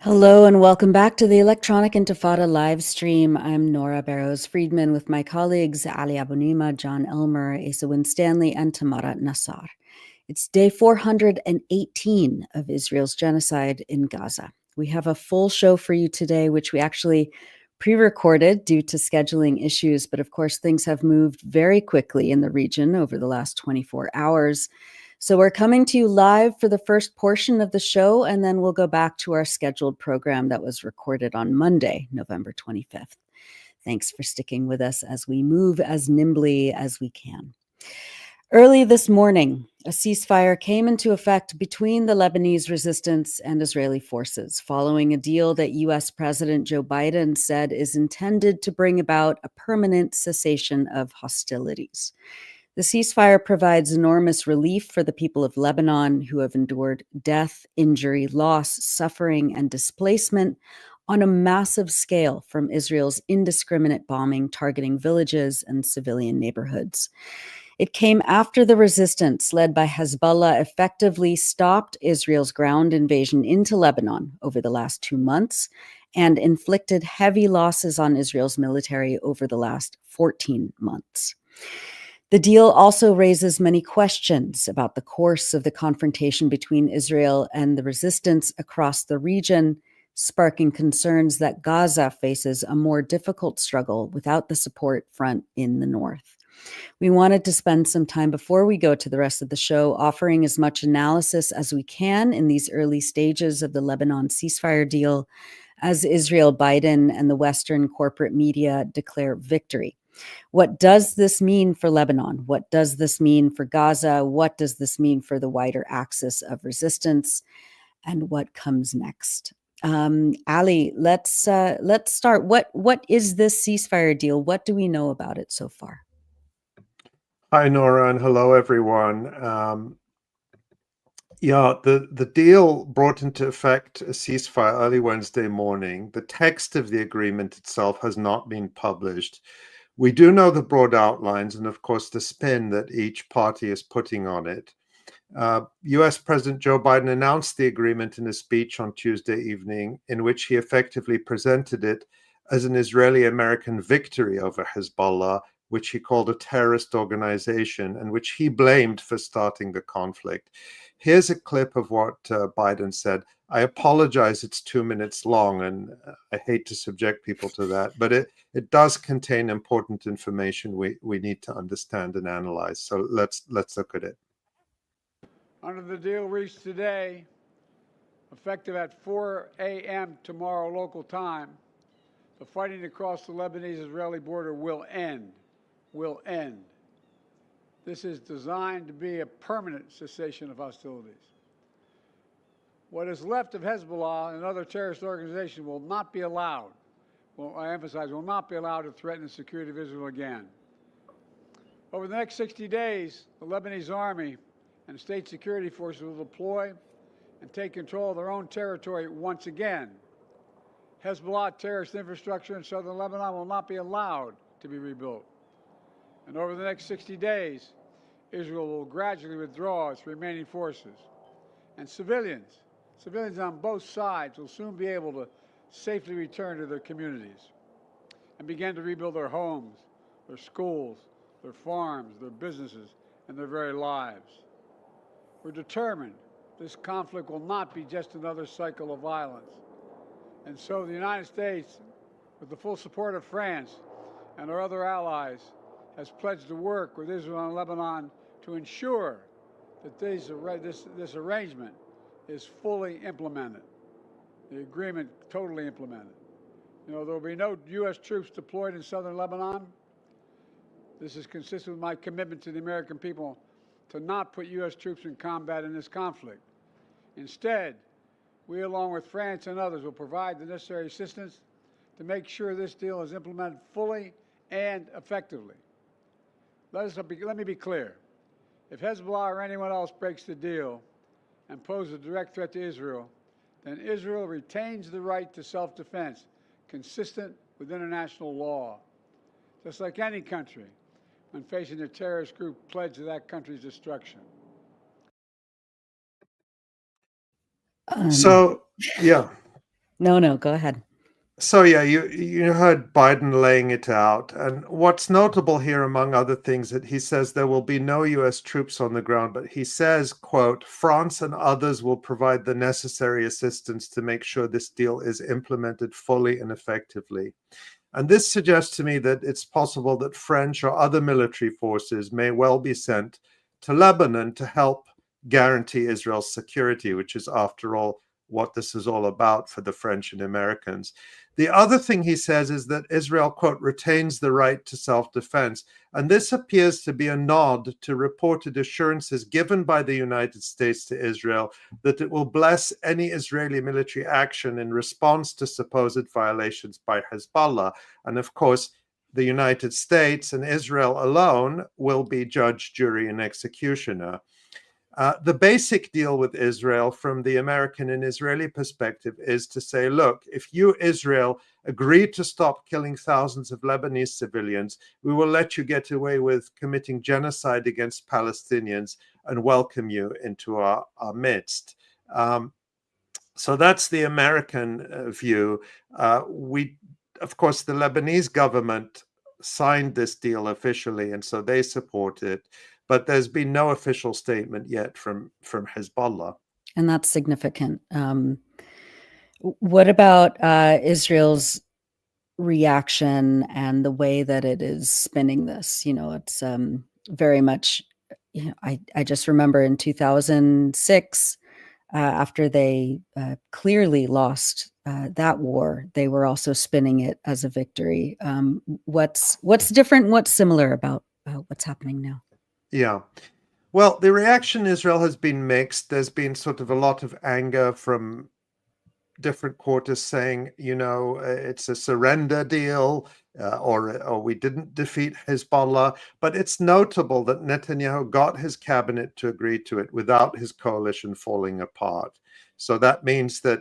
Hello and welcome back to the Electronic Intifada live stream. I'm Nora Barrows-Friedman with my colleagues Ali Abunimah, Jon Elmer, Asa Winstanley, and Tamara Nassar. It's day 418 of Israel's genocide in Gaza. We have a full show for you today, which we actually pre-recorded due to scheduling issues, but of course things have moved very quickly in the region over the last 24 hours. So we're coming to you live for the first portion of the show, and then we'll go back to our scheduled program that was recorded on Monday, November 25th. Thanks for sticking with us as we move as nimbly as we can. Early this morning, a ceasefire came into effect between the Lebanese resistance and Israeli forces, following a deal that U.S. President Joe Biden said is intended to bring about a permanent cessation of hostilities. The ceasefire provides enormous relief for the people of Lebanon who have endured death, injury, loss, suffering, and displacement on a massive scale from Israel's indiscriminate bombing targeting villages and civilian neighborhoods. It came after the resistance led by Hezbollah effectively stopped Israel's ground invasion into Lebanon over the last 2 months and inflicted heavy losses on Israel's military over the last 14 months. The deal also raises many questions about the course of the confrontation between Israel and the resistance across the region, sparking concerns that Gaza faces a more difficult struggle without the support front in the north. We wanted to spend some time before we go to the rest of the show offering as much analysis as we can in these early stages of the Lebanon ceasefire deal as Israel, Biden, and the Western corporate media declare victory. What does this mean for Lebanon? What does this mean for Gaza? What does this mean for the wider axis of resistance? And what comes next? Ali, let's start. What is this ceasefire deal? What do we know about it so far? Hi, Nora, and hello, everyone. The deal brought into effect a ceasefire early Wednesday morning. The text of the agreement itself has not been published. We do know the broad outlines and, of course, the spin that each party is putting on it. U.S. President Joe Biden announced the agreement in a speech on Tuesday evening, in which he effectively presented it as an Israeli-American victory over Hezbollah, which he called a terrorist organization and which he blamed for starting the conflict. Here's a clip of what Biden said. I apologize, it's 2 minutes long, and I hate to subject people to that, but it does contain important information we need to understand and analyze. So let's look at it. Under the deal reached today, effective at 4 a.m. tomorrow local time, the fighting across the Lebanese-Israeli border will end. This is designed to be a permanent cessation of hostilities. What is left of Hezbollah and other terrorist organizations will not be allowed, I emphasize, will not be allowed to threaten the security of Israel again. Over the next 60 days, the Lebanese army and state security forces will deploy and take control of their own territory once again. Hezbollah terrorist infrastructure in southern Lebanon will not be allowed to be rebuilt. And over the next 60 days, Israel will gradually withdraw its remaining forces. And civilians on both sides will soon be able to safely return to their communities and begin to rebuild their homes, their schools, their farms, their businesses, and their very lives. We're determined this conflict will not be just another cycle of violence. And so the United States, with the full support of France and our other allies, has pledged to work with Israel and Lebanon to ensure that this arrangement is fully implemented, the agreement totally implemented. There will be no U.S. troops deployed in southern Lebanon. This is consistent with my commitment to the American people to not put U.S. troops in combat in this conflict. Instead, we, along with France and others, will provide the necessary assistance to make sure this deal is implemented fully and effectively. Let me be clear. If Hezbollah or anyone else breaks the deal and poses a direct threat to Israel, then Israel retains the right to self-defense consistent with international law, just like any country when facing a terrorist group pledged to that country's destruction. So, yeah. No, go ahead. So yeah, you heard Biden laying it out, and what's notable here, among other things, that he says there will be no U.S. troops on the ground, but he says, quote, France and others will provide the necessary assistance to make sure this deal is implemented fully and effectively. And this suggests to me that it's possible that French or other military forces may well be sent to Lebanon to help guarantee Israel's security, which is, after all, what this is all about for the French and Americans. The other thing he says is that Israel, quote, retains the right to self-defense. And this appears to be a nod to reported assurances given by the United States to Israel that it will bless any Israeli military action in response to supposed violations by Hezbollah. And of course, the United States and Israel alone will be judge, jury, and executioner. The basic deal with Israel from the American and Israeli perspective is to say, look, if you, Israel, agree to stop killing thousands of Lebanese civilians, we will let you get away with committing genocide against Palestinians and welcome you into our midst. So that's the American view. Of course, the Lebanese government signed this deal officially, and so they support it. But there's been no official statement yet from Hezbollah. And that's significant. What about Israel's reaction and the way that it is spinning this? It's very much, I just remember in 2006, after they clearly lost that war, they were also spinning it as a victory. What's different? What's similar about what's happening now? Yeah. Well, the reaction in Israel has been mixed. There's been sort of a lot of anger from different quarters saying, it's a surrender deal, or we didn't defeat Hezbollah. But it's notable that Netanyahu got his cabinet to agree to it without his coalition falling apart. So that means that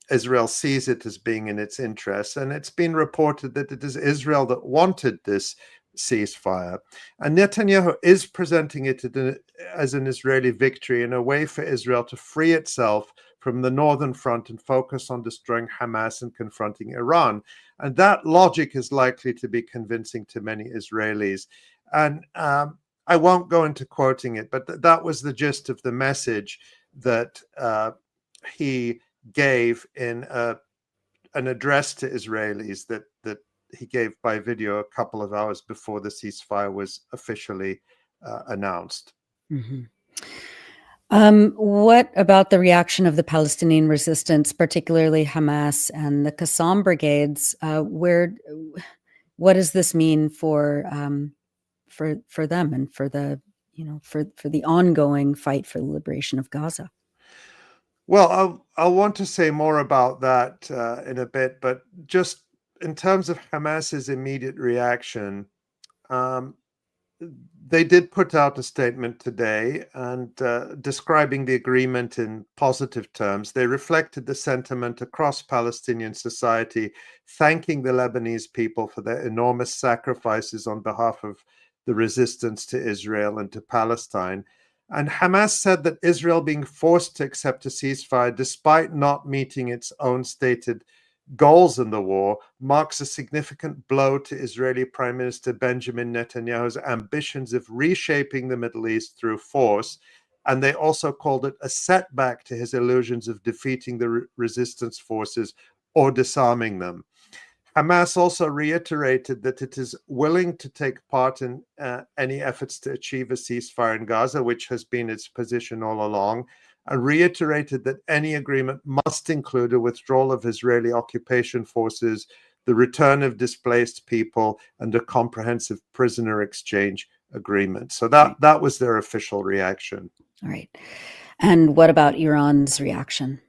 Israel sees it as being in its interest. And it's been reported that it is Israel that wanted this ceasefire. And Netanyahu is presenting it as an Israeli victory and a way for Israel to free itself from the northern front and focus on destroying Hamas and confronting Iran. And that logic is likely to be convincing to many Israelis. And I won't go into quoting it, but that was the gist of the message that he gave in an address to Israelis that he gave by video a couple of hours before the ceasefire was officially announced. Mm-hmm. What about the reaction of the Palestinian resistance, particularly Hamas and the Qassam brigades? What does this mean for them and for the for the ongoing fight for the liberation of Gaza? Well, I'll want to say more about that in a bit, but just in terms of Hamas's immediate reaction, they did put out a statement today and describing the agreement in positive terms. They reflected the sentiment across Palestinian society, thanking the Lebanese people for their enormous sacrifices on behalf of the resistance to Israel and to Palestine. And Hamas said that Israel being forced to accept a ceasefire despite not meeting its own stated goals in the war marks a significant blow to Israeli Prime Minister Benjamin Netanyahu's ambitions of reshaping the Middle East through force. And they also called it a setback to his illusions of defeating the resistance forces or disarming them. Hamas also reiterated that it is willing to take part in any efforts to achieve a ceasefire in Gaza, which has been its position all along, and reiterated that any agreement must include a withdrawal of Israeli occupation forces, the return of displaced people, and a comprehensive prisoner exchange agreement. So that was their official reaction. All right. And what about Iran's reaction?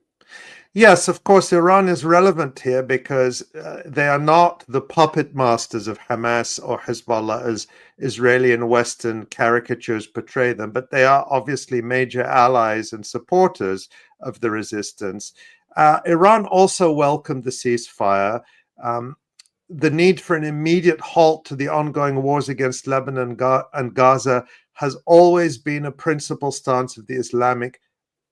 Yes, of course, Iran is relevant here because they are not the puppet masters of Hamas or Hezbollah as Israeli and Western caricatures portray them, but they are obviously major allies and supporters of the resistance. Iran also welcomed the ceasefire. The need for an immediate halt to the ongoing wars against Lebanon and Gaza has always been a principal stance of the Islamic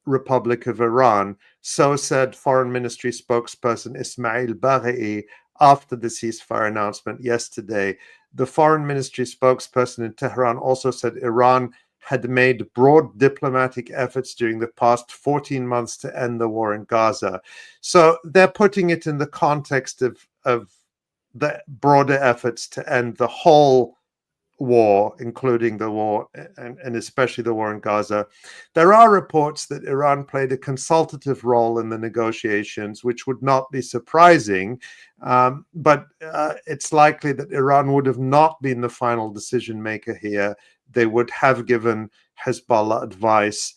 Republic of Iran. So said Foreign Ministry spokesperson Ismail Baghei after the ceasefire announcement yesterday. The Foreign Ministry spokesperson in Tehran also said Iran had made broad diplomatic efforts during the past 14 months to end the war in Gaza. So they're putting it in the context of the broader efforts to end the whole war, including the war and especially the war in Gaza. There are reports that Iran played a consultative role in the negotiations, which would not be surprising, but it's likely that Iran would have not been the final decision maker here. They would have given Hezbollah advice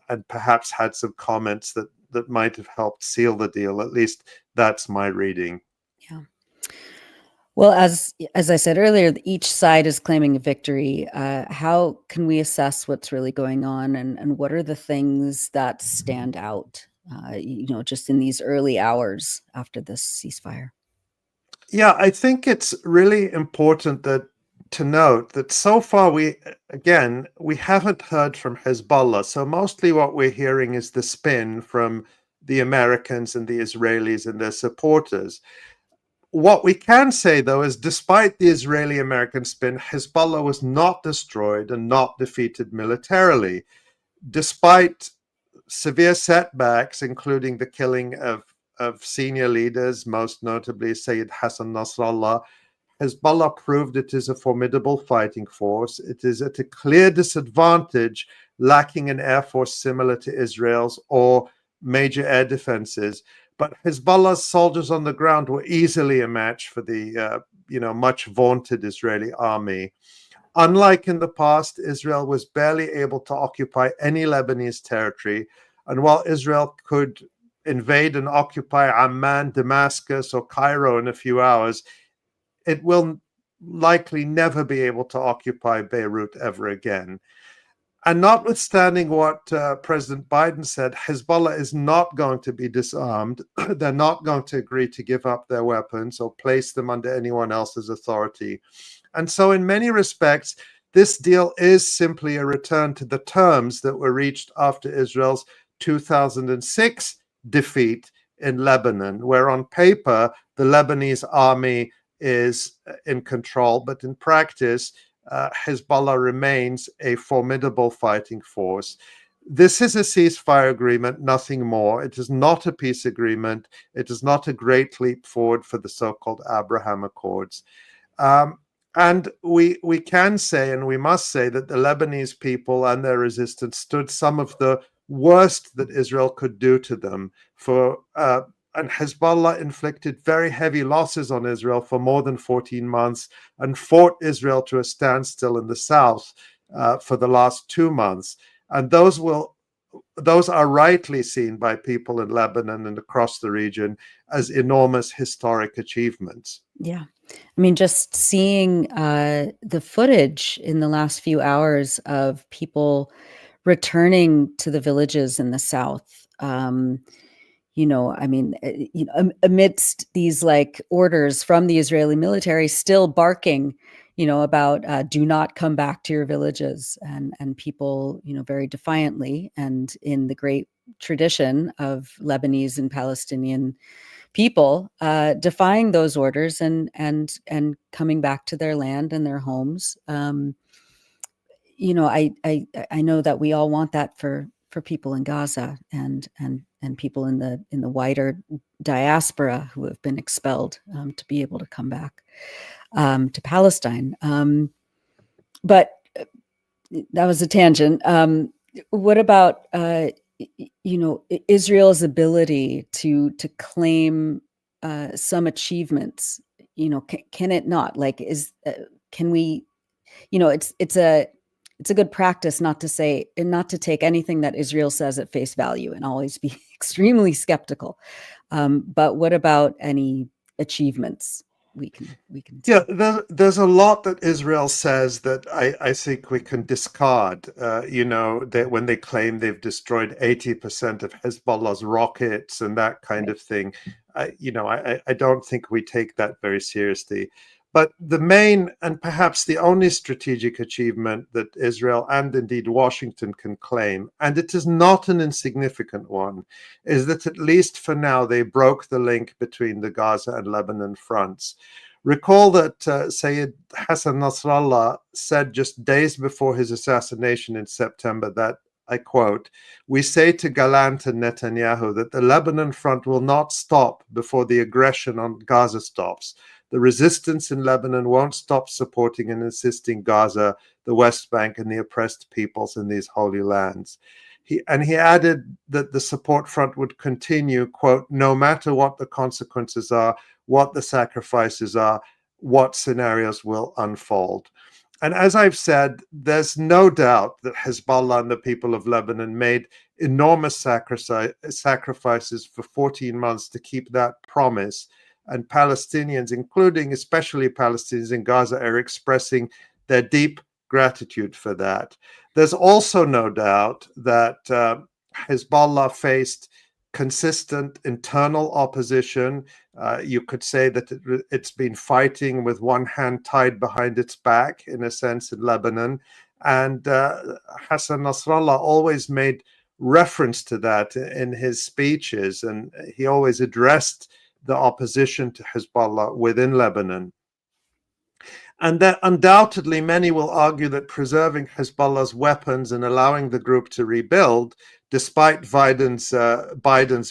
and perhaps had some comments that might have helped seal the deal. At least that's my reading. Yeah. Well, as I said earlier, each side is claiming a victory. How can we assess what's really going on, and what are the things that stand out, just in these early hours after this ceasefire? Yeah, I think it's really important to note that so far we haven't heard from Hezbollah. So mostly what we're hearing is the spin from the Americans and the Israelis and their supporters. What we can say, though, is despite the Israeli-American spin, Hezbollah was not destroyed and not defeated militarily. Despite severe setbacks, including the killing of senior leaders, most notably Sayyid Hassan Nasrallah, Hezbollah proved it is a formidable fighting force. It is at a clear disadvantage, lacking an air force similar to Israel's or major air defenses. But Hezbollah's soldiers on the ground were easily a match for the much vaunted Israeli army. Unlike in the past, Israel was barely able to occupy any Lebanese territory. And while Israel could invade and occupy Amman, Damascus, or Cairo in a few hours, it will likely never be able to occupy Beirut ever again. And notwithstanding what President Biden said, Hezbollah is not going to be disarmed. They're not going to agree to give up their weapons or place them under anyone else's authority. And so in many respects, this deal is simply a return to the terms that were reached after Israel's 2006 defeat in Lebanon, where on paper, the Lebanese army is in control, but in practice, Hezbollah remains a formidable fighting force. This is a ceasefire agreement, nothing more. It is not a peace agreement. It is not a great leap forward for the so-called Abraham Accords. And we can say, and we must say, that the Lebanese people and their resistance stood some of the worst that Israel could do to them. And Hezbollah inflicted very heavy losses on Israel for more than 14 months and fought Israel to a standstill in the south for the last 2 months. And those are rightly seen by people in Lebanon and across the region as enormous historic achievements. Yeah. I mean, just seeing the footage in the last few hours of people returning to the villages in the south, amidst these orders from the Israeli military still barking, about do not come back to your villages, and people, very defiantly and in the great tradition of Lebanese and Palestinian people, defying those orders and coming back to their land and their homes. I know that we all want that for people in Gaza and people in the wider diaspora who have been expelled, to be able to come back to Palestine. But that was a tangent. What about Israel's ability to claim some achievements? Can it not? Can we? It's a good practice not to take anything that Israel says at face value and always be extremely skeptical. But what about any achievements we can see? Yeah, there's a lot that Israel says that I think we can discard. That when they claim they've destroyed 80% of Hezbollah's rockets and that kind of thing, I don't think we take that very seriously. But the main and perhaps the only strategic achievement that Israel and indeed Washington can claim, and it is not an insignificant one, is that at least for now they broke the link between the Gaza and Lebanon fronts. Recall that Sayyid Hassan Nasrallah said just days before his assassination in September that, I quote, "We say to Gallant and Netanyahu that the Lebanon front will not stop before the aggression on Gaza stops. The resistance in Lebanon won't stop supporting and assisting Gaza, the West Bank, and the oppressed peoples in these holy lands." He added that the support front would continue, quote, "no matter what the consequences are, what the sacrifices are, what scenarios will unfold." And as I've said, there's no doubt that Hezbollah and the people of Lebanon made enormous sacrifices for 14 months to keep that promise. And Palestinians, including especially Palestinians in Gaza, are expressing their deep gratitude for that. There's also no doubt that Hezbollah faced consistent internal opposition. You could say that it's been fighting with one hand tied behind its back, in a sense, in Lebanon. And Hassan Nasrallah always made reference to that in his speeches, and he always addressed the opposition to Hezbollah within Lebanon. And that undoubtedly many will argue that preserving Hezbollah's weapons and allowing the group to rebuild, despite Biden's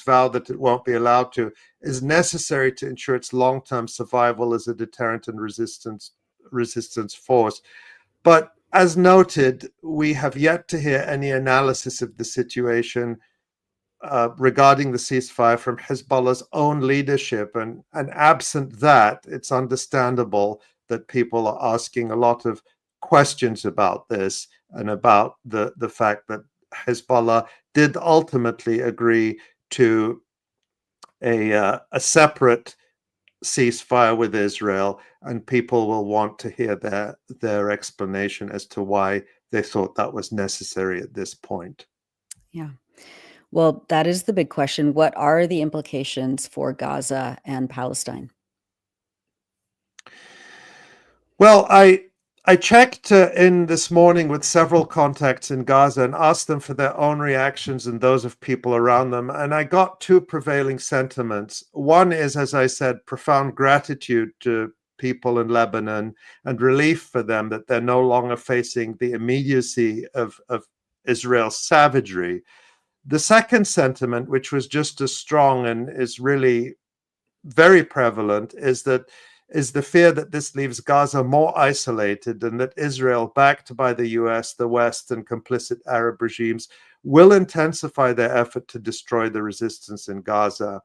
vow that it won't be allowed to, is necessary to ensure its long-term survival as a deterrent and resistance force. But as noted, we have yet to hear any analysis of the situation regarding the ceasefire from Hezbollah's own leadership. And absent that, it's understandable that people are asking a lot of questions about this and about the fact that Hezbollah did ultimately agree to a separate ceasefire with Israel, and people will want to hear their explanation as to why they thought that was necessary at this point. Yeah. Well, that is the big question. What are the implications for Gaza and Palestine? Well, I checked in this morning with several contacts in Gaza and asked them for their own reactions and those of people around them. And I got two prevailing sentiments. One is, as I said, profound gratitude to people in Lebanon and relief for them that they're no longer facing the immediacy of Israel's savagery. The second sentiment, which was just as strong and is really very prevalent, is the fear that this leaves Gaza more isolated and that Israel, backed by the US, the West, and complicit Arab regimes, will intensify their effort to destroy the resistance in Gaza.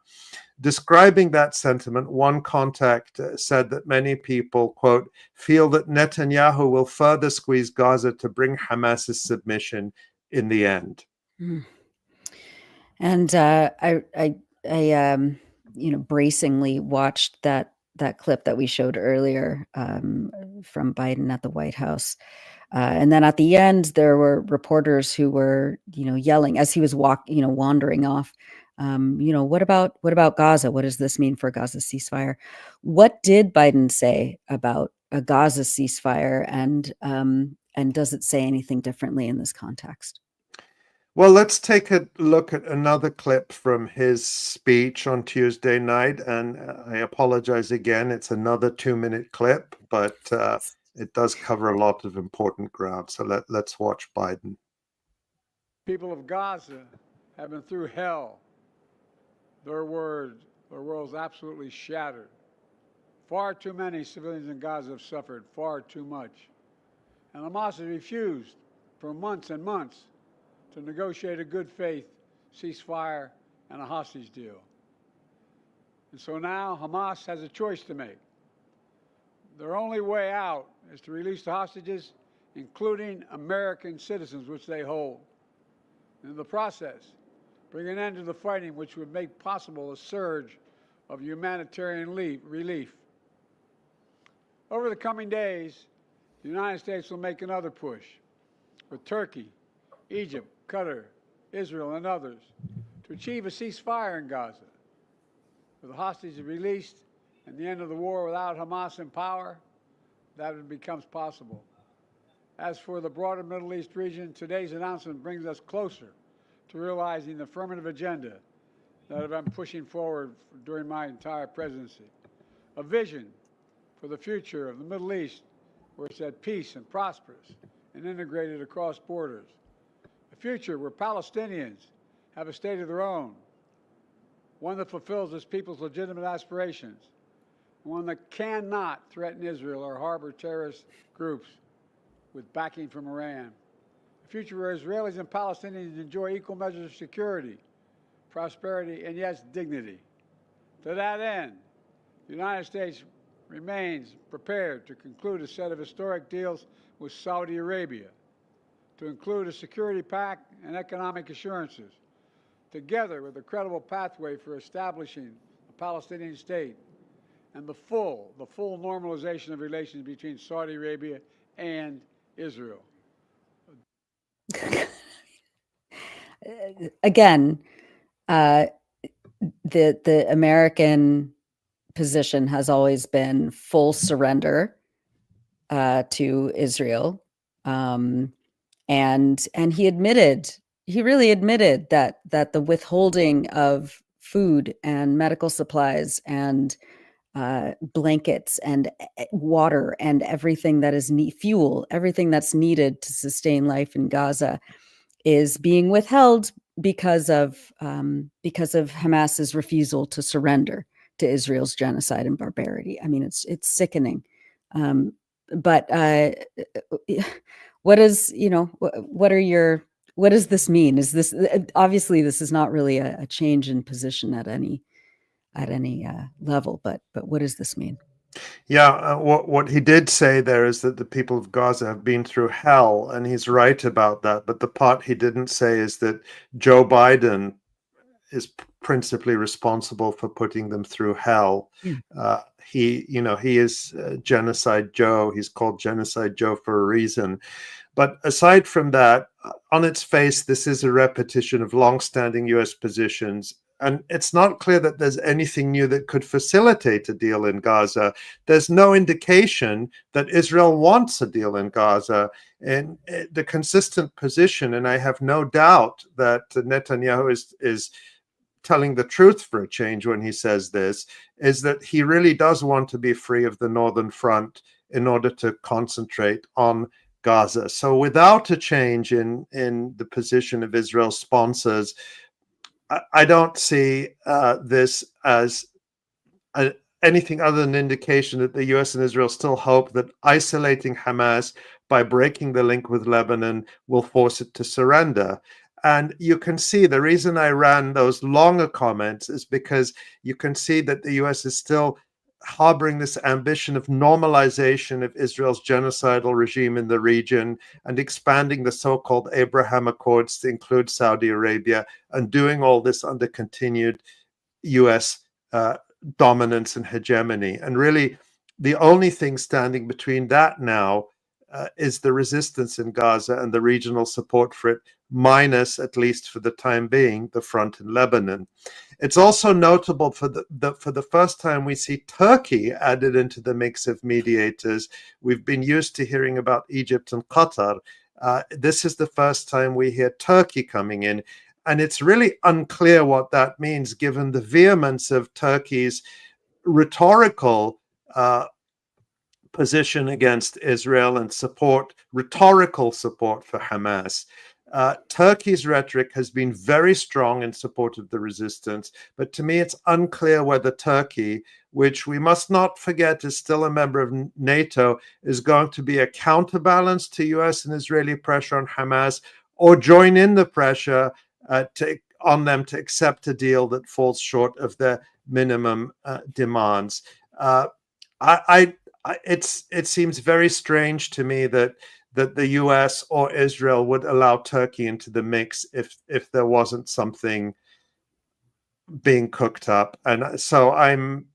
Describing that sentiment, one contact said that many people, quote, feel that Netanyahu will further squeeze Gaza to bring Hamas's submission in the end. Mm. And I bracingly watched that clip that we showed earlier from Biden at the White House. And then at the end, there were reporters who were, yelling as he was wandering off. What about Gaza? What does this mean for Gaza's ceasefire? What did Biden say about a Gaza ceasefire, and does it say anything differently in this context? Well, let's take a look at another clip from his speech on Tuesday night. And I apologize again, it's another 2-minute clip, but it does cover a lot of important ground. So let's watch Biden. People of Gaza have been through hell. Their world's absolutely shattered. Far too many civilians in Gaza have suffered, far too much. And Hamas has refused for months and months to negotiate a good faith ceasefire and a hostage deal. And so now Hamas has a choice to make. Their only way out is to release the hostages, including American citizens, which they hold. In the process, bring an end to the fighting, which would make possible a surge of humanitarian relief. Over the coming days, the United States will make another push with Turkey, Egypt, Qatar, Israel, and others to achieve a ceasefire in Gaza. With the hostages released and the end of the war without Hamas in power, that it becomes possible. As for the broader Middle East region, today's announcement brings us closer to realizing the affirmative agenda that I've been pushing forward during my entire presidency. A vision for the future of the Middle East where it's at peace and prosperous and integrated across borders. A future where Palestinians have a state of their own, one that fulfills its people's legitimate aspirations, one that cannot threaten Israel or harbor terrorist groups with backing from Iran. A future where Israelis and Palestinians enjoy equal measures of security, prosperity, and yes, dignity. To that end, the United States remains prepared to conclude a set of historic deals with Saudi Arabia, to include a security pact and economic assurances, together with a credible pathway for establishing a Palestinian state and the full normalization of relations between Saudi Arabia and Israel. Again, the American position has always been full surrender to Israel, and he really admitted that the withholding of food and medical supplies and blankets and water and everything that is fuel, everything that's needed to sustain life in Gaza is being withheld because of Hamas's refusal to surrender to Israel's genocide and barbarity. I mean, it's sickening. But what does this mean? Is this obviously this is not really a change in position at any level, but what does this mean? Yeah, what he did say there is that the people of Gaza have been through hell, and he's right about that. But the part he didn't say is that Joe Biden is principally responsible for putting them through hell. He is Genocide Joe. He's called Genocide Joe for a reason. But aside from that, on its face, this is a repetition of longstanding U.S. positions. And it's not clear that there's anything new that could facilitate a deal in Gaza. There's no indication that Israel wants a deal in Gaza. And the consistent position, and I have no doubt that Netanyahu is telling the truth for a change when he says this, is that he really does want to be free of the Northern Front in order to concentrate on Gaza. So without a change in the position of Israel's sponsors, I don't see this as anything other than an indication that the US and Israel still hope that isolating Hamas by breaking the link with Lebanon will force it to surrender. And you can see the reason I ran those longer comments is because you can see that the US is still harboring this ambition of normalization of Israel's genocidal regime in the region and expanding the so-called Abraham Accords to include Saudi Arabia, and doing all this under continued US dominance and hegemony. And really, the only thing standing between that now is the resistance in Gaza and the regional support for it, minus, at least for the time being, the front in Lebanon. It's also notable for the first time we see Turkey added into the mix of mediators. We've been used to hearing about Egypt and Qatar. This is the first time we hear Turkey coming in. And it's really unclear what that means, given the vehemence of Turkey's rhetorical position against Israel and rhetorical support for Hamas. Turkey's rhetoric has been very strong in support of the resistance, but to me it's unclear whether Turkey, which we must not forget is still a member of NATO, is going to be a counterbalance to US and Israeli pressure on Hamas, or join in the pressure on them to accept a deal that falls short of their minimum demands. It seems very strange to me that the US or Israel would allow Turkey into the mix if there wasn't something being cooked up. And so I'm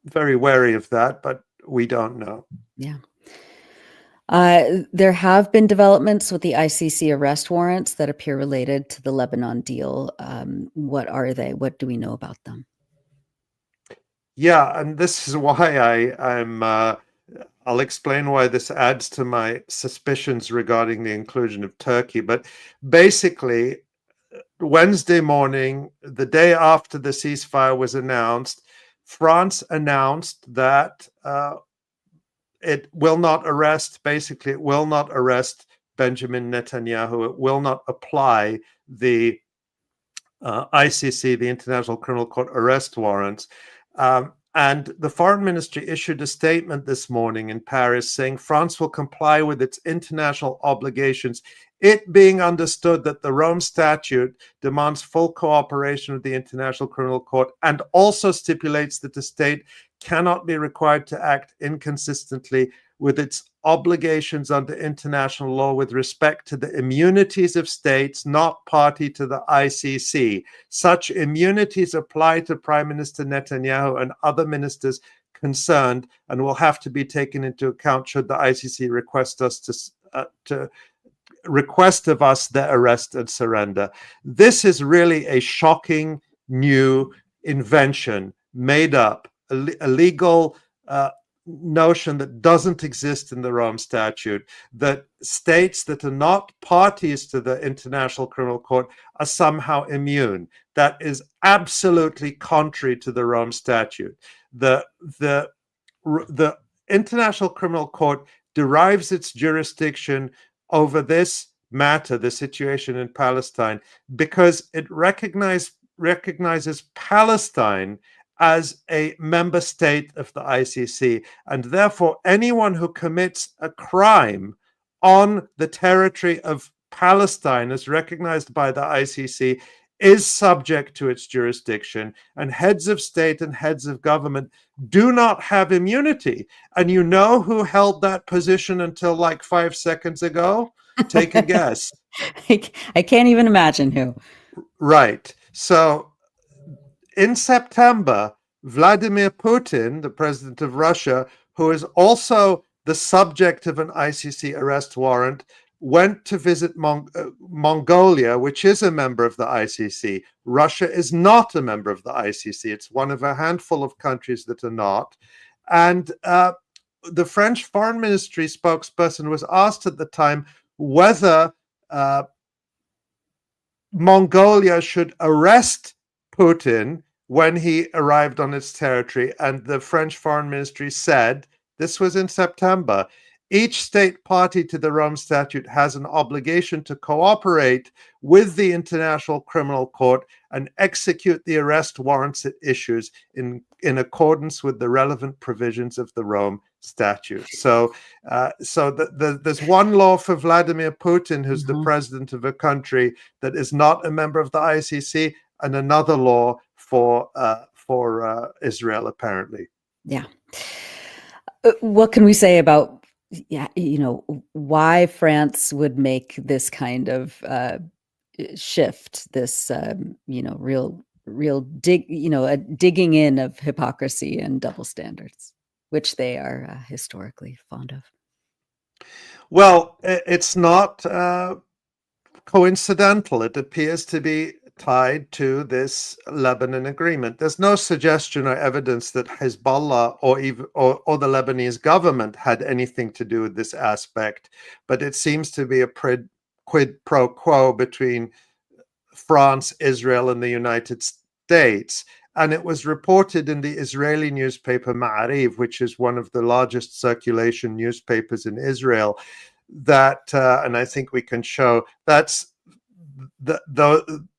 very wary of that, but we don't know. Yeah. There have been developments with the ICC arrest warrants that appear related to the Lebanon deal. What are they? What do we know about them? Yeah, and this is why I'll explain why this adds to my suspicions regarding the inclusion of Turkey. But basically, Wednesday morning, the day after the ceasefire was announced, France announced that it will not arrest Benjamin Netanyahu. It will not apply the ICC, the International Criminal Court arrest warrants. And the foreign ministry issued a statement this morning in Paris saying France will comply with its international obligations, it being understood that the Rome Statute demands full cooperation with the International Criminal Court and also stipulates that the state cannot be required to act inconsistently with its obligations under international law with respect to the immunities of states not party to the ICC. Such immunities apply to Prime Minister Netanyahu and other ministers concerned and will have to be taken into account should the ICC request of us their arrest and surrender. This is really a shocking new invention, made up, a legal notion that doesn't exist in the Rome Statute, that states that are not parties to the International Criminal Court are somehow immune. That is absolutely contrary to the Rome Statute. The International Criminal Court derives its jurisdiction over this matter, the situation in Palestine, because it recognizes Palestine as a member state of the ICC, and therefore anyone who commits a crime on the territory of Palestine as recognized by the ICC is subject to its jurisdiction, and heads of state and heads of government do not have immunity. And you know who held that position until like 5 seconds ago? Take a guess. I can't even imagine who. Right. So in September, Vladimir Putin, the president of Russia, who is also the subject of an ICC arrest warrant, went to visit Mongolia, which is a member of the ICC. Russia is not a member of the ICC. It's one of a handful of countries that are not. And the French Foreign Ministry spokesperson was asked at the time whether Mongolia should arrest Putin when he arrived on its territory. And the French Foreign Ministry said, this was in September, each state party to the Rome Statute has an obligation to cooperate with the International Criminal Court and execute the arrest warrants it issues in accordance with the relevant provisions of the Rome Statute. So there's one law for Vladimir Putin, who's the president of a country that is not a member of the ICC, and another law for Israel, apparently. Yeah. What can we say about why France would make this kind of shift, this real digging in of hypocrisy and double standards, which they are historically fond of? Well, it's not coincidental. It appears to be tied to this Lebanon agreement. There's no suggestion or evidence that Hezbollah or the Lebanese government had anything to do with this aspect, but it seems to be a quid pro quo between France, Israel, and the United States. And it was reported in the Israeli newspaper Ma'ariv, which is one of the largest circulation newspapers in Israel, that, and I think we can show, that's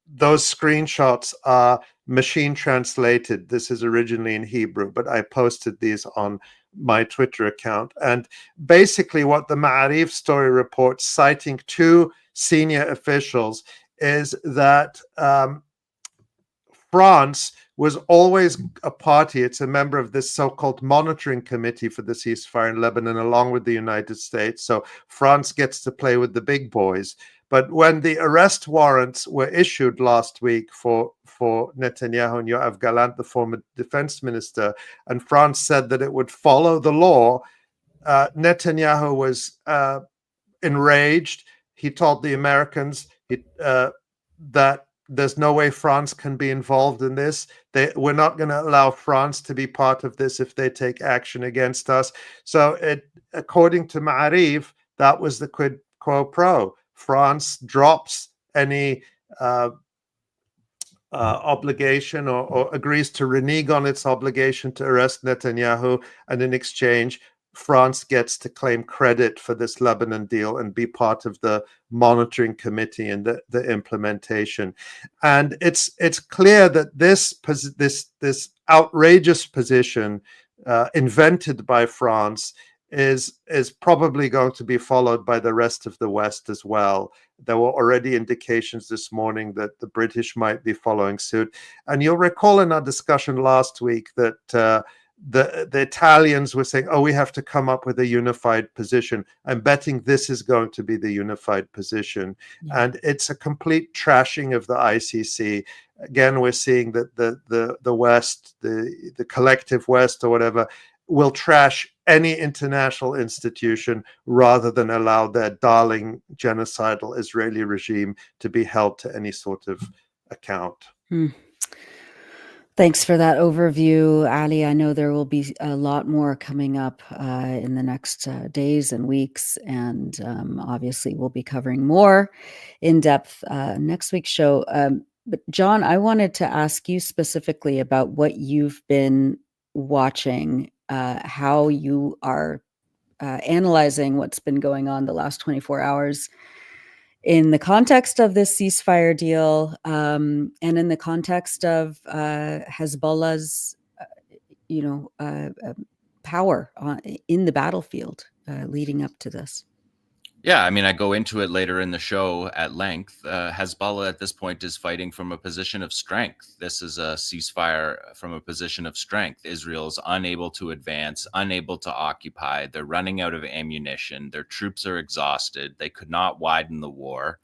those screenshots are machine translated. This is originally in Hebrew, but I posted these on my Twitter account. And basically what the Ma'ariv story reports, citing two senior officials, is that France was always a party. It's a member of this so-called monitoring committee for the ceasefire in Lebanon, along with the United States. So France gets to play with the big boys. But when the arrest warrants were issued last week for Netanyahu and Yoav Gallant, the former defense minister, and France said that it would follow the law, Netanyahu was enraged. He told the Americans that there's no way France can be involved in this. We're not going to allow France to be part of this if they take action against us. So according to Ma'arif, that was the quid pro quo. France drops any obligation or agrees to renege on its obligation to arrest Netanyahu, and in exchange, France gets to claim credit for this Lebanon deal and be part of the monitoring committee and the implementation. And it's clear that this outrageous position invented by France is probably going to be followed by the rest of the West as well. There were already indications this morning that the British might be following suit. And you'll recall in our discussion last week that the Italians were saying, oh, we have to come up with a unified position. I'm betting this is going to be the unified position. Yeah. And it's a complete trashing of the ICC. Again, we're seeing that the West, the collective West or whatever, will trash any international institution rather than allow their darling genocidal Israeli regime to be held to any sort of account. Thanks for that overview, Ali. I know there will be a lot more coming up in the next days and weeks, and obviously we'll be covering more in depth next week's show. But Jon, I wanted to ask you specifically about what you've been watching, how you are analyzing what's been going on the last 24 hours in the context of this ceasefire deal, and in the context of Hezbollah's, power in the battlefield leading up to this. Yeah, I mean, I go into it later in the show at length. Hezbollah at this point is fighting from a position of strength. This is a ceasefire from a position of strength. Israel's unable to advance, unable to occupy. They're running out of ammunition. Their troops are exhausted. They could not widen the war.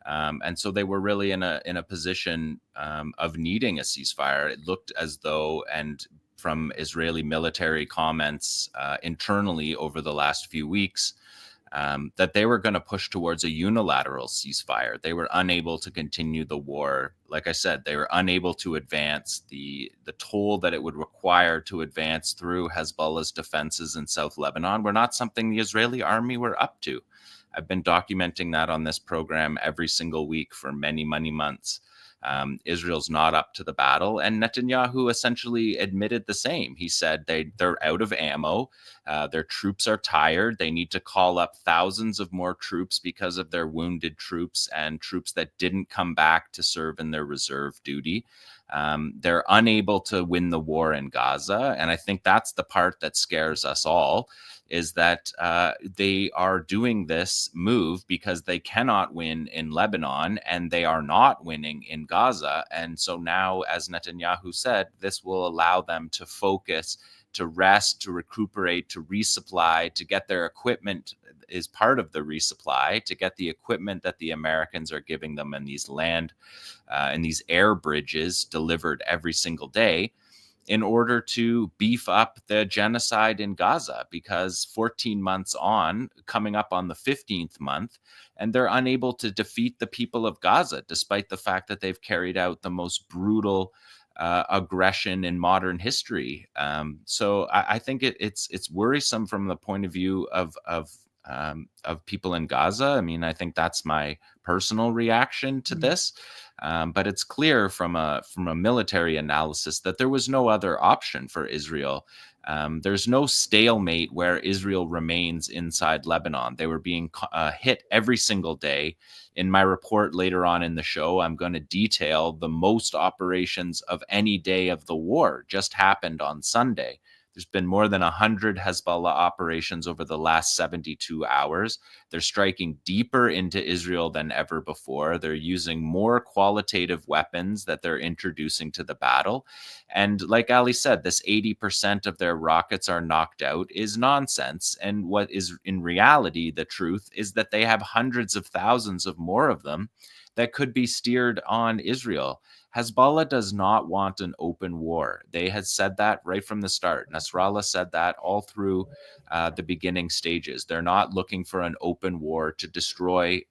And so they were really in a position of needing a ceasefire. It looked as though, and from Israeli military comments internally over the last few weeks, that they were going to push towards a unilateral ceasefire. They were unable to continue the war. Like I said, they were unable to advance. The toll that it would require to advance through Hezbollah's defenses in South Lebanon were not something the Israeli army were up to. I've been documenting that on this program every single week for many, many months. Israel's not up to the battle, and Netanyahu essentially admitted the same. He said they're out of ammo, their troops are tired, they need to call up thousands of more troops because of their wounded troops and troops that didn't come back to serve in their reserve duty. They're unable to win the war in Gaza, and I think that's the part that scares us all, is that they are doing this move because they cannot win in Lebanon and they are not winning in Gaza. And so now, as Netanyahu said, this will allow them to focus, to rest, to recuperate, to resupply, to get their equipment is part of the resupply, to get the equipment that the Americans are giving them in these land and these air bridges delivered every single day, in order to beef up the genocide in Gaza, because 14 months on, coming up on the 15th month, and they're unable to defeat the people of Gaza, despite the fact that they've carried out the most brutal aggression in modern history. So I think it's worrisome from the point of view of people in Gaza. I mean, I think that's my personal reaction to this. But it's clear from a military analysis that there was no other option for Israel. There's no stalemate where Israel remains inside Lebanon. They were being hit every single day. In my report later on in the show, I'm going to detail the most operations of any day of the war just happened on Sunday. There's been more than 100 Hezbollah operations over the last 72 hours. They're striking deeper into Israel than ever before. They're using more qualitative weapons that they're introducing to the battle. And like Ali said, this 80% of their rockets are knocked out is nonsense. And what is in reality the truth is that they have hundreds of thousands of more of them that could be steered on Israel. Hezbollah does not want an open war. They had said that right from the start. Nasrallah said that all through the beginning stages. They're not looking for an open war to destroy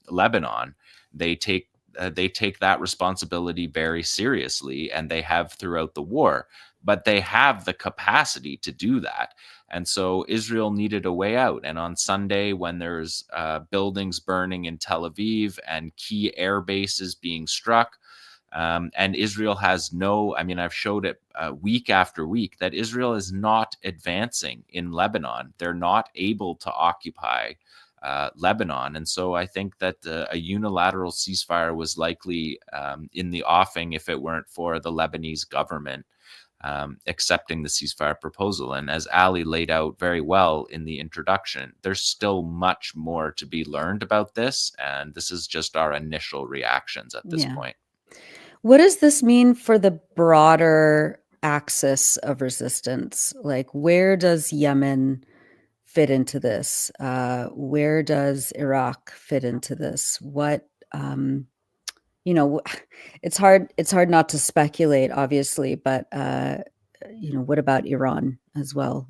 Lebanon. They take they take that responsibility very seriously, and they have throughout the war. But they have the capacity to do that. And so Israel needed a way out. And on Sunday, when there's buildings burning in Tel Aviv and key air bases being struck, and Israel has no, I mean, I've showed it week after week that Israel is not advancing in Lebanon. They're not able to occupy Lebanon. And so I think that a unilateral ceasefire was likely in the offing if it weren't for the Lebanese government accepting the ceasefire proposal. And as Ali laid out very well in the introduction, there's still much more to be learned about this. And this is just our initial reactions at this point. What does this mean for the broader axis of resistance? Like, where does Yemen fit into this? Where does Iraq fit into this? What, it's hard not to speculate, obviously, but, what about Iran as well?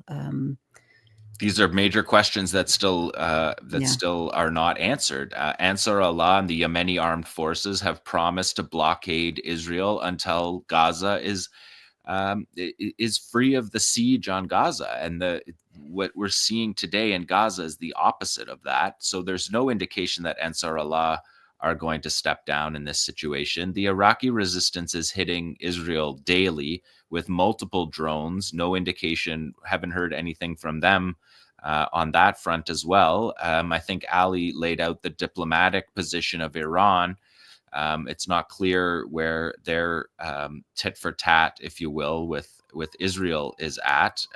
These are major questions that still are not answered. Ansar Allah and the Yemeni armed forces have promised to blockade Israel until Gaza is free of the siege on Gaza. And what we're seeing today in Gaza is the opposite of that. So there's no indication that Ansar Allah are going to step down in this situation. The Iraqi resistance is hitting Israel daily with multiple drones. No indication, haven't heard anything from them on that front as well. I think Ali laid out the diplomatic position of Iran. It's not clear where their tit for tat, if you will, with Israel is at.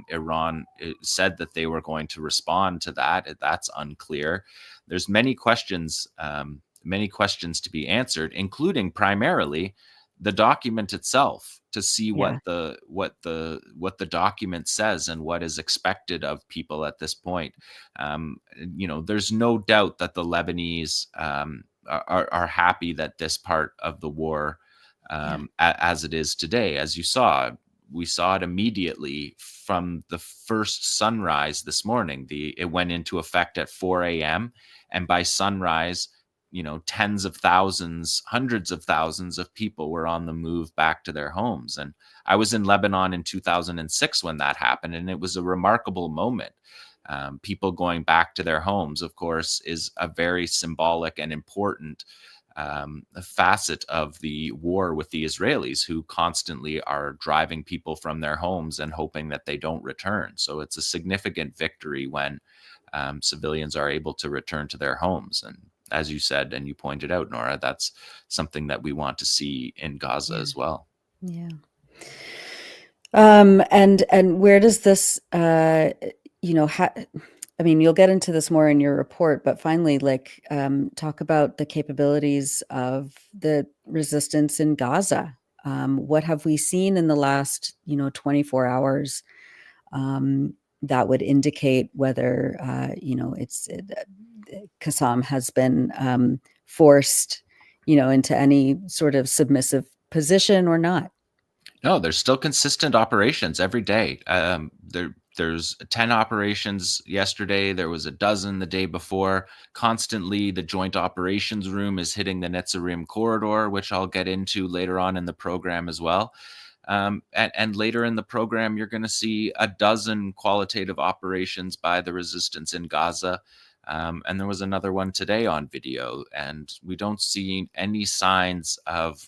Iran said that they were going to respond to that. That's unclear. There's many questions to be answered, including primarily the document itself, to see what the document says and what is expected of people at this point. There's no doubt that the Lebanese are happy that this part of the war, as it is today, as you saw, we saw it immediately from the first sunrise this morning. It went into effect at 4 a.m. and by sunrise, tens of thousands, hundreds of thousands of people were on the move back to their homes. And I was in Lebanon in 2006 when that happened, and it was a remarkable moment. People going back to their homes, of course, is a very symbolic and important facet of the war with the Israelis, who constantly are driving people from their homes and hoping that they don't return. So it's a significant victory when civilians are able to return to their homes. And as you said, and you pointed out, Nora, that's something that we want to see in Gaza as well. Yeah. And where does this, you'll get into this more in your report, but finally, talk about the capabilities of the resistance in Gaza. What have we seen in the last, 24 hours that would indicate whether, Qassam has been forced, into any sort of submissive position or not? No, there's still consistent operations every day. There's 10 operations yesterday. There was a dozen the day before. Constantly, the Joint Operations Room is hitting the Netzarim corridor, which I'll get into later on in the program as well. And later in the program, you're going to see a dozen qualitative operations by the resistance in Gaza. And there was another one today on video, and we don't see any signs of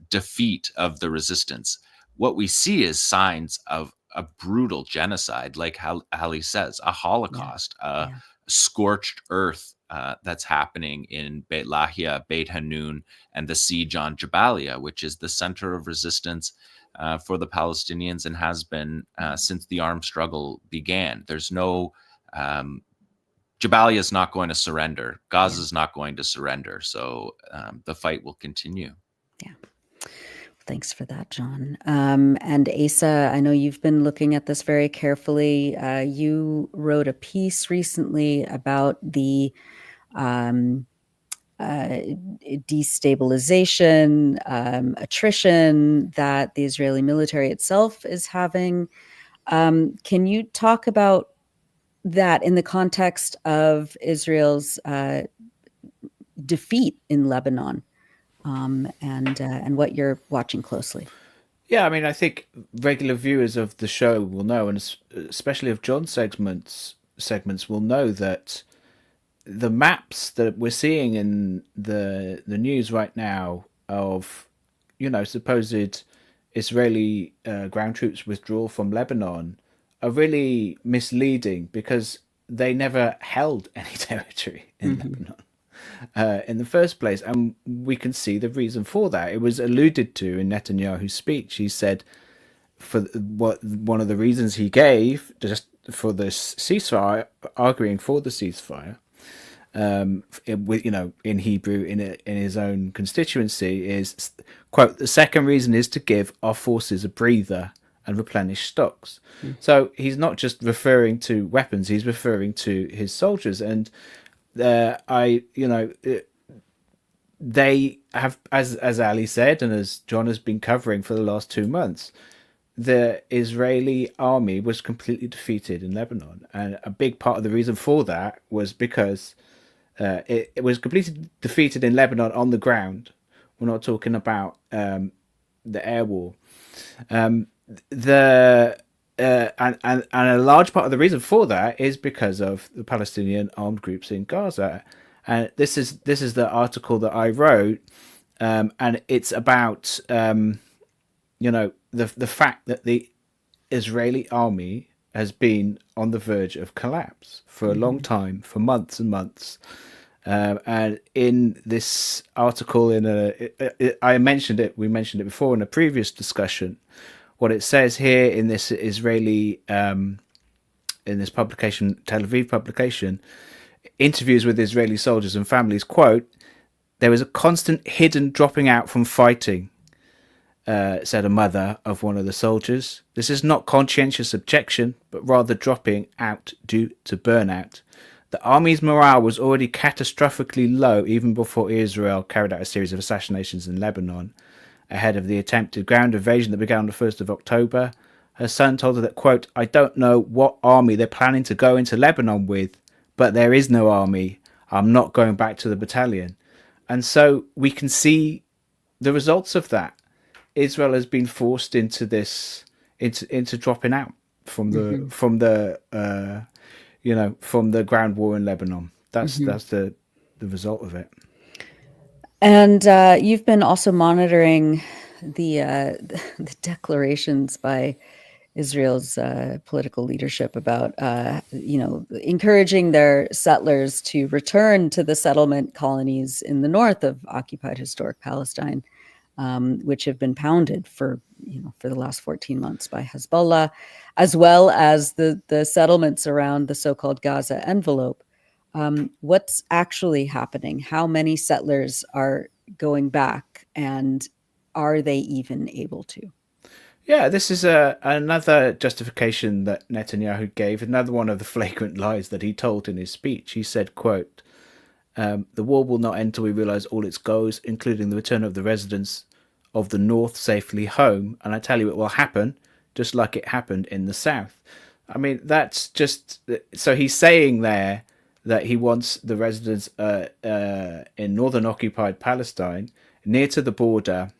defeat of the resistance. What we see is signs of a brutal genocide, like how Ali says, a Holocaust, scorched earth that's happening in Beit Lahia, Beit Hanun, and the siege on Jabalia, which is the center of resistance for the Palestinians and has been since the armed struggle began. There's no Jabalia is not going to surrender. Gaza is not going to surrender. So the fight will continue. Yeah. Thanks for that, Jon. And Asa, I know you've been looking at this very carefully. You wrote a piece recently about the destabilization, attrition that the Israeli military itself is having. Can you talk about that in the context of Israel's defeat in Lebanon, and what you're watching closely. Yeah, I mean, I think regular viewers of the show will know, and especially of John's segments will know that the maps that we're seeing in the news right now of, supposed Israeli ground troops withdrawal from Lebanon are really misleading, because they never held any territory in Lebanon in the first place. And we can see the reason for that. It was alluded to in Netanyahu's speech. He said one of the reasons he gave just for this ceasefire, arguing for the ceasefire, in Hebrew, in his own constituency, is, quote, the second reason is to give our forces a breather and replenish stocks. So he's not just referring to weapons, he's referring to his soldiers. And they have, as Ali said, and as John has been covering for the last 2 months, the Israeli army was completely defeated in Lebanon. And a big part of the reason for that was because it was completely defeated in Lebanon on the ground. We're not talking about the air war. And a large part of the reason for that is because of the Palestinian armed groups in Gaza. And this is the article that I wrote, and it's about the fact that the Israeli army has been on the verge of collapse for a long time, for months and months. And in this article, I mentioned it. We mentioned it before in a previous discussion. What it says here in this Israeli, in this publication, Tel Aviv publication, interviews with Israeli soldiers and families, quote, there was a constant hidden dropping out from fighting, said a mother of one of the soldiers. This is not conscientious objection, but rather dropping out due to burnout. The army's morale was already catastrophically low even before Israel carried out a series of assassinations in Lebanon. Ahead of the attempted ground invasion that began on the 1st of October, her son told her that, quote, I don't know what army they're planning to go into Lebanon with, but there is no army. I'm not going back to the battalion. And so we can see the results of that. Israel has been forced into this, into dropping out from the from the ground war in Lebanon. That's the result of it. And you've been also monitoring the declarations by Israel's political leadership about, encouraging their settlers to return to the settlement colonies in the north of occupied historic Palestine, which have been pounded for the last 14 months by Hezbollah, as well as the settlements around the so-called Gaza envelope. What's actually happening? How many settlers are going back, and are they even able to? Yeah, this is another justification that Netanyahu gave, another one of the flagrant lies that he told in his speech. He said, quote, the war will not end till we realize all its goals, including the return of the residents of the north safely home. And I tell you, it will happen just like it happened in the south. I mean, that's just, so he's saying there that he wants the residents in northern occupied Palestine, near to the border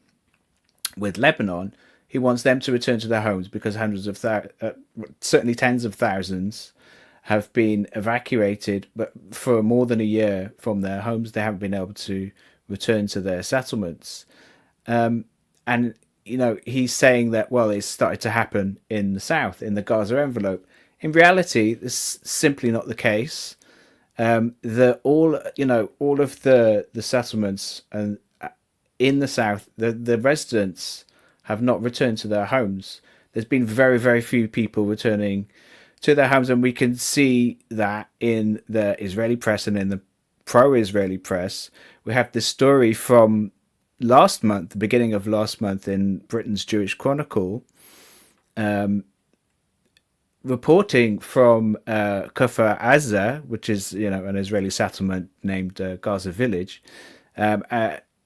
with Lebanon, he wants them to return to their homes because hundreds of certainly tens of thousands have been evacuated, but for more than a year from their homes, they haven't been able to return to their settlements. And, he's saying that, well, it's started to happen in the south, in the Gaza envelope. In reality, this is simply not the case. All of the settlements and in the south, the residents have not returned to their homes. There's been very, very few people returning to their homes, and we can see that in the Israeli press and in the pro-Israeli press. We have this story from last month, the beginning of last month, in Britain's Jewish Chronicle, reporting from Kfar Aza, which is an Israeli settlement named Gaza Village.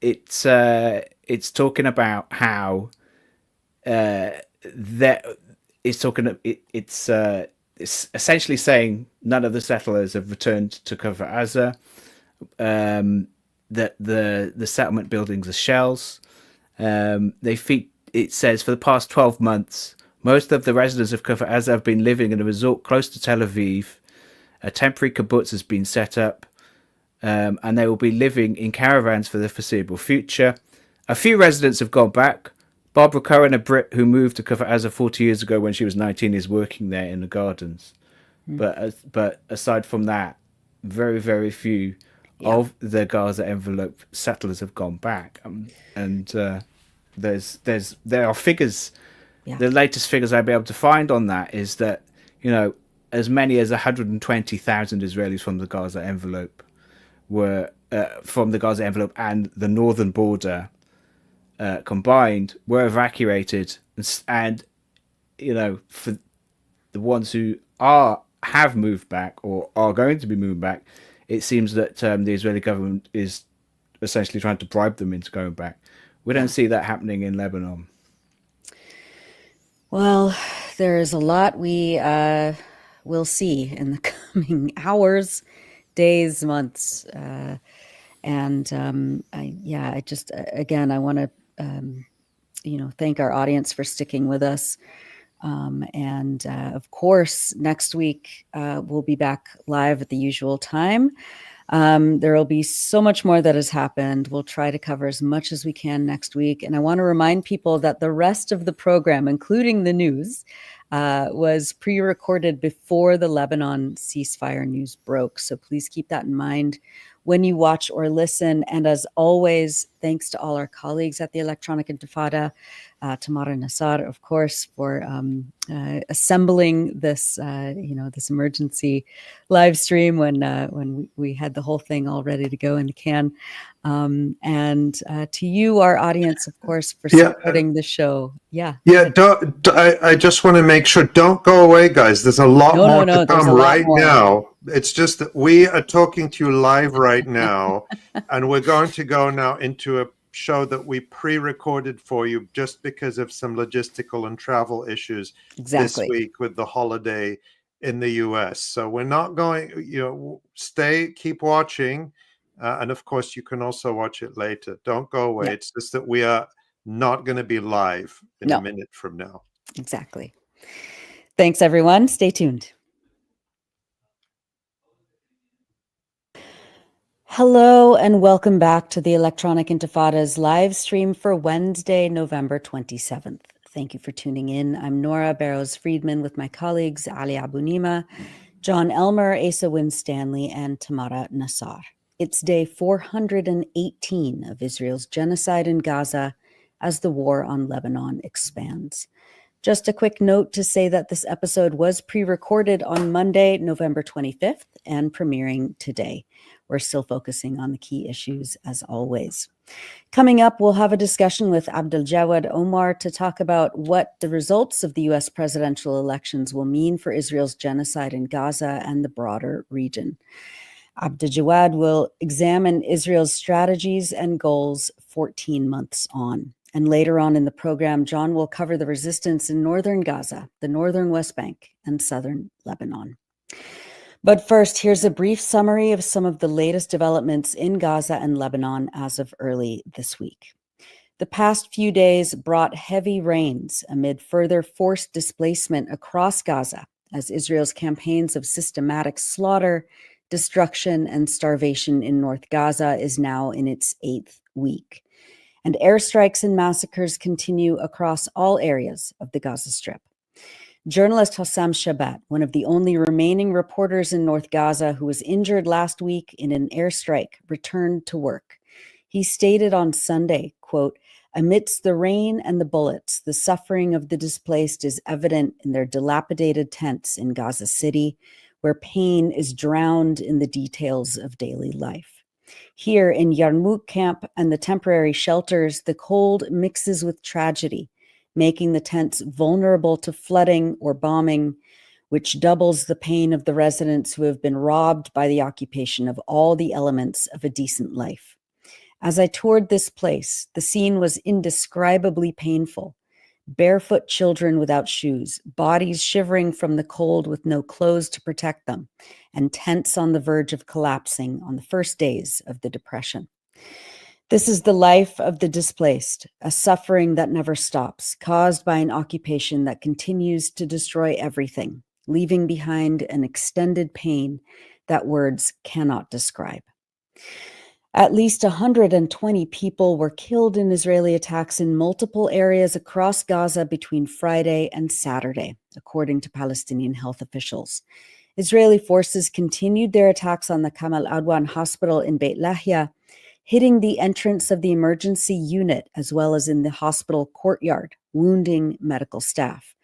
It's talking about how it's essentially saying none of the settlers have returned to Kfar Aza. that the settlement buildings are shells. It says for the past 12 months, most of the residents of Kfar Aza have been living in a resort close to Tel Aviv. A temporary kibbutz has been set up, and they will be living in caravans for the foreseeable future. A few residents have gone back. Barbara Cohen, a Brit who moved to Kfar Aza 40 years ago when she was 19, is working there in the gardens. But aside from that, very, very few of the Gaza envelope settlers have gone back. There are figures. Yeah. The latest figures I'll be able to find on that is that, as many as 120,000 Israelis from the Gaza envelope were from the Gaza envelope and the northern border combined were evacuated, and for the ones who have moved back or are going to be moving back, it seems that the Israeli government is essentially trying to bribe them into going back. We don't see that happening in Lebanon. Well, there is a lot we will see in the coming hours, days, months. I want to, thank our audience for sticking with us. Of course, next week we'll be back live at the usual time. There will be so much more that has happened. We'll try to cover as much as we can next week. And I want to remind people that the rest of the program, including the news, was pre-recorded before the Lebanon ceasefire news broke. So please keep that in mind when you watch or listen. And as always, thanks to all our colleagues at the Electronic Intifada, Tamara Nassar, of course, for assembling this, this emergency live stream when we had the whole thing all ready to go in the can. And to you, our audience, of course, for supporting the show. I just want to make sure, don't go away, guys. There's a lot more to come right now. It's just that we are talking to you live right now, and we're going to go now into a show that we pre-recorded for you just because of some logistical and travel issues this week with the holiday in the US. So we're not going, keep watching. And of course, you can also watch it later. Don't go away. Yeah. It's just that we are not going to be live in a minute from now. Exactly. Thanks, everyone. Stay tuned. Hello, and welcome back to the Electronic Intifada's live stream for Wednesday, November 27th. Thank you for tuning in. I'm Nora Barrows-Friedman with my colleagues Ali Abunimah, Jon Elmer, Asa Winstanley, and Tamara Nassar. It's day 418 of Israel's genocide in Gaza as the war on Lebanon expands. Just a quick note to say that this episode was pre-recorded on Monday, November 25th, and premiering today. We're still focusing on the key issues as always. Coming up, we'll have a discussion with Abdaljawad Omar to talk about what the results of the U.S. presidential elections will mean for Israel's genocide in Gaza and the broader region. Abdaljawad will examine Israel's strategies and goals 14 months on. And later on in the program, Jon will cover the resistance in northern Gaza, the northern West Bank, and southern Lebanon. But first, here's a brief summary of some of the latest developments in Gaza and Lebanon as of early this week. The past few days brought heavy rains amid further forced displacement across Gaza as Israel's campaigns of systematic slaughter, destruction, and starvation in North Gaza is now in its 8th week. And airstrikes and massacres continue across all areas of the Gaza Strip. Journalist Hossam Shabat, one of the only remaining reporters in North Gaza who was injured last week in an airstrike, returned to work. He stated on Sunday, quote, "Amidst the rain and the bullets, the suffering of the displaced is evident in their dilapidated tents in Gaza City, where pain is drowned in the details of daily life. Here in Yarmouk camp and the temporary shelters, the cold mixes with tragedy, making the tents vulnerable to flooding or bombing, which doubles the pain of the residents who have been robbed by the occupation of all the elements of a decent life. As I toured this place, the scene was indescribably painful. Barefoot children without shoes, bodies shivering from the cold with no clothes to protect them, and tents on the verge of collapsing on the first days of the depression. This is the life of the displaced, a suffering that never stops, caused by an occupation that continues to destroy everything, leaving behind an extended pain that words cannot describe. At least 120 people were killed in Israeli attacks in multiple areas across Gaza between Friday and Saturday, according to Palestinian health officials. Israeli forces continued their attacks on the Kamal Adwan hospital in Beit Lahia, hitting the entrance of the emergency unit as well as in the hospital courtyard, wounding medical staff.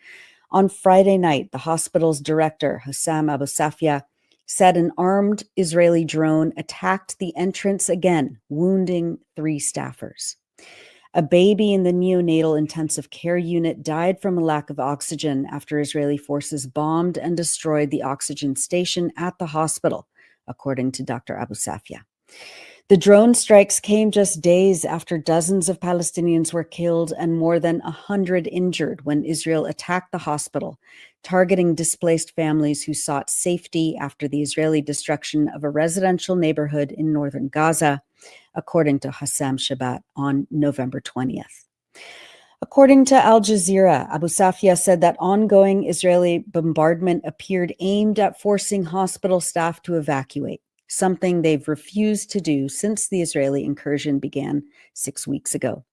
On Friday night, the hospital's director, Hussam Abu Safia, said an armed Israeli drone attacked the entrance again, wounding 3 staffers. A baby in the neonatal intensive care unit died from a lack of oxygen after Israeli forces bombed and destroyed the oxygen station at the hospital, according to Dr. Abu Safia. The drone strikes came just days after dozens of Palestinians were killed and more than 100 injured when Israel attacked the hospital, targeting displaced families who sought safety after the Israeli destruction of a residential neighborhood in northern Gaza, according to Hassam Shabat on November 20th. According to Al Jazeera, Abu Safia said that ongoing Israeli bombardment appeared aimed at forcing hospital staff to evacuate, something they've refused to do since the Israeli incursion began 6 weeks ago.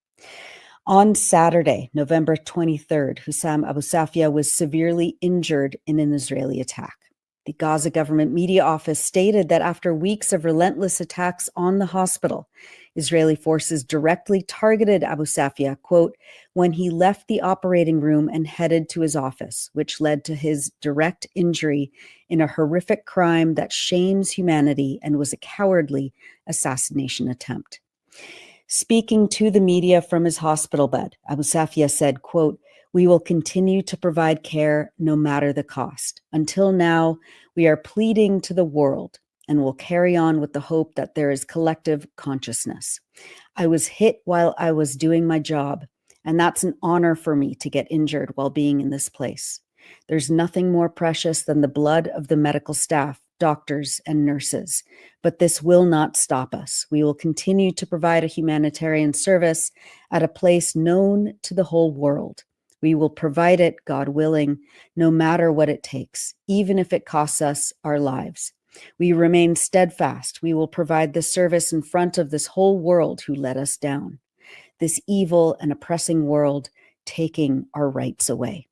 On Saturday, November 23rd, Hussam Abu Safia was severely injured in an Israeli attack. The Gaza government media office stated that after weeks of relentless attacks on the hospital, Israeli forces directly targeted Abu Safia, quote, when he left the operating room and headed to his office, which led to his direct injury in a horrific crime that shames humanity and was a cowardly assassination attempt. Speaking to the media from his hospital bed, Abu Safia said, quote, we will continue to provide care no matter the cost. Until now, we are pleading to the world and will carry on with the hope that there is collective consciousness. I was hit while I was doing my job, and that's an honor for me to get injured while being in this place. There's nothing more precious than the blood of the medical staff, doctors, and nurses, but this will not stop us. We will continue to provide a humanitarian service at a place known to the whole world. We will provide it, God willing, no matter what it takes, even if it costs us our lives. We remain steadfast. We will provide this service in front of this whole world who let us down, this evil and oppressing world taking our rights away.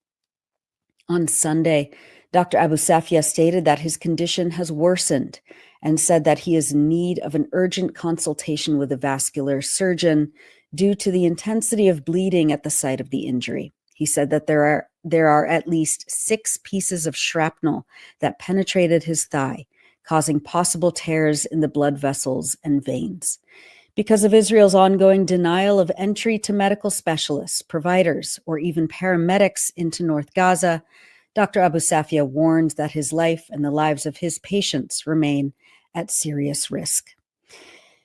On Sunday, Dr. Abu Safia stated that his condition has worsened and said that he is in need of an urgent consultation with a vascular surgeon due to the intensity of bleeding at the site of the injury. He said that there are at least 6 pieces of shrapnel that penetrated his thigh, causing possible tears in the blood vessels and veins. Because of Israel's ongoing denial of entry to medical specialists, providers, or even paramedics into North Gaza, Dr. Abu Safia warned that his life and the lives of his patients remain at serious risk.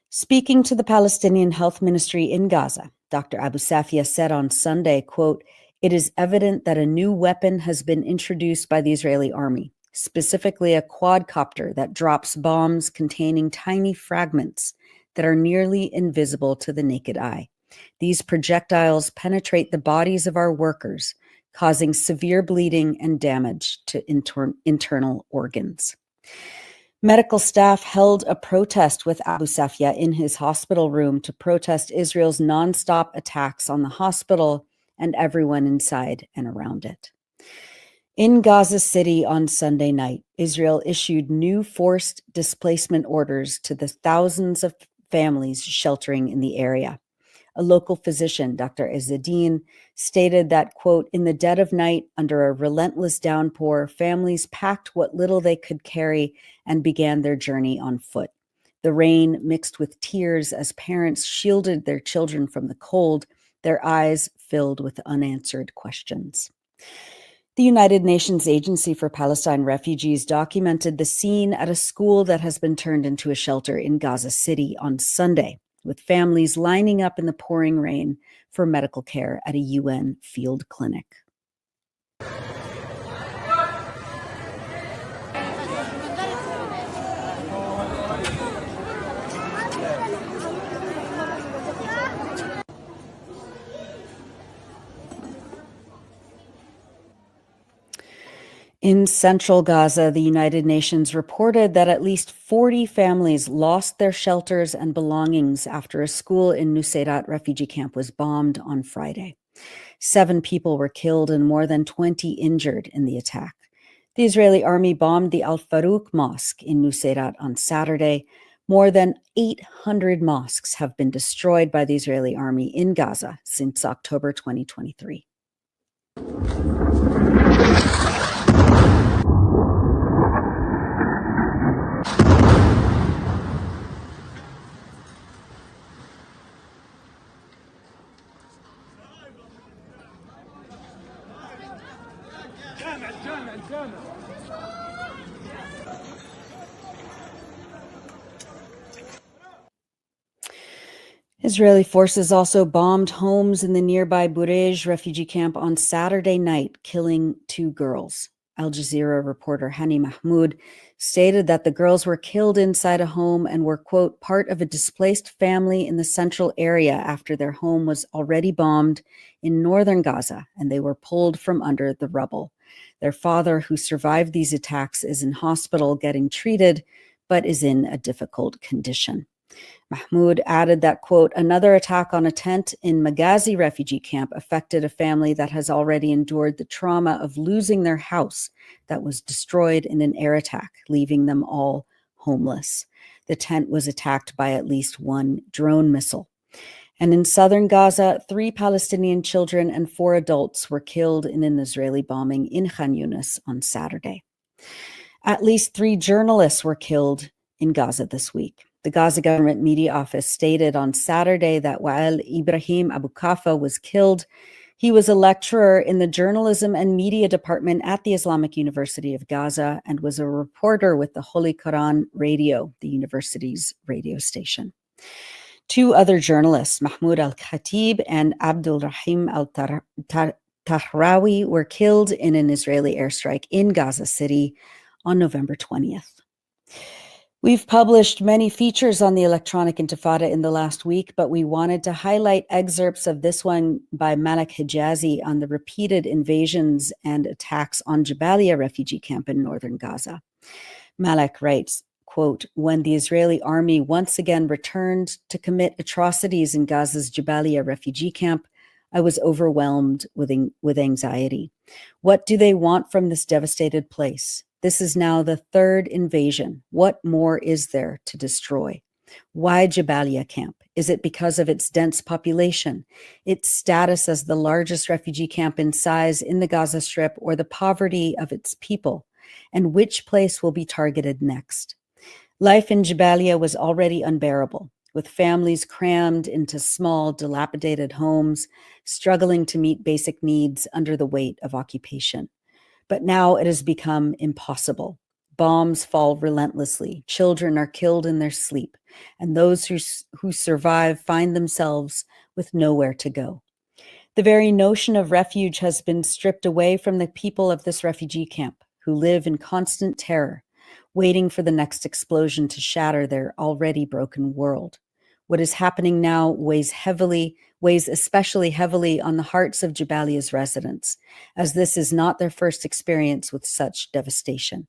Speaking to the Palestinian Health Ministry in Gaza, Dr. Abu Safia said on Sunday, quote, it is evident that a new weapon has been introduced by the Israeli army, specifically a quadcopter that drops bombs containing tiny fragments that are nearly invisible to the naked eye. These projectiles penetrate the bodies of our workers, causing severe bleeding and damage to internal organs. Medical staff held a protest with Abu Safia in his hospital room to protest Israel's nonstop attacks on the hospital and everyone inside and around it. In Gaza City on Sunday night, Israel issued new forced displacement orders to the thousands of families sheltering in the area. A local physician, Dr. Izzeddin, stated that, quote, in the dead of night, under a relentless downpour, families packed what little they could carry and began their journey on foot. The rain mixed with tears as parents shielded their children from the cold, their eyes filled with unanswered questions. The United Nations Agency for Palestine Refugees documented the scene at a school that has been turned into a shelter in Gaza City on Sunday, with families lining up in the pouring rain for medical care at a UN field clinic. In central Gaza, the United Nations reported that at least 40 families lost their shelters and belongings after a school in Nuseirat refugee camp was bombed on Friday. 7 people were killed and more than 20 injured in the attack. The Israeli army bombed the Al-Farouq mosque in Nuseirat on Saturday. More than 800 mosques have been destroyed by the Israeli army in Gaza since October 2023. Israeli forces also bombed homes in the nearby Burej refugee camp on Saturday night, killing 2 girls. Al Jazeera reporter Hani Mahmoud stated that the girls were killed inside a home and were, quote, part of a displaced family in the central area after their home was already bombed in northern Gaza, and they were pulled from under the rubble. Their father, who survived these attacks, is in hospital getting treated, but is in a difficult condition. Mahmoud added that, quote, another attack on a tent in Maghazi refugee camp affected a family that has already endured the trauma of losing their house that was destroyed in an air attack, leaving them all homeless. The tent was attacked by at least 1 drone missile. And in southern Gaza, 3 Palestinian children and 4 adults were killed in an Israeli bombing in Khan Yunis on Saturday. At least 3 journalists were killed in Gaza this week. The Gaza government media office stated on Saturday that Wael Ibrahim Abu Kafa was killed. He was a lecturer in the journalism and media department at the Islamic University of Gaza and was a reporter with the Holy Quran Radio, the university's radio station. 2 other journalists, Mahmoud al-Khatib and Abdulrahim al-Tahrawi, were killed in an Israeli airstrike in Gaza City on November 20th. We've published many features on the Electronic Intifada in the last week, but we wanted to highlight excerpts of this one by Malak Hijazi on the repeated invasions and attacks on Jabalia refugee camp in northern Gaza. Malak writes, quote, when the Israeli army once again returned to commit atrocities in Gaza's Jabalia refugee camp, I was overwhelmed with anxiety. What do they want from this devastated place? This is now the 3rd invasion. What more is there to destroy? Why Jabalia camp? Is it because of its dense population, its status as the largest refugee camp in size in the Gaza Strip, or the poverty of its people? And which place will be targeted next? Life in Jabalia was already unbearable, with families crammed into small, dilapidated homes, struggling to meet basic needs under the weight of occupation. But now it has become impossible. Bombs fall relentlessly. Children are killed in their sleep, and those who survive find themselves with nowhere to go. The very notion of refuge has been stripped away from the people of this refugee camp, who live in constant terror, waiting for the next explosion to shatter their already broken world. What is happening now weighs especially heavily on the hearts of Jabalia's residents, as this is not their first experience with such devastation.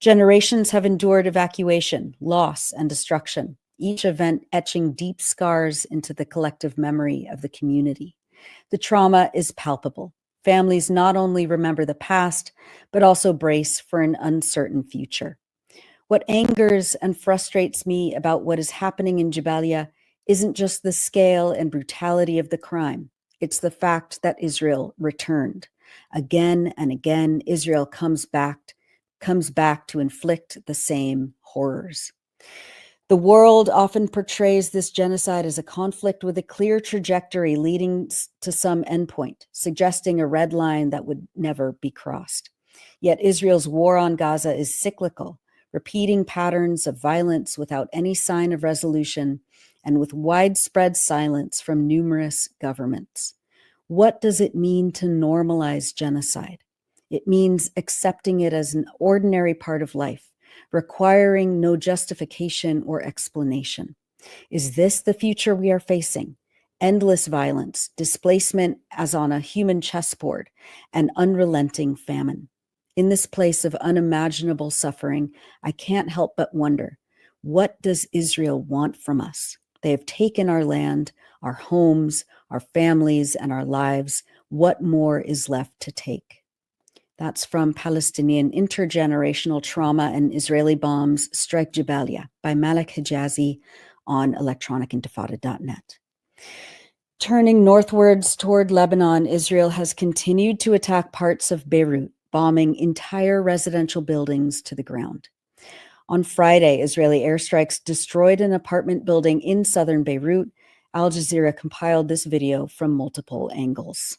Generations have endured evacuation, loss, and destruction, each event etching deep scars into the collective memory of the community. The trauma is palpable. Families not only remember the past, but also brace for an uncertain future. What angers and frustrates me about what is happening in Jabalia isn't just the scale and brutality of the crime. It's the fact that Israel returned. Again and again, Israel comes back to inflict the same horrors. The world often portrays this genocide as a conflict with a clear trajectory leading to some endpoint, suggesting a red line that would never be crossed. Yet Israel's war on Gaza is cyclical, repeating patterns of violence without any sign of resolution and with widespread silence from numerous governments. What does it mean to normalize genocide? It means accepting it as an ordinary part of life, requiring no justification or explanation. Is this the future we are facing? Endless violence, displacement as on a human chessboard, and unrelenting famine. In this place of unimaginable suffering, I can't help but wonder, what does Israel want from us? They have taken our land, our homes, our families, and our lives. What more is left to take? That's from Palestinian Intergenerational Trauma and Israeli Bombs Strike Jabalia by Malek Hijazi on electronicintifada.net. Turning northwards toward Lebanon, Israel has continued to attack parts of Beirut, bombing entire residential buildings to the ground. On Friday, Israeli airstrikes destroyed an apartment building in southern Beirut. Al Jazeera compiled this video from multiple angles.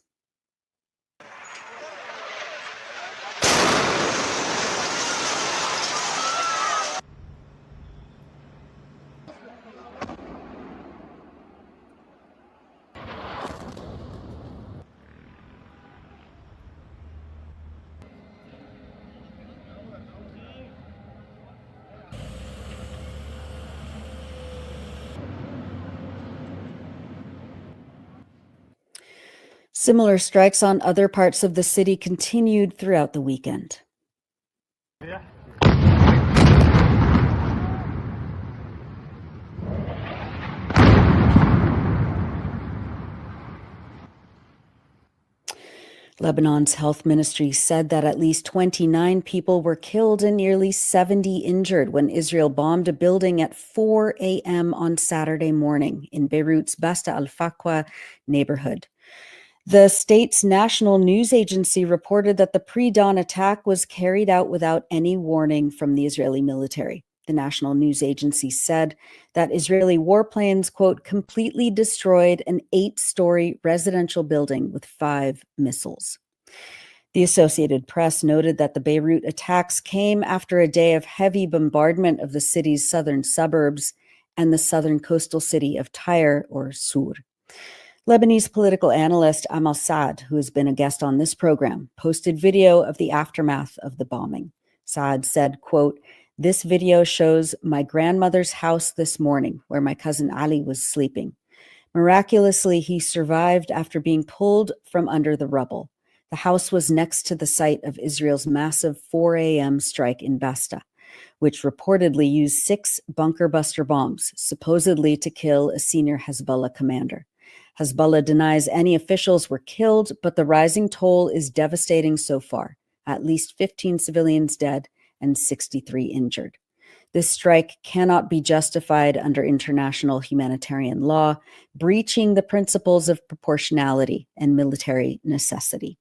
Similar strikes on other parts of the city continued throughout the weekend. Lebanon's health ministry said that at least 29 people were killed and nearly 70 injured when Israel bombed a building at 4 a.m. on Saturday morning in Beirut's Basta al-Faqwa neighborhood. The state's national news agency reported that the pre-dawn attack was carried out without any warning from the Israeli military. The national news agency said that Israeli warplanes, quote, completely destroyed an 8-story residential building with 5 missiles. The Associated Press noted that the Beirut attacks came after a day of heavy bombardment of the city's southern suburbs and the southern coastal city of Tyre or Sur. Lebanese political analyst Amal Saad, who has been a guest on this program, posted video of the aftermath of the bombing. Saad said, quote, "This video shows my grandmother's house this morning where my cousin Ali was sleeping. Miraculously, he survived after being pulled from under the rubble. The house was next to the site of Israel's massive 4 a.m. strike in Basta, which reportedly used 6 bunker buster bombs, supposedly to kill a senior Hezbollah commander. Hezbollah denies any officials were killed, but the rising toll is devastating so far. At least 15 civilians dead and 63 injured. This strike cannot be justified under international humanitarian law, breaching the principles of proportionality and military necessity.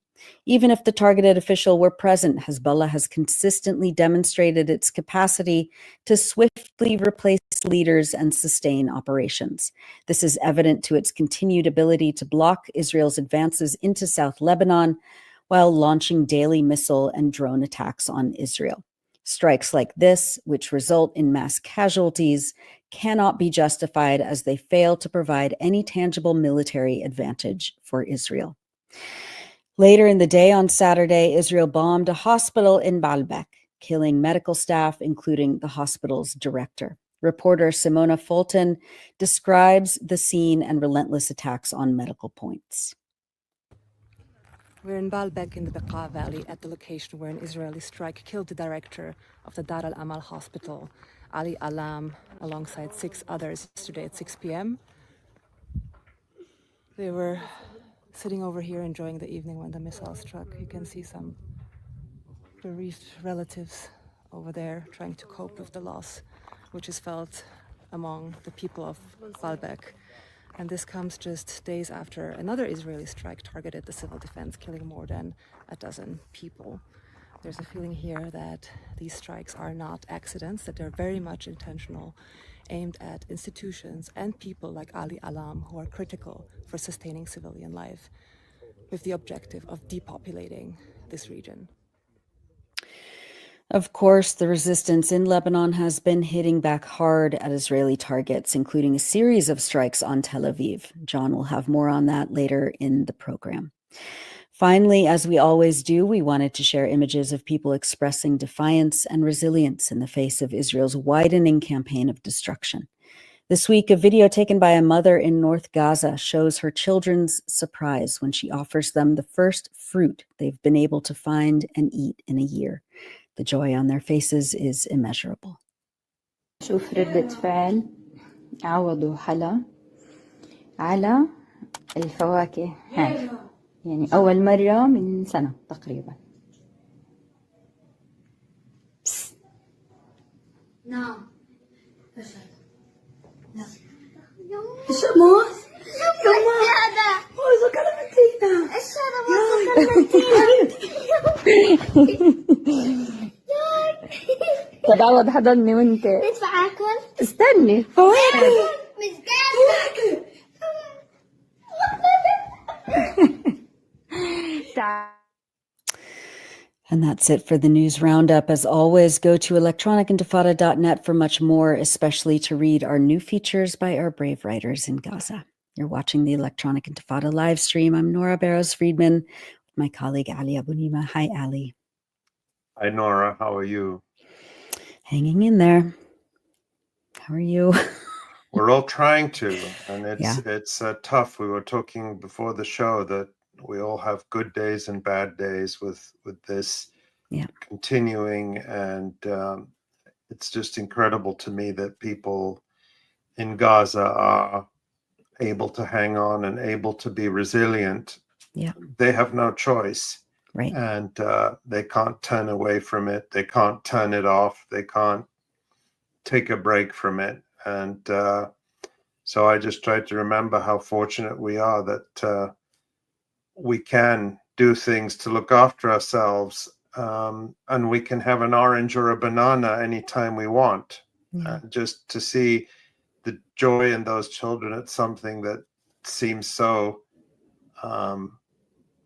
Even if the targeted official were present, Hezbollah has consistently demonstrated its capacity to swiftly replace leaders and sustain operations. This is evident to its continued ability to block Israel's advances into South Lebanon while launching daily missile and drone attacks on Israel. Strikes like this, which result in mass casualties, cannot be justified as they fail to provide any tangible military advantage for Israel. Later in the day on Saturday, Israel bombed a hospital in Baalbek, killing medical staff, including the hospital's director. Reporter Simona Fulton describes the scene and relentless attacks on medical points. We're in Baalbek in the Beqa Valley at the location where an Israeli strike killed the director of the Dar al-Amal hospital, Ali Alam, alongside 6 others yesterday at 6 p.m. They were sitting over here enjoying the evening when the missile struck. You can see some bereaved relatives over there trying to cope with the loss, which is felt among the people of Baalbek. And this comes just days after another Israeli strike targeted the civil defense, killing more than a dozen people. There's a feeling here that these strikes are not accidents, that they're very much intentional, aimed at institutions and people like Ali Alam who are critical for sustaining civilian life, with the objective of depopulating this region. Of course, the resistance in Lebanon has been hitting back hard at Israeli targets, including a series of strikes on Tel Aviv. Jon will have more on that later in the program. Finally, as we always do, we wanted to share images of people expressing defiance and resilience in the face of Israel's widening campaign of destruction. This week, a video taken by a mother in North Gaza shows her children's surprise when she offers them the first fruit they've been able to find and eat in a year. The joy on their faces is immeasurable. شوف ردة فعل عوضوا حلا على الفواكه هاي، يعني أول مرة من سنة تقريبا. نعم. الشموس هذا هو كلمتينا طب عوض حضني وانت تدفع اكل استني فواكه مش قادرة. And that's it for the news roundup. As always, go to electronicintifada.net for much more, especially to read our new features by our brave writers in Gaza. You're watching the Electronic Intifada live stream. I'm Nora Barrows-Friedman with my colleague Ali Abunimah. Hi, Ali. Hi, Nora. How are you? Hanging in there. How are you? We're all trying to, and it's tough. We were talking before the show that we all have good days and bad days with this continuing, and it's just incredible to me that people in Gaza are able to hang on and able to be resilient. Yeah, they have no choice, right? And they can't turn away from it. They can't turn it off. They can't take a break from it. And so I just try to remember how fortunate we are that we can do things to look after ourselves, and we can have an orange or a banana anytime we want. Just to see the joy in those children at something that seems so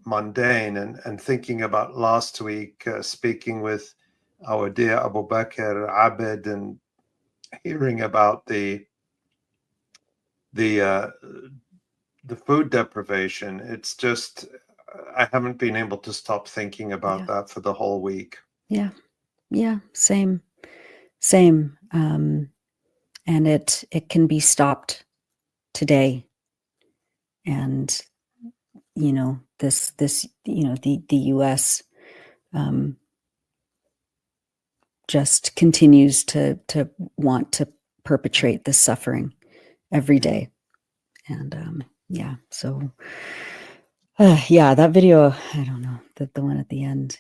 mundane, and thinking about last week, speaking with our dear Abu Bakr Abed and hearing about the food deprivation. It's just, I haven't been able to stop thinking about that for the whole week. Yeah, same. And it can be stopped today. And this the U.S. Just continues to want to perpetrate this suffering every day. And so that video, I don't know, the one at the end,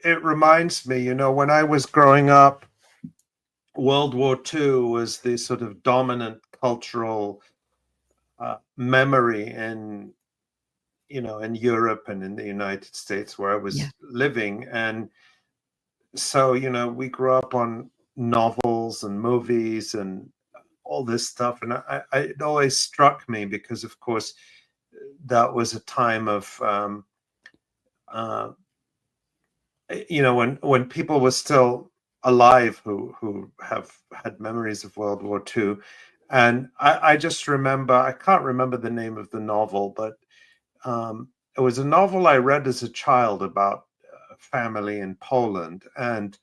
it reminds me, when I was growing up, World War II was the sort of dominant cultural memory in Europe and in the United States where I was living. And so, we grew up on novels and movies and all this stuff. And it always struck me because, of course, that was a time of, when people were still alive who have had memories of World War II. And I just remember, I can't remember the name of the novel, but it was a novel I read as a child about a family in Poland, and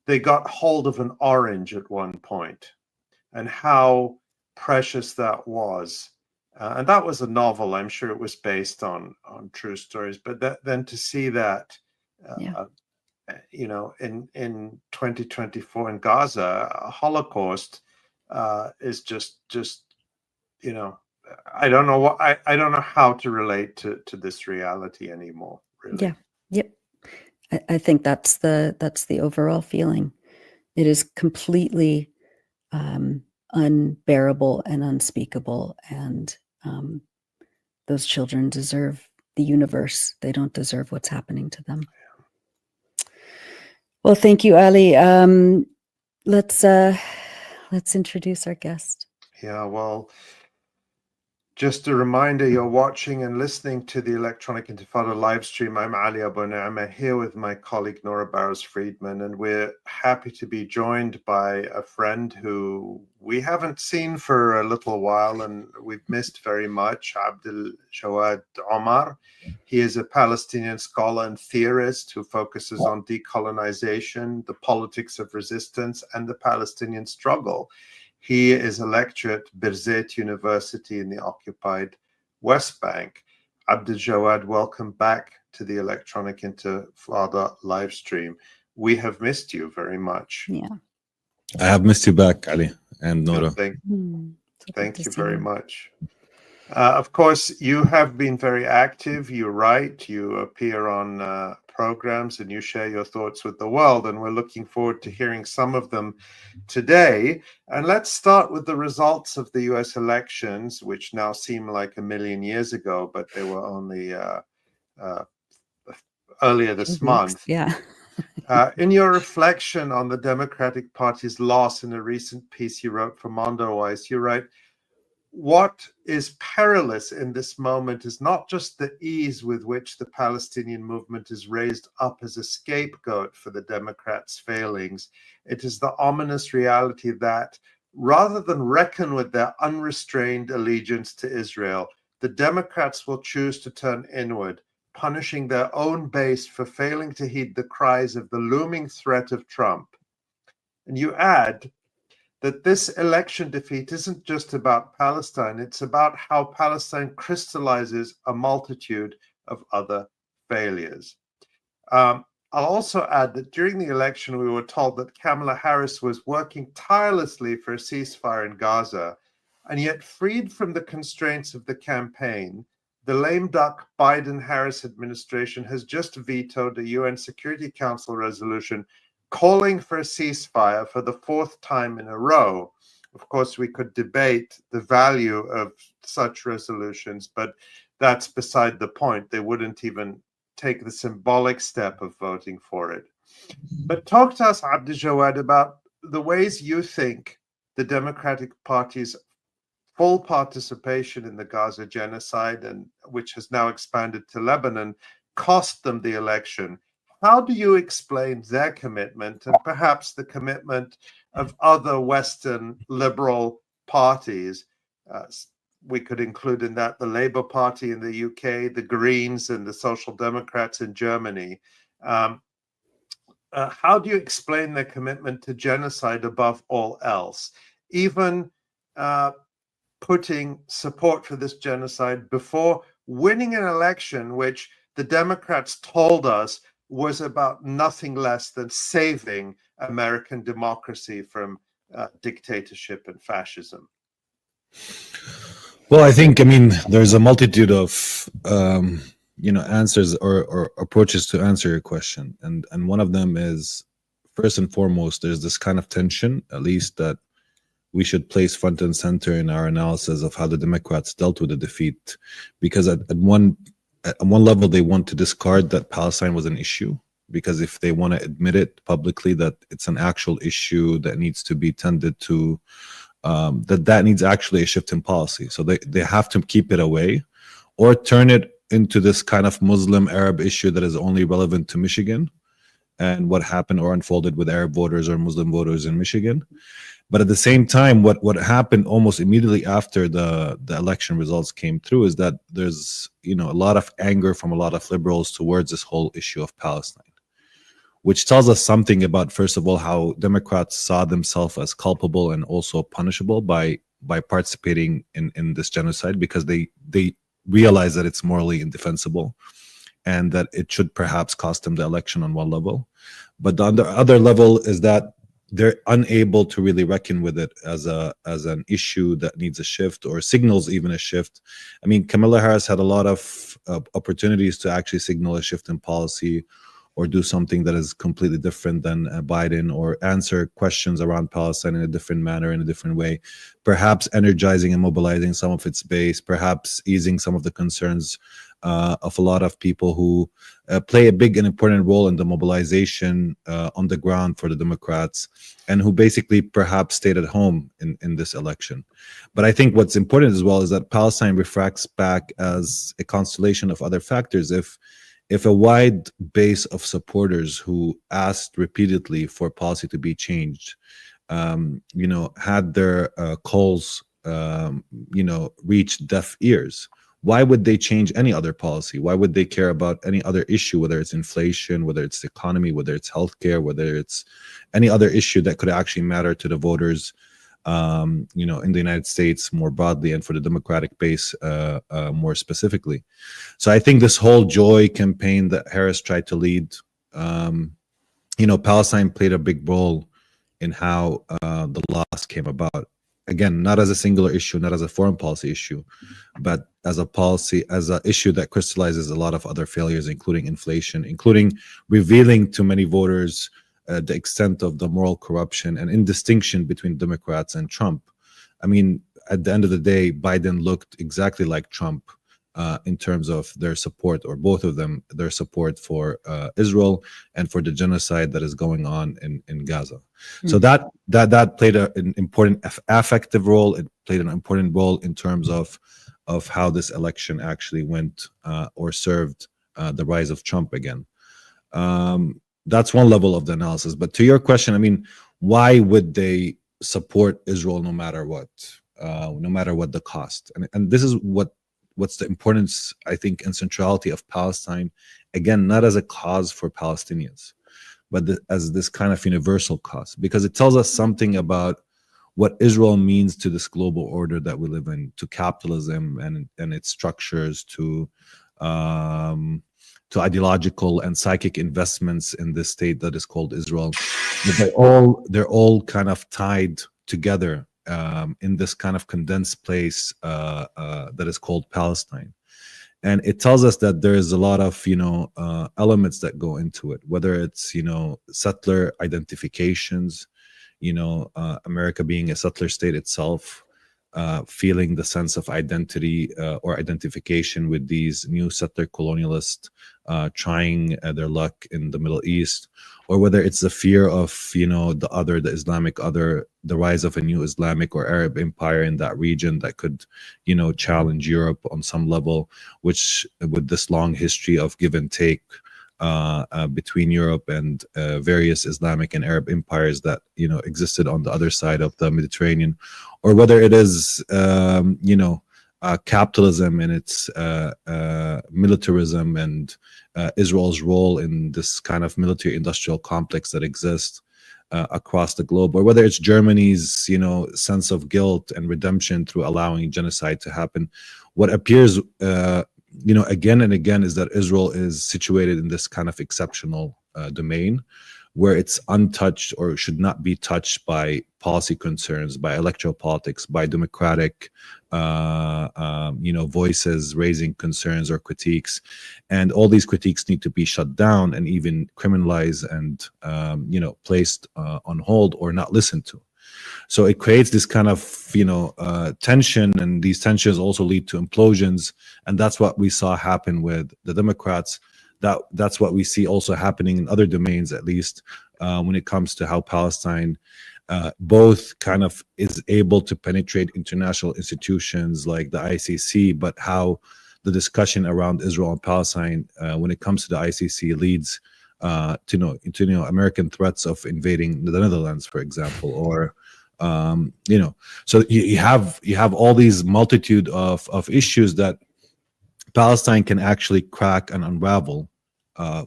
they got hold of an orange at one point, and how precious that was. And that was a novel. I'm sure it was based on true stories, but then to see that, in 2024 in Gaza, Holocaust is just I don't know I don't know how to relate to this reality anymore, really. I think that's the overall feeling. It is completely unbearable and unspeakable, and those children deserve the universe. They don't deserve what's happening to them. Well, thank you, Ali. Let's introduce our guest. Yeah, well, just a reminder, you're watching and listening to the Electronic Intifada live stream. I'm Ali Abunimah here with my colleague Nora Barrows-Friedman, and we're happy to be joined by a friend who we haven't seen for a little while and we've missed very much, Abdaljawad Omar. He is a Palestinian scholar and theorist who focuses on decolonization, the politics of resistance, and the Palestinian struggle. He is a lecturer at Birzeit University in the occupied West Bank. Abdaljawad, welcome back to the Electronic Intifada live stream. We have missed you very much. Yeah. I have missed you back, Ali and Nora. Thank you see very you. much. Of course, you have been very active. You write, you appear on programs, and you share your thoughts with the world. And we're looking forward to hearing some of them today. And let's start with the results of the US elections, which now seem like a million years ago, but they were only earlier this month. Yeah. In your reflection on the Democratic Party's loss in a recent piece you wrote for Mondoweiss, you write, what is perilous in this moment is not just the ease with which the Palestinian movement is raised up as a scapegoat for the Democrats' failings. It is the ominous reality that rather than reckon with their unrestrained allegiance to Israel, the Democrats will choose to turn inward, punishing their own base for failing to heed the cries of the looming threat of Trump. And you add that this election defeat isn't just about Palestine, it's about how Palestine crystallizes a multitude of other failures. I'll also add that during the election, we were told that Kamala Harris was working tirelessly for a ceasefire in Gaza, and yet freed from the constraints of the campaign, the lame duck Biden-Harris administration has just vetoed a UN Security Council resolution calling for a ceasefire for the fourth time in a row. Of course, we could debate the value of such resolutions, but that's beside the point. They wouldn't even take the symbolic step of voting for it. But talk to us, Abdaljawad, about the ways you think the Democratic Party's full participation in the Gaza genocide, and which has now expanded to Lebanon, cost them the election. How do you explain their commitment and perhaps the commitment of other Western liberal parties? We could include in that the Labour Party in the UK, the Greens and the Social Democrats in Germany. How do you explain their commitment to genocide above all else, even putting support for this genocide before winning an election which the Democrats told us was about nothing less than saving American democracy from dictatorship and fascism? Well, I mean, there's a multitude of, answers or approaches to answer your question. And one of them is, first and foremost, there's this kind of tension, at least, that we should place front and center in our analysis of how the Democrats dealt with the defeat. Because at one level, they want to discard that Palestine was an issue, because if they want to admit it publicly that it's an actual issue that needs to be tended to, that needs actually a shift in policy. So they have to keep it away or turn it into this kind of Muslim Arab issue that is only relevant to Michigan and what happened or unfolded with Arab voters or Muslim voters in Michigan. But at the same time, what happened almost immediately after the election results came through is that there's a lot of anger from a lot of liberals towards this whole issue of Palestine, which tells us something about, first of all, how Democrats saw themselves as culpable and also punishable by participating in this genocide, because they realize that it's morally indefensible and that it should perhaps cost them the election on one level. But the other level is that they're unable to really reckon with it as an issue that needs a shift or signals even a shift. I mean, Kamala Harris had a lot of opportunities to actually signal a shift in policy or do something that is completely different than Biden, or answer questions around Palestine in a different manner, in a different way, perhaps energizing and mobilizing some of its base, perhaps easing some of the concerns of a lot of people who play a big and important role in the mobilization on the ground for the Democrats, and who basically perhaps stayed at home in this election. But I think what's important as well is that Palestine refracts back as a constellation of other factors. If a wide base of supporters who asked repeatedly for policy to be changed, had their calls, reach deaf ears, why would they change any other policy? Why would they care about any other issue, whether it's inflation, whether it's the economy, whether it's healthcare, whether it's any other issue that could actually matter to the voters, in the United States more broadly, and for the Democratic base more specifically. So I think this whole joy campaign that Harris tried to lead, Palestine played a big role in how the loss came about. Again, not as a singular issue, not as a foreign policy issue, but as a policy, as an issue that crystallizes a lot of other failures, including inflation, including revealing to many voters the extent of the moral corruption and indistinction between Democrats and Trump. I mean, at the end of the day, Biden looked exactly like Trump in terms of their support, or both of them, their support for Israel and for the genocide that is going on in Gaza. So that played an important affective role. It played an important role in terms of how this election actually went or served the rise of Trump again. That's one level of the analysis. But to your question, I mean, why would they support Israel no matter what the cost? And this is what's the importance, I think, and centrality of Palestine, again, not as a cause for Palestinians, but as this kind of universal cause, because it tells us something about what Israel means to this global order that we live in, to capitalism and its structures, to ideological and psychic investments in this state that is called Israel. They're all kind of tied together in this kind of condensed place that is called Palestine. And it tells us that there is a lot of elements that go into it, whether it's settler identifications, America being a settler state itself, feeling the sense of identity or identification with these new settler colonialists trying their luck in the Middle East, or whether it's the fear of the other, the Islamic other, the rise of a new Islamic or Arab empire in that region that could challenge Europe on some level, which with this long history of give and take between Europe and various Islamic and Arab empires that existed on the other side of the Mediterranean, or whether it is capitalism and its militarism and Israel's role in this kind of military-industrial complex that exists across the globe, or whether it's Germany's sense of guilt and redemption through allowing genocide to happen. What appears again and again is that Israel is situated in this kind of exceptional domain where it's untouched or should not be touched by policy concerns, by electoral politics, by democratic voices raising concerns or critiques. And all these critiques need to be shut down and even criminalized and placed on hold or not listened to. So it creates this kind of tension, and these tensions also lead to implosions, and that's what we saw happen with the Democrats. That's what we see also happening in other domains, at least when it comes to how Palestine both kind of is able to penetrate international institutions like the ICC, but how the discussion around Israel and Palestine when it comes to the ICC leads to American threats of invading the Netherlands, for example, or so you have all these multitude of issues that Palestine can actually crack and unravel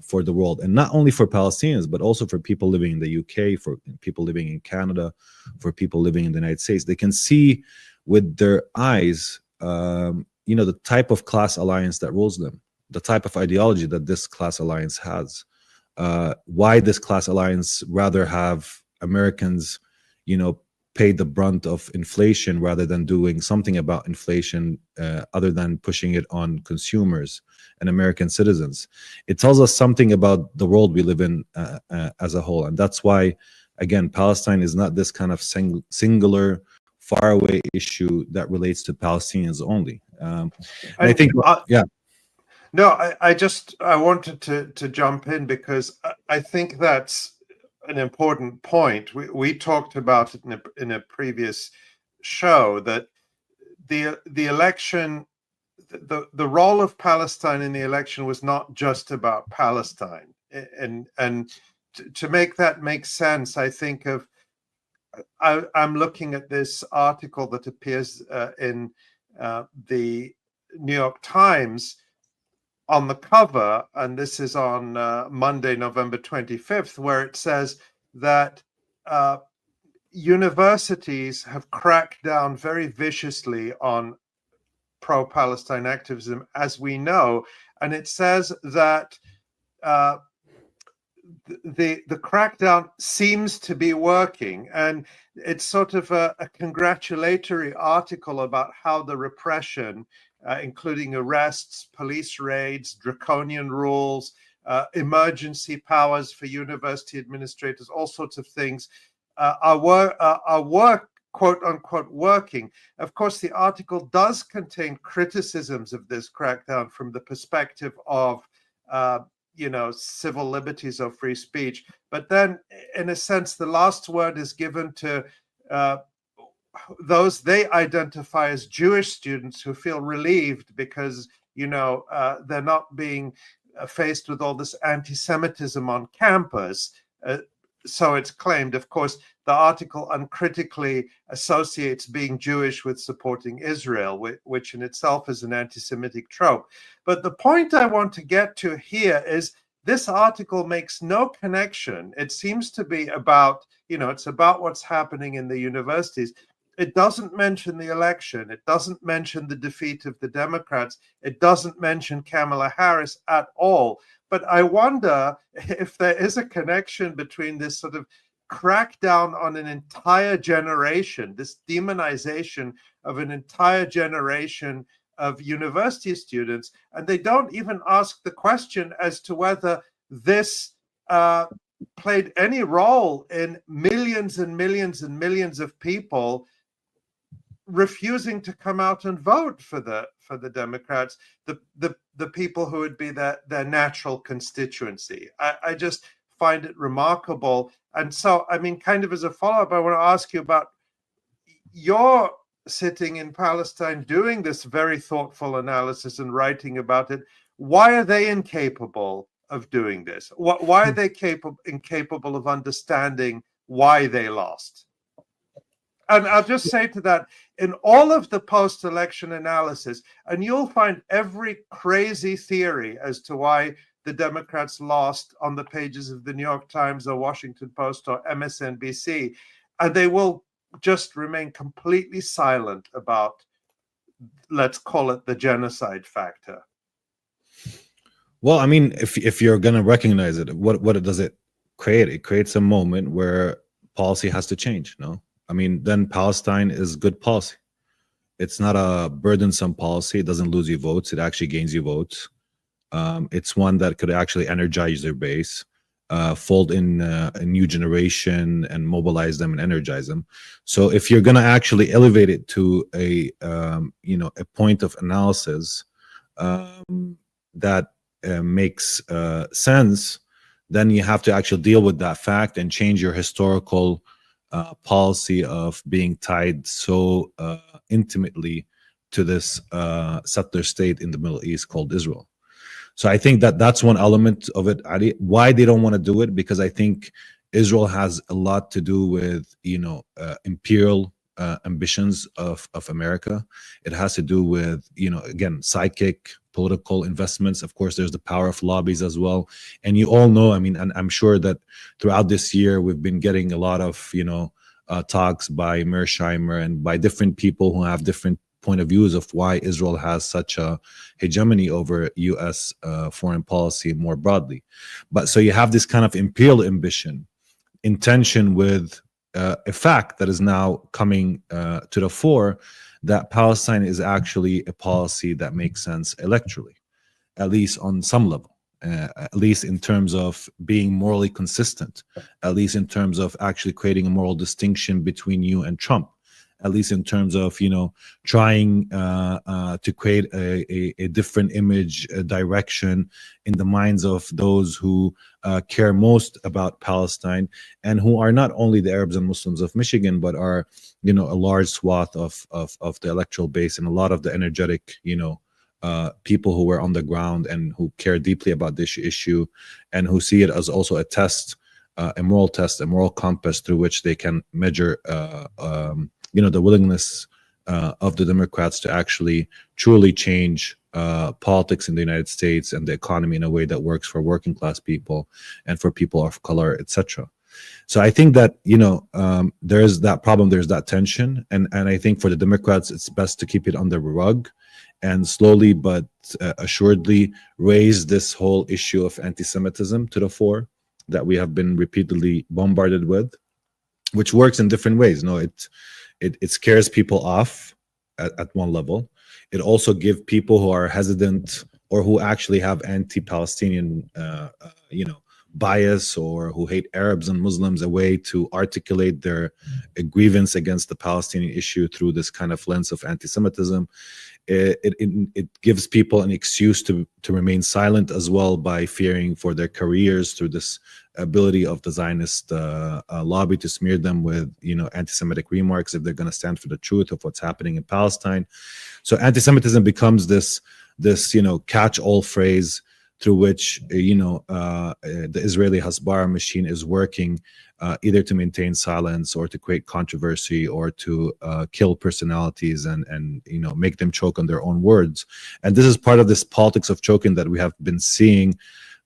for the world, and not only for Palestinians, but also for people living in the UK, for people living in Canada, for people living in the United States. They can see with their eyes, the type of class alliance that rules them, the type of ideology that this class alliance has, why this class alliance rather have Americans, pay the brunt of inflation rather than doing something about inflation other than pushing it on consumers and American citizens. It tells us something about the world we live in as a whole. And that's why, again, Palestine is not this kind of singular, faraway issue that relates to Palestinians only. I think, yeah. No, I wanted to jump in because I think that's an important point. We talked about it in a previous show, that the election, the role of Palestine in the election was not just about Palestine, and to make that make sense, I think of I'm looking at this article that appears in the New York Times on the cover, and this is on Monday, November 25th, where it says that universities have cracked down very viciously on pro-Palestine activism, as we know, and it says that the crackdown seems to be working, and it's sort of a congratulatory article about how the repression, including arrests, police raids, draconian rules, emergency powers for university administrators, all sorts of things, are quote unquote working. Of course, the article does contain criticisms of this crackdown from the perspective of civil liberties or free speech. But then, in a sense, the last word is given to those they identify as Jewish students who feel relieved because, they're not being faced with all this anti-Semitism on campus. So it's claimed. Of course, the article uncritically associates being Jewish with supporting Israel, which in itself is an anti-Semitic trope. But the point I want to get to here is this article makes no connection. It seems to be about, it's about what's happening in the universities. It doesn't mention the election. It doesn't mention the defeat of the Democrats. It doesn't mention Kamala Harris at all. But I wonder if there is a connection between this sort of crackdown on an entire generation, this demonization of an entire generation of university students, and they don't even ask the question as to whether this played any role in millions and millions and millions of people refusing to come out and vote for the Democrats, the people who would be their natural constituency. I just find it remarkable. And so, kind of as a follow-up, I want to ask you about your sitting in Palestine, doing this very thoughtful analysis and writing about it. Why are they incapable of doing this? Why are they incapable of understanding why they lost? And I'll just say to that, in all of the post-election analysis, and you'll find every crazy theory as to why the Democrats lost on the pages of the New York Times or Washington Post or MSNBC, and they will just remain completely silent about, let's call it the genocide factor. Well, if you're going to recognize it, what does it create? It creates a moment where policy has to change, no? Then Palestine is good policy. It's not a burdensome policy. It doesn't lose you votes. It actually gains you votes. It's one that could actually energize their base, fold in a new generation and mobilize them and energize them. So if you're going to actually elevate it to a point of analysis that makes sense, then you have to actually deal with that fact and change your historical policy of being tied so intimately to this settler state in the Middle East called Israel. So I think that's one element of it, Ali. Why they don't want to do it? Because I think Israel has a lot to do with imperial ambitions of America. It has to do with again, psychic political investments. Of course, there's the power of lobbies as well. And you all know, and I'm sure that throughout this year we've been getting a lot of talks by Mearsheimer and by different people who have different point of views of why Israel has such a hegemony over U.S. Foreign policy more broadly. But so you have this kind of imperial ambition in tension with a fact that is now coming to the fore, that Palestine is actually a policy that makes sense electorally, at least on some level, at least in terms of being morally consistent, at least in terms of actually creating a moral distinction between you and Trump, at least in terms of trying to create a different image, a direction in the minds of those who care most about Palestine, and who are not only the Arabs and Muslims of Michigan, but are a large swath of the electoral base and a lot of the energetic people who were on the ground and who care deeply about this issue, and who see it as also a test, a moral compass through which they can measure the willingness of the Democrats to actually truly change politics in the United States and the economy in a way that works for working class people and for people of color, etc. So I think that, there's that problem, there's that tension, and I think for the Democrats, it's best to keep it under the rug and slowly but assuredly raise this whole issue of anti-Semitism to the fore that we have been repeatedly bombarded with, which works in different ways. It scares people off at one level. It also gives people who are hesitant or who actually have anti-Palestinian, bias, or who hate Arabs and Muslims, a way to articulate their grievance against the Palestinian issue through this kind of lens of anti-Semitism. It gives people an excuse to remain silent as well, by fearing for their careers through this ability of the Zionist lobby to smear them with anti-Semitic remarks if they're going to stand for the truth of what's happening in Palestine. So anti-Semitism becomes this catch-all phrase through which the Israeli Hasbara machine is working, either to maintain silence or to create controversy or to kill personalities and make them choke on their own words. And this is part of this politics of choking that we have been seeing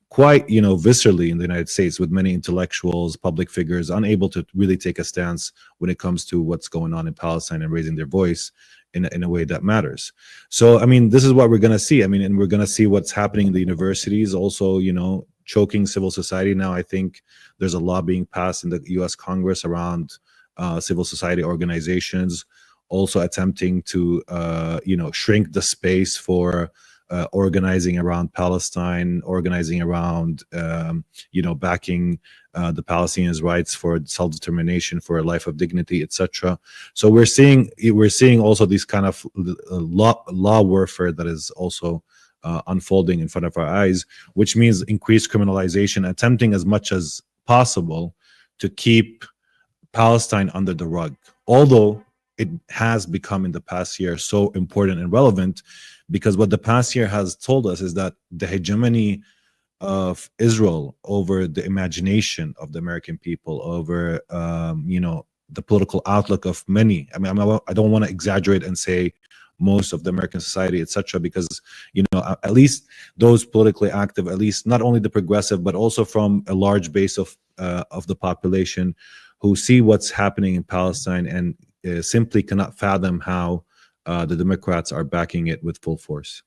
quite viscerally in the United States, with many intellectuals, public figures unable to really take a stance when it comes to what's going on in Palestine and raising their voice in a way that matters. So this is what we're going to see. And we're going to see what's happening in the universities also, choking civil society. Now I think there's a law being passed in the US Congress around civil society organizations also attempting to shrink the space for organizing around Palestine, organizing around backing the Palestinians' rights for self-determination, for a life of dignity, etc. So we're seeing also these kind of law warfare that is also unfolding in front of our eyes, which means increased criminalization, attempting as much as possible to keep Palestine under the rug. Although it has become in the past year so important and relevant, because what the past year has told us is that the hegemony of Israel over the imagination of the American people, over the political outlook of many. I don't want to exaggerate and say most of the American society, etc., because at least those politically active, at least not only the progressive, but also from a large base of the population who see what's happening in Palestine and simply cannot fathom how the Democrats are backing it with full force.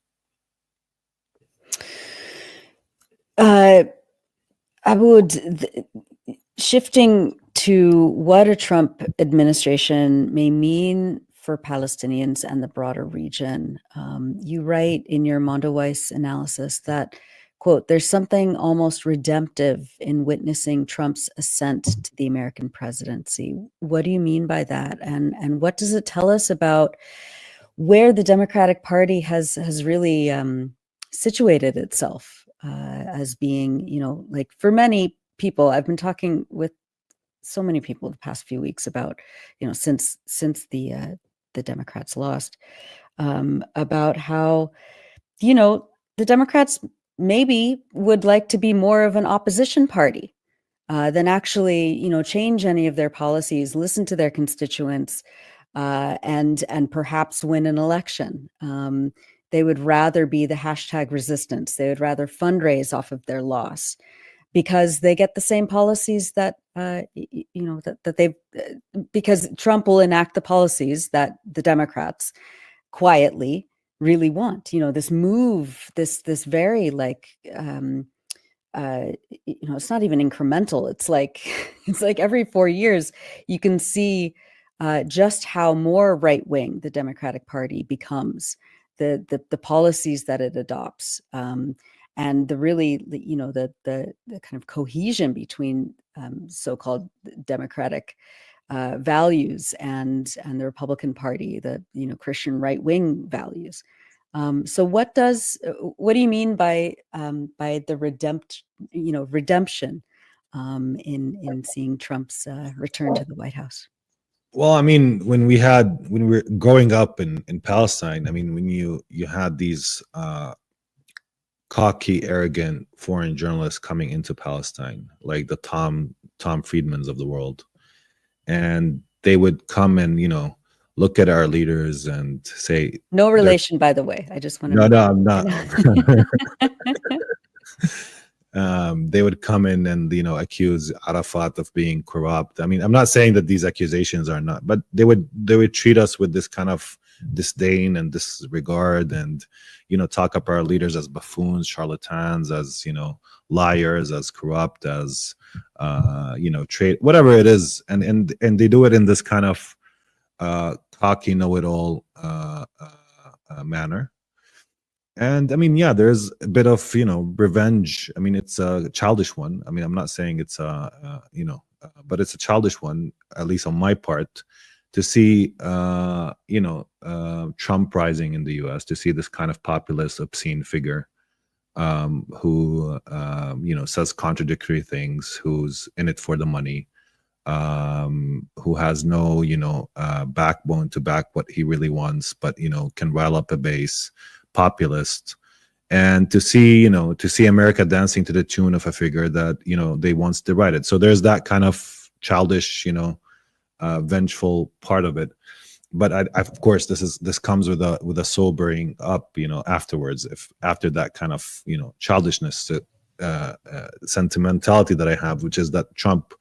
Aboud, shifting to what a Trump administration may mean for Palestinians and the broader region, you write in your Mondoweiss analysis that, quote, "There's something almost redemptive in witnessing Trump's ascent to the American presidency." What do you mean by that? And what does it tell us about where the Democratic Party has really situated itself as being, like for many people, I've been talking with so many people the past few weeks about, since the Democrats lost, about how, the Democrats maybe would like to be more of an opposition party than actually, change any of their policies, listen to their constituents, and perhaps win an election. They would rather be the hashtag resistance. They would rather fundraise off of their loss because they get the same policies that, that they've, because Trump will enact the policies that the Democrats quietly really want. This move, this very like, it's not even incremental. It's like every 4 years you can see just how more right wing the Democratic Party becomes, the policies that it adopts, and the really the kind of cohesion between so-called democratic values and the Republican Party, the Christian right wing values. So what do you mean by the redemption in seeing Trump's return to the White House? Well, when we were growing up in Palestine, when you had these cocky, arrogant foreign journalists coming into Palestine, like the Tom Friedmans of the world, and they would come and look at our leaders and say, No relation, by the way. I just want to no, make no, I'm not. They would come in and accuse Arafat of being corrupt. I mean, I'm not saying that these accusations are not, but they would treat us with this kind of disdain and disregard, and talk up our leaders as buffoons, charlatans, as liars, as corrupt, as trade, whatever it is, and they do it in this kind of cocky, know-it-all manner. And I mean, yeah, there's a bit of revenge. I mean, it's a childish one. I mean, I'm not saying it's but it's a childish one, at least on my part, to see Trump rising in the U.S., to see this kind of populist, obscene figure who says contradictory things, who's in it for the money, who has no backbone to back what he really wants, but can rile up a base, populist. And to see America dancing to the tune of a figure that they once derided. So there's that kind of childish vengeful part of it. But I, of course, this comes with a sobering up afterwards, after that kind of childishness, sentimentality that I have, which is that Trump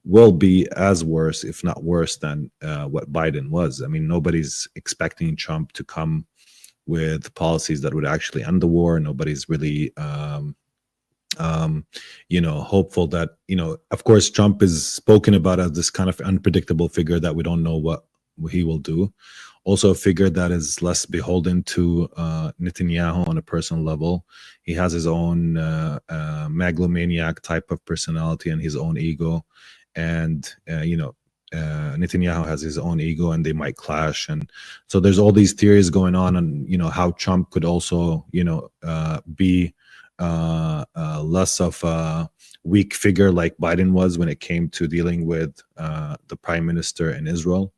will be as worse, if not worse, than what Biden was. I mean, nobody's expecting Trump to come with policies that would actually end the war. Nobody's really hopeful that of course Trump is spoken about as this kind of unpredictable figure that we don't know what he will do. Also a figure that is less beholden to Netanyahu on a personal level. He has his own megalomaniac type of personality and his own ego, and Netanyahu has his own ego, and they might clash. And so there's all these theories going on how Trump could also be less of a weak figure like Biden was when it came to dealing with the prime minister in Israel.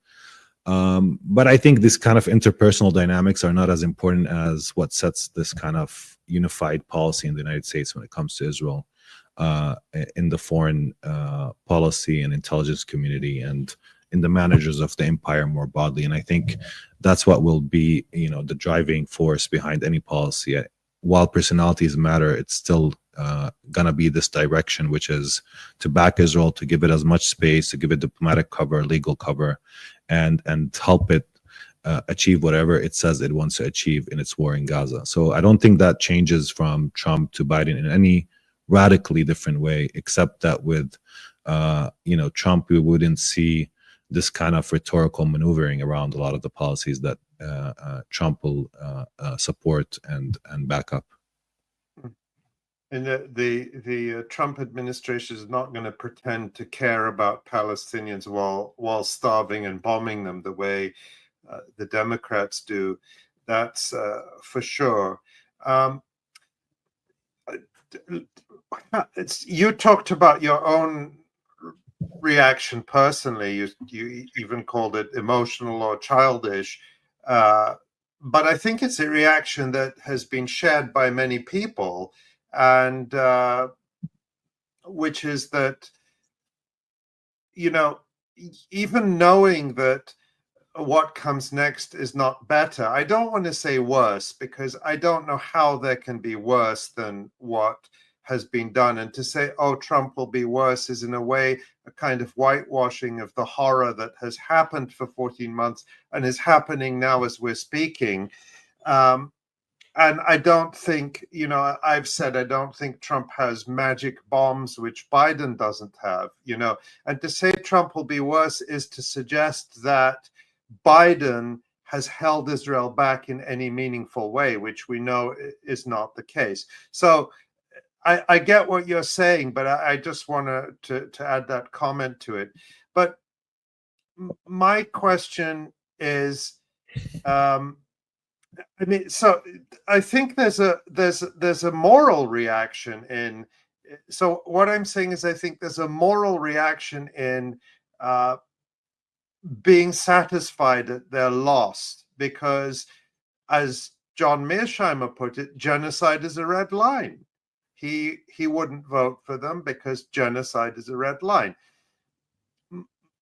But I think this kind of interpersonal dynamics are not as important as what sets this kind of unified policy in the United States when it comes to Israel, in the foreign policy and intelligence community, and in the managers of the empire more broadly. And I think that's what will be, the driving force behind any policy. While personalities matter, it's still gonna be this direction, which is to back Israel, to give it as much space, to give it diplomatic cover, legal cover, and help it achieve whatever it says it wants to achieve in its war in Gaza. So I don't think that changes from Trump to Biden in any radically different way, except that with Trump, we wouldn't see this kind of rhetorical maneuvering around a lot of the policies that Trump will support and back up. And the Trump administration is not going to pretend to care about Palestinians while starving and bombing them the way the Democrats do. That's for sure. You talked about your own reaction personally. You even called it emotional or childish. But I think it's a reaction that has been shared by many people, and which is that, even knowing that what comes next is not better, I don't want to say worse, because I don't know how there can be worse than what has been done. And to say, oh, Trump will be worse, is in a way a kind of whitewashing of the horror that has happened for 14 months and is happening now as we're speaking. And I don't think, I've said I don't think Trump has magic bombs, which Biden doesn't have, and to say Trump will be worse is to suggest that Biden has held Israel back in any meaningful way, which we know is not the case. So I get what you're saying, but I just want to add that comment to it. But my question is, so I think there's a moral reaction in. So what I'm saying is, I think there's a moral reaction in being satisfied that they're lost, because, as John Mearsheimer put it, genocide is a red line. He wouldn't vote for them because genocide is a red line.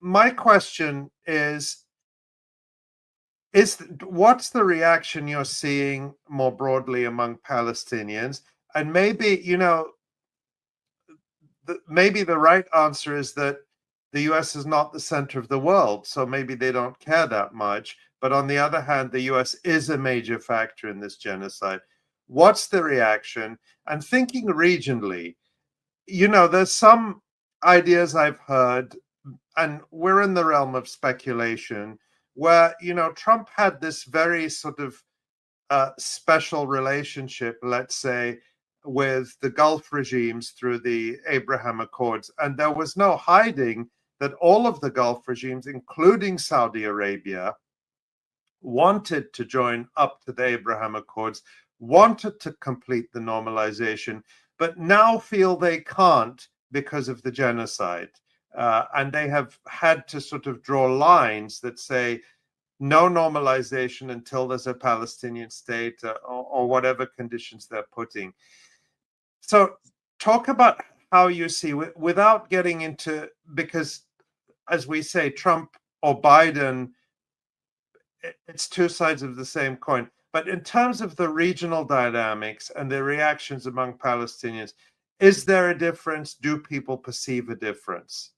My question is, what's the reaction you're seeing more broadly among Palestinians? And maybe, maybe the right answer is that the US is not the center of the world, so maybe they don't care that much. But on the other hand, the US is a major factor in this genocide. What's the reaction? And thinking regionally, there's some ideas I've heard, and we're in the realm of speculation, where, Trump had this very sort of special relationship, let's say, with the Gulf regimes through the Abraham Accords. And there was no hiding that all of the Gulf regimes, including Saudi Arabia, wanted to join up to the Abraham Accords, wanted to complete the normalization, but now feel they can't because of the genocide. And they have had to sort of draw lines that say no normalization until there's a Palestinian state, or whatever conditions they're putting. So talk about how you see, without getting into, because as we say, Trump or Biden, it's two sides of the same coin. But in terms of the regional dynamics and the reactions among Palestinians, is there a difference? Do people perceive a difference?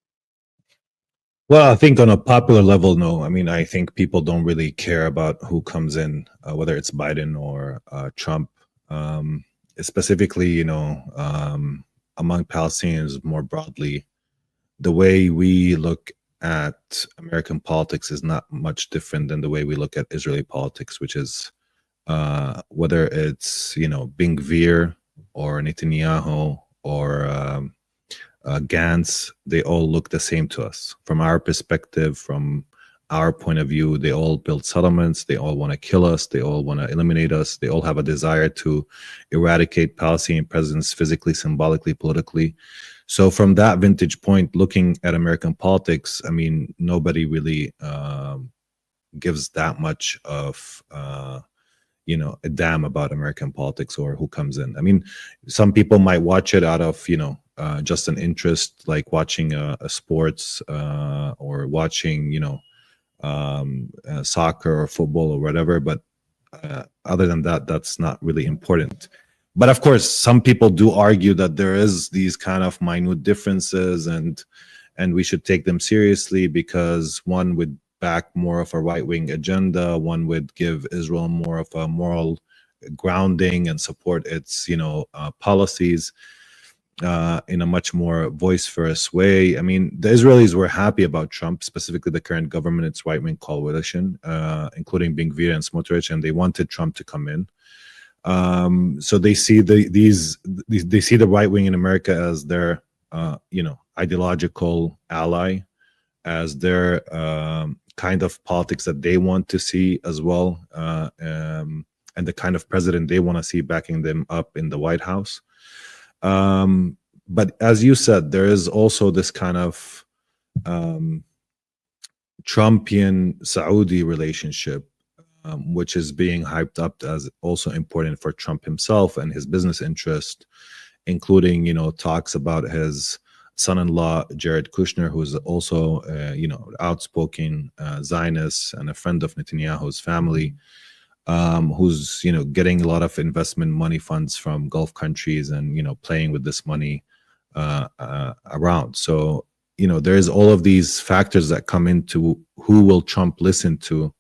Well, I think on a popular level, no. I mean, I think people don't really care about who comes in, whether it's Biden or Trump. Specifically, among Palestinians more broadly, the way we look at American politics is not much different than the way we look at Israeli politics, which is whether it's, Ben Gvir or Netanyahu or Gantz, they all look the same to us. From our perspective, from our point of view, they all build settlements, they all want to kill us, they all want to eliminate us, they all have a desire to eradicate Palestinian presence physically, symbolically, politically. So from that vintage point, looking at American politics, I mean, nobody really gives that much of a damn about American politics or who comes in. I mean, some people might watch it out of, just an interest, like watching a sports or watching, soccer or football or whatever. But other than that, that's not really important. But of course, some people do argue that there is these kind of minute differences, and we should take them seriously because one would back more of a right-wing agenda, one would give Israel more of a moral grounding and support its, policies in a much more voice-first way. I mean, the Israelis were happy about Trump, specifically the current government, its right-wing coalition, including Ben Gvir and Smotrich, and they wanted Trump to come in. So they see they see the right wing in America as their ideological ally, as their kind of politics that they want to see as well, and the kind of president they want to see backing them up in the White House. But as you said, there is also this kind of Trumpian-Saudi relationship, which is being hyped up as also important for Trump himself and his business interest, including, talks about his son-in-law, Jared Kushner, who's also, outspoken Zionist and a friend of Netanyahu's family, who's, getting a lot of investment money funds from Gulf countries and, playing with this money around. So, there's all of these factors that come into who will Trump listen to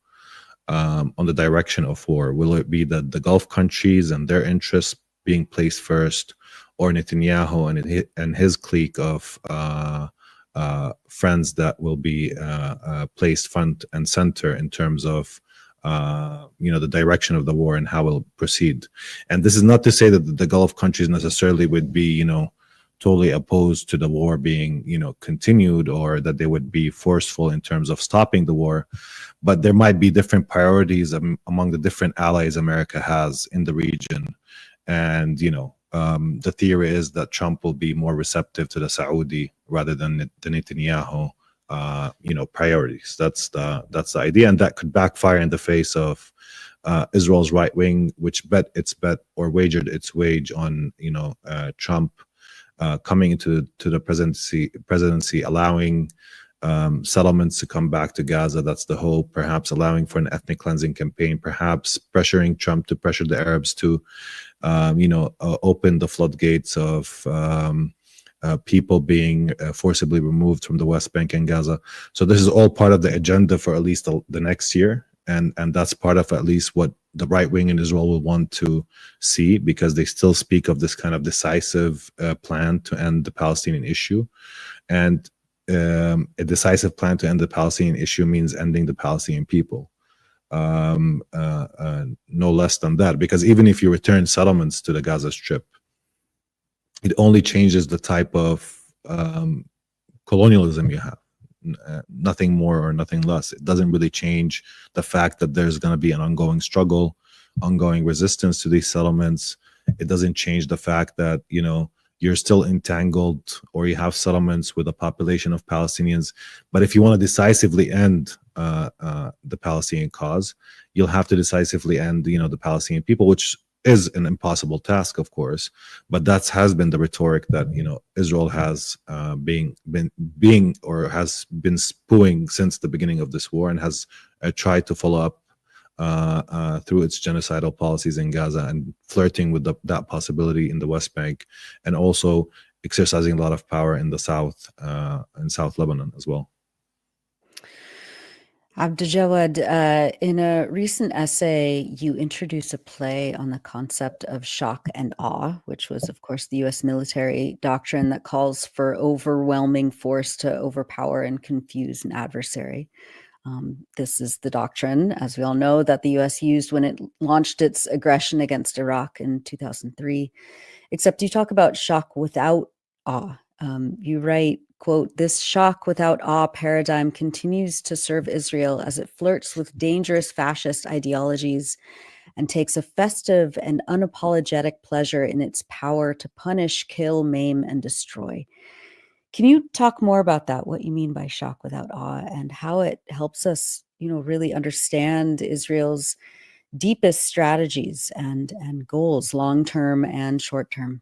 on the direction of war. Will it be the Gulf countries and their interests being placed first, or Netanyahu and his clique of friends that will be placed front and center in terms of the direction of the war and how it will proceed? And this is not to say that the Gulf countries necessarily would be totally opposed to the war being continued, or that they would be forceful in terms of stopping the war, but there might be different priorities among the different allies America has in the region. And the theory is that Trump will be more receptive to the Saudi rather than the Netanyahu priorities. That's the idea, and that could backfire in the face of Israel's right wing, which wagered its wage on Trump coming into the presidency, allowing settlements to come back to Gaza. That's the hope. Perhaps allowing for an ethnic cleansing campaign. Perhaps pressuring Trump to pressure the Arabs to, open the floodgates of people being forcibly removed from the West Bank and Gaza. So this is all part of the agenda for at least the next year. And that's part of at least what the right wing in Israel will want to see, because they still speak of this kind of decisive plan to end the Palestinian issue. And a decisive plan to end the Palestinian issue means ending the Palestinian people. No less than that, because even if you return settlements to the Gaza Strip, it only changes the type of colonialism you have. Nothing more or nothing less. It doesn't really change the fact that there's going to be an ongoing struggle, ongoing resistance to these settlements. It doesn't change the fact that, you're still entangled, or you have settlements with a population of Palestinians. But if you want to decisively end the Palestinian cause, you'll have to decisively end, the Palestinian people, which is an impossible task, of course. But that has been the rhetoric that Israel has been spewing since the beginning of this war, and has tried to follow up through its genocidal policies in Gaza, and flirting with that possibility in the West Bank, and also exercising a lot of power in the south, in South Lebanon as well. Abdaljawad, in a recent essay, you introduce a play on the concept of shock and awe, which was, of course, the U.S. military doctrine that calls for overwhelming force to overpower and confuse an adversary. This is the doctrine, as we all know, that the U.S. used when it launched its aggression against Iraq in 2003, except you talk about shock without awe. You write, quote, "This shock without awe paradigm continues to serve Israel as it flirts with dangerous fascist ideologies and takes a festive and unapologetic pleasure in its power to punish, kill, maim, and destroy." Can you talk more about that, what you mean by shock without awe, and how it helps us, really understand Israel's deepest strategies and goals, long-term and short-term?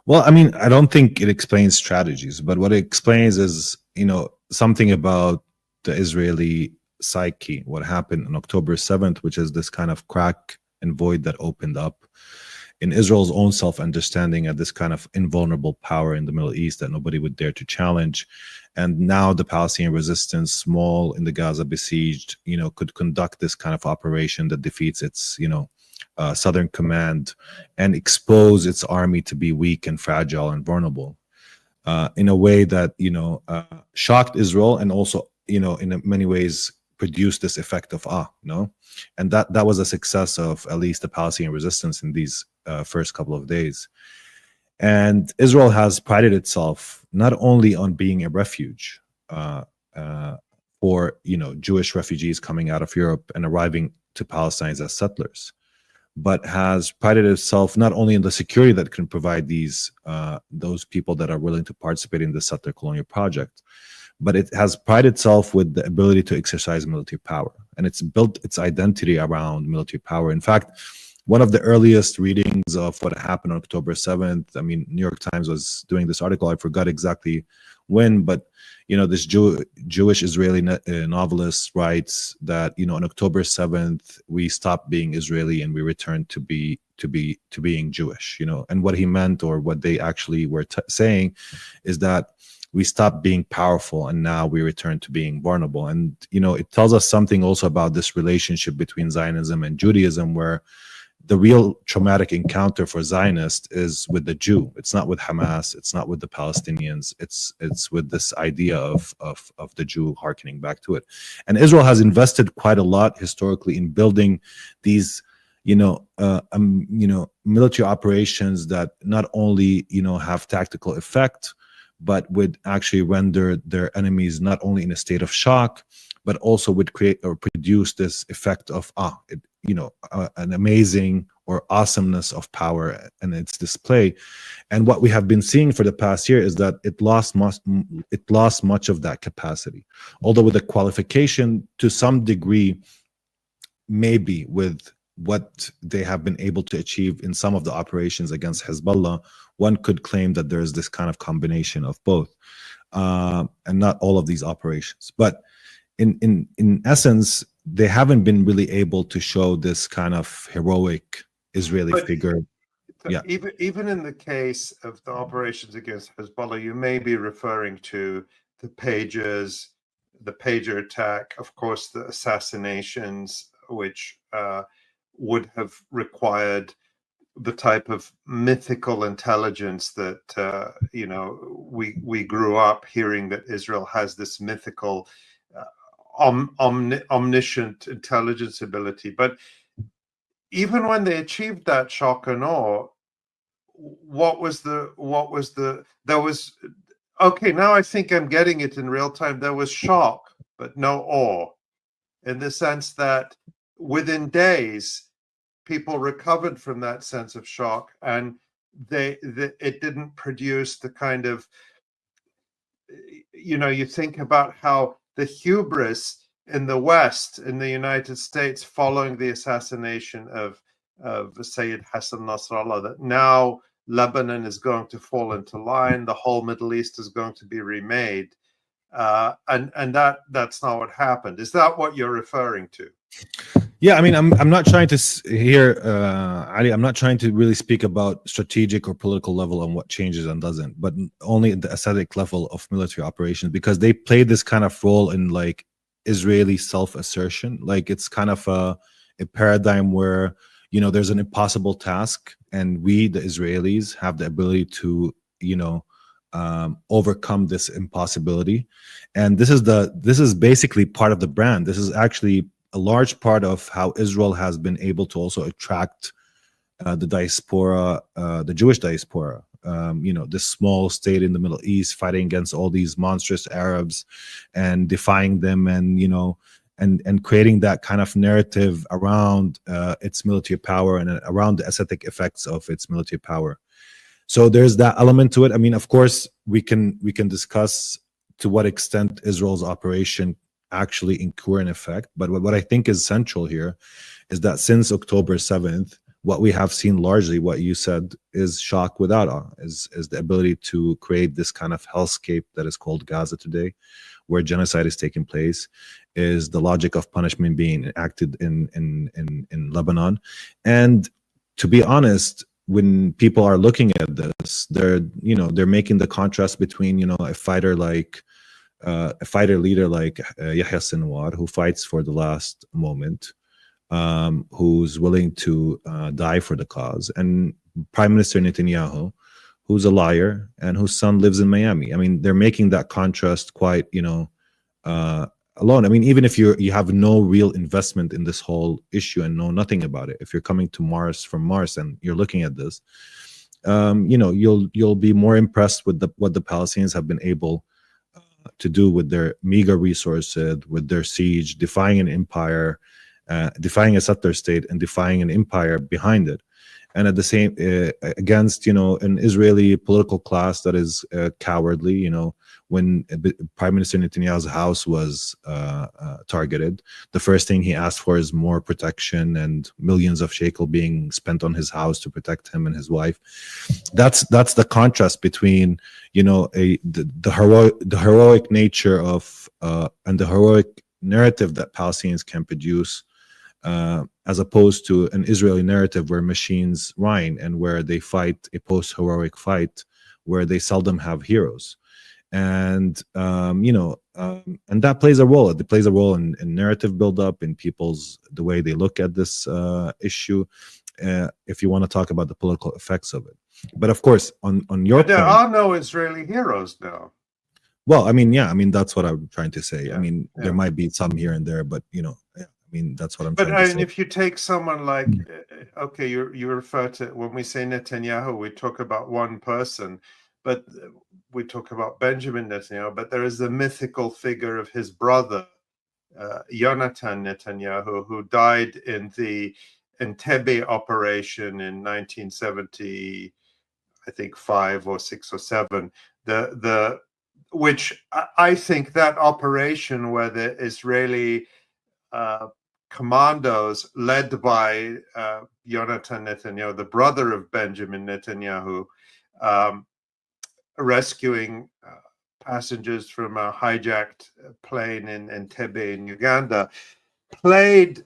Well, I don't think it explains strategies, but what it explains is, something about the Israeli psyche, what happened on October 7th, which is this kind of crack and void that opened up in Israel's own self-understanding at this kind of invulnerable power in the Middle East that nobody would dare to challenge. And now the Palestinian resistance, small in the Gaza besieged, could conduct this kind of operation that defeats its, southern command, and expose its army to be weak and fragile and vulnerable in a way that, shocked Israel, and also, in many ways produced this effect of awe, and that was a success of at least the Palestinian resistance in these first couple of days. And Israel has prided itself not only on being a refuge for Jewish refugees coming out of Europe and arriving to Palestine as settlers, but has prided itself not only in the security that can provide those people that are willing to participate in the settler colonial project, but it has prided itself with the ability to exercise military power, and it's built its identity around military power. In fact, one of the earliest readings of what happened on October 7th, New York Times was doing this article, I forgot exactly when, but this Jewish Israeli novelist writes that on October 7th we stopped being Israeli and we returned to being Jewish. And what he meant, or what they actually were saying, is that we stopped being powerful and now we return to being vulnerable. And it tells us something also about this relationship between Zionism and Judaism, where the real traumatic encounter for Zionists is with the Jew. It's not with Hamas. It's not with the Palestinians. It's with this idea of the Jew hearkening back to it. And Israel has invested quite a lot historically in building these, military operations that not only have tactical effect, but would actually render their enemies not only in a state of shock, but also would create or produce this effect of an amazing or awesomeness of power and its display. And what we have been seeing for the past year is that it lost much of that capacity, although with a qualification to some degree, maybe with what they have been able to achieve in some of the operations against Hezbollah, one could claim that there is this kind of combination of both. and not all of these operations. But in essence, they haven't been really able to show this kind of heroic Israeli But figure. Yeah. Even in the case of the operations against Hezbollah, you may be referring to the pagers, the pager attack, of course, the assassinations, which would have required the type of mythical intelligence that we grew up hearing, that Israel has this mythical omniscient intelligence ability. But even when they achieved that shock and awe, okay, now I think I'm getting it in real time. There was shock, but no awe, in the sense that within days, people recovered from that sense of shock, and it didn't produce the kind of, you think about how the hubris in the West, in the United States, following the assassination of Sayyid Hassan Nasrallah, that now Lebanon is going to fall into line, the whole Middle East is going to be remade, and that's not what happened. Is that what you're referring to? Yeah, I mean, I'm not trying to here, Ali. I'm not trying to really speak about strategic or political level on what changes and doesn't, but only at the aesthetic level of military operations, because they play this kind of role in like Israeli self-assertion. Like it's kind of a paradigm where there's an impossible task, and we, the Israelis, have the ability to overcome this impossibility, and this is basically part of the brand. This is actually a large part of how Israel has been able to also attract the diaspora, the Jewish diaspora. This small state in the Middle East fighting against all these monstrous Arabs and defying them, and creating that kind of narrative around its military power and around the aesthetic effects of its military power. So there's that element to it. I mean, of course, we can discuss to what extent Israel's operation actually incur an effect. But what I think is central here is that since October 7th, what we have seen largely, what you said, is shock without awe, is the ability to create this kind of hellscape that is called Gaza today, where genocide is taking place, is the logic of punishment being enacted in Lebanon. And to be honest, when people are looking at this, they're making the contrast between a fighter leader like Yahya Sinwar, who fights for the last moment, who's willing to die for the cause, and Prime Minister Netanyahu, who's a liar and whose son lives in Miami. I mean, they're making that contrast quite alone. I mean, even if you have no real investment in this whole issue and know nothing about it, if you're coming to Mars from Mars and you're looking at this, you'll be more impressed with what the Palestinians have been able to do with their meager resources, with their siege, defying an empire, defying a settler state, and defying an empire behind it, and at the same against an Israeli political class that is cowardly. When Prime Minister Netanyahu's house was targeted, the first thing he asked for is more protection and millions of shekel being spent on his house to protect him and his wife. That's the contrast between the heroic nature of and the heroic narrative that Palestinians can produce, as opposed to an Israeli narrative where machines reign and where they fight a post-heroic fight where they seldom have heroes. And and that plays a role. It plays a role in narrative buildup, in people's the way they look at this issue. If you want to talk about the political effects of it, but of course, on your there point, are no Israeli heroes now. Well, I mean, that's what I'm trying to say. Yeah, I mean, there might be some here and there, but I mean, that's what I'm trying to say. If you take someone like, okay, you refer to, when we say Netanyahu, we talk about one person, but we talk about Benjamin Netanyahu, but there is the mythical figure of his brother, Yonatan Netanyahu, who died in the Entebbe operation in 1970, I think 5 or 6 or 7. Which I think that operation where the Israeli commandos led by Yonatan Netanyahu, the brother of Benjamin Netanyahu, rescuing passengers from a hijacked plane in Entebbe in Uganda, played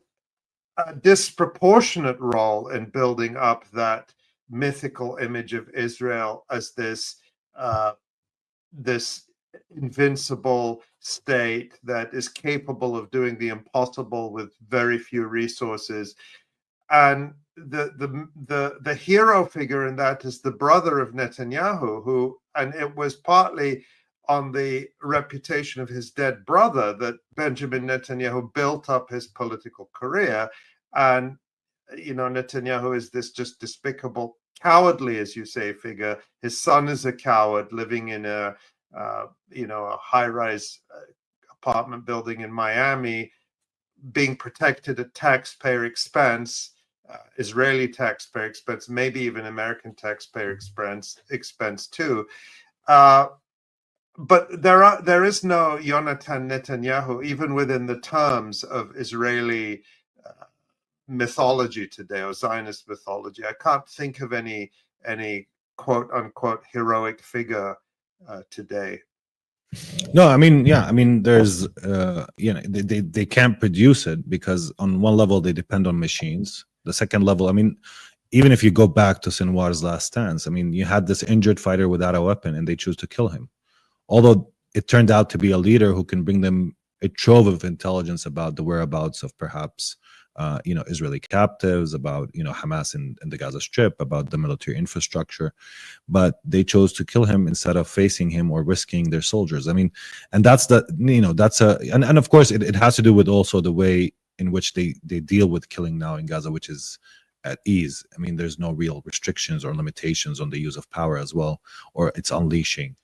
a disproportionate role in building up that mythical image of Israel as this invincible state that is capable of doing the impossible with very few resources. And the hero figure in that is the brother of Netanyahu, who, and it was partly on the reputation of his dead brother that Benjamin Netanyahu built up his political career. And, you know, Netanyahu is this just despicable, cowardly, as you say, figure. His son is a coward living in a high-rise apartment building in Miami, being protected at taxpayer expense, Israeli taxpayer expense, maybe even American taxpayer expense too. But there is no Yonatan Netanyahu, even within the terms of Israeli mythology today, or Zionist mythology. I can't think of any quote unquote heroic figure today. No, I mean, there's, they can't produce it because on one level they depend on machines. The second level, I mean, even if you go back to Sinwar's last stance, I mean, you had this injured fighter without a weapon and they choose to kill him. Although it turned out to be a leader who can bring them a trove of intelligence about the whereabouts of perhaps Israeli captives, about Hamas in the Gaza Strip, about the military infrastructure, but they chose to kill him instead of facing him or risking their soldiers. I mean, and that's and of course it has to do with also the way in which they deal with killing now in Gaza, which is at ease. I mean, there's no real restrictions or limitations on the use of power as well, or it's unleashing.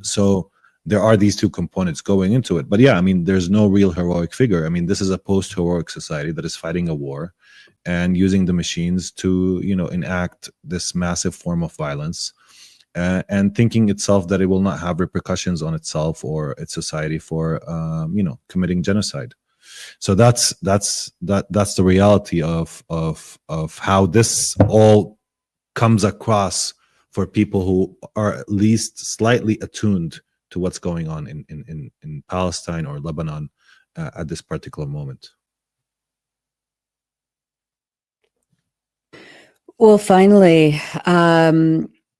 So there are these two components going into it. But yeah, I mean, there's no real heroic figure. I mean, this is a post-heroic society that is fighting a war and using the machines to, enact this massive form of violence, and thinking itself that it will not have repercussions on itself or its society for, committing genocide. So that's the reality of how this all comes across for people who are at least slightly attuned to what's going on in Palestine or Lebanon at this particular moment. Well, finally,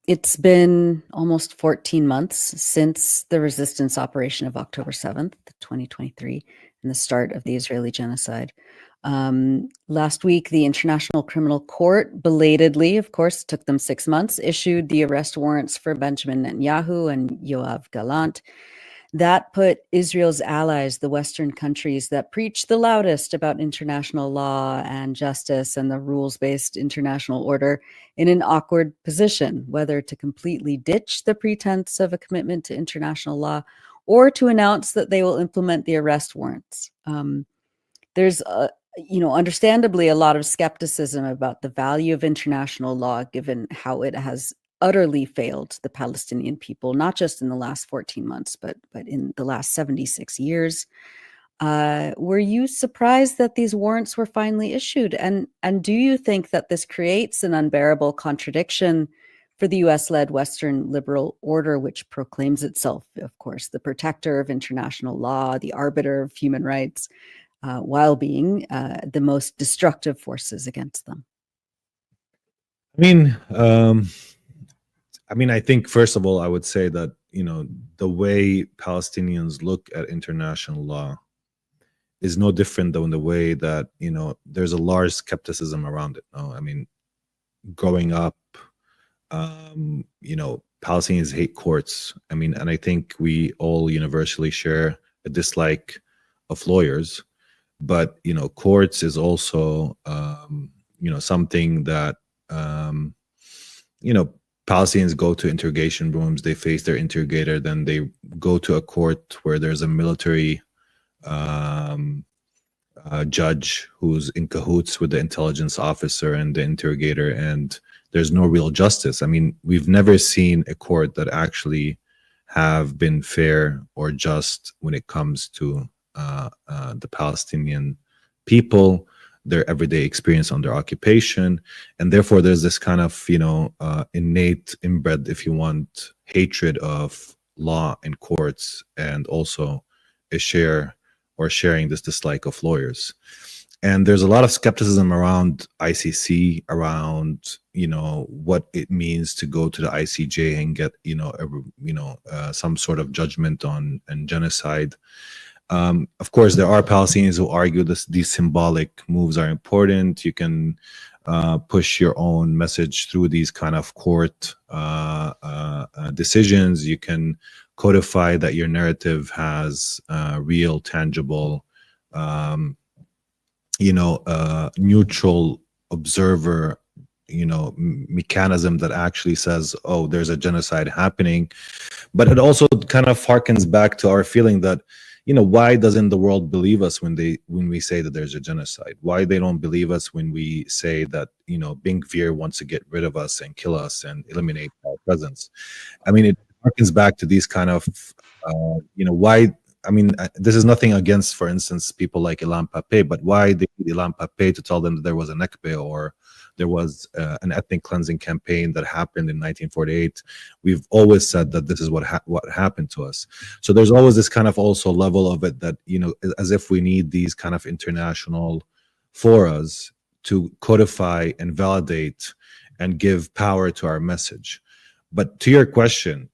it's been almost 14 months since the resistance operation of October 7th, 2023, and the start of the Israeli genocide. Last week, the International Criminal Court belatedly, of course, took them 6 months, issued the arrest warrants for Benjamin Netanyahu and Yoav Gallant. That put Israel's allies, the Western countries that preach the loudest about international law and justice and the rules-based international order, in an awkward position, whether to completely ditch the pretense of a commitment to international law or to announce that they will implement the arrest warrants. There's understandably a lot of skepticism about the value of international law, given how it has utterly failed the Palestinian people, not just in the last 14 months, but in the last 76 years. Were you surprised that these warrants were finally issued? And do you think that this creates an unbearable contradiction for the US-led Western liberal order, which proclaims itself, of course, the protector of international law, the arbiter of human rights, while being the most destructive forces against them? I think, first of all, I would say that, the way Palestinians look at international law is no different than the way that, there's a large skepticism around it. No? I mean, growing up, Palestinians hate courts. I mean, and I think we all universally share a dislike of lawyers. But, courts is also, something that, Palestinians go to interrogation rooms, they face their interrogator, then they go to a court where there's a military judge who's in cahoots with the intelligence officer and the interrogator, and there's no real justice. I mean, we've never seen a court that actually have been fair or just when it comes to the Palestinian people, their everyday experience under occupation. And therefore there's this kind of innate, inbred, if you want, hatred of law in courts, and also sharing this dislike of lawyers. And there's a lot of skepticism around ICC, around what it means to go to the ICJ and get some sort of judgment on genocide. Of course, there are Palestinians who argue these symbolic moves are important. You can push your own message through these kind of court decisions. You can codify that your narrative has real, tangible, neutral observer, mechanism that actually says, oh, there's a genocide happening. But it also kind of harkens back to our feeling that, why doesn't the world believe us when we say that there's a genocide? Why they don't believe us when we say that, Ben Gvir wants to get rid of us and kill us and eliminate our presence? I mean, it harkens back to these kind of, why. I mean, this is nothing against, for instance, people like Ilan Pappé, but why they need Ilan Pappé to tell them that there was a Nakba or there was an ethnic cleansing campaign that happened in 1948? We've always said that this is what happened to us. So there's always this kind of also level of it that, as if we need these kind of international forums to codify and validate and give power to our message. But to your question,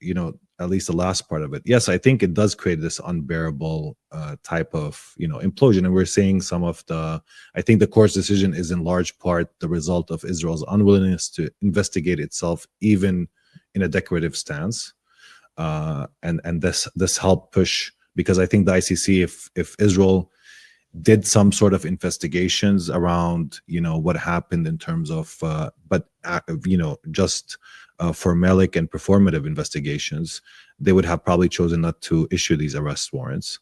at least the last part of it, yes, I think it does create this unbearable type of, implosion. And we're seeing some of I think the court's decision is in large part the result of Israel's unwillingness to investigate itself, even in a decorative stance. And this helped push, because I think the ICC, if Israel did some sort of investigations around, what happened in terms of, just formalic and performative investigations, they would have probably chosen not to issue these arrest warrants.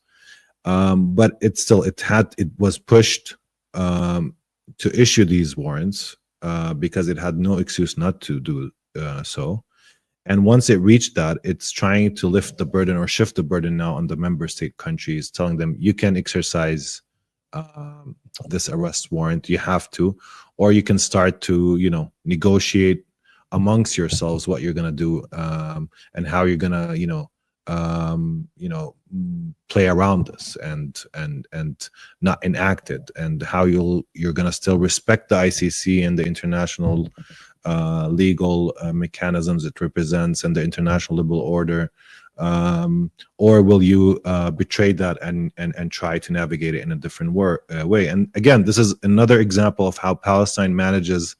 But it was pushed to issue these warrants because it had no excuse not to do so. And once it reached that, it's trying to lift the burden or shift the burden now on the member state countries, telling them you can exercise this arrest warrant, you have to, or you can start to, negotiate amongst yourselves what you're going to do and how you're going to, play around this and not enact it, and how you're going to still respect the ICC and the international legal mechanisms it represents and the international liberal order, or will you betray that and try to navigate it in a different way? And again, this is another example of how Palestine manages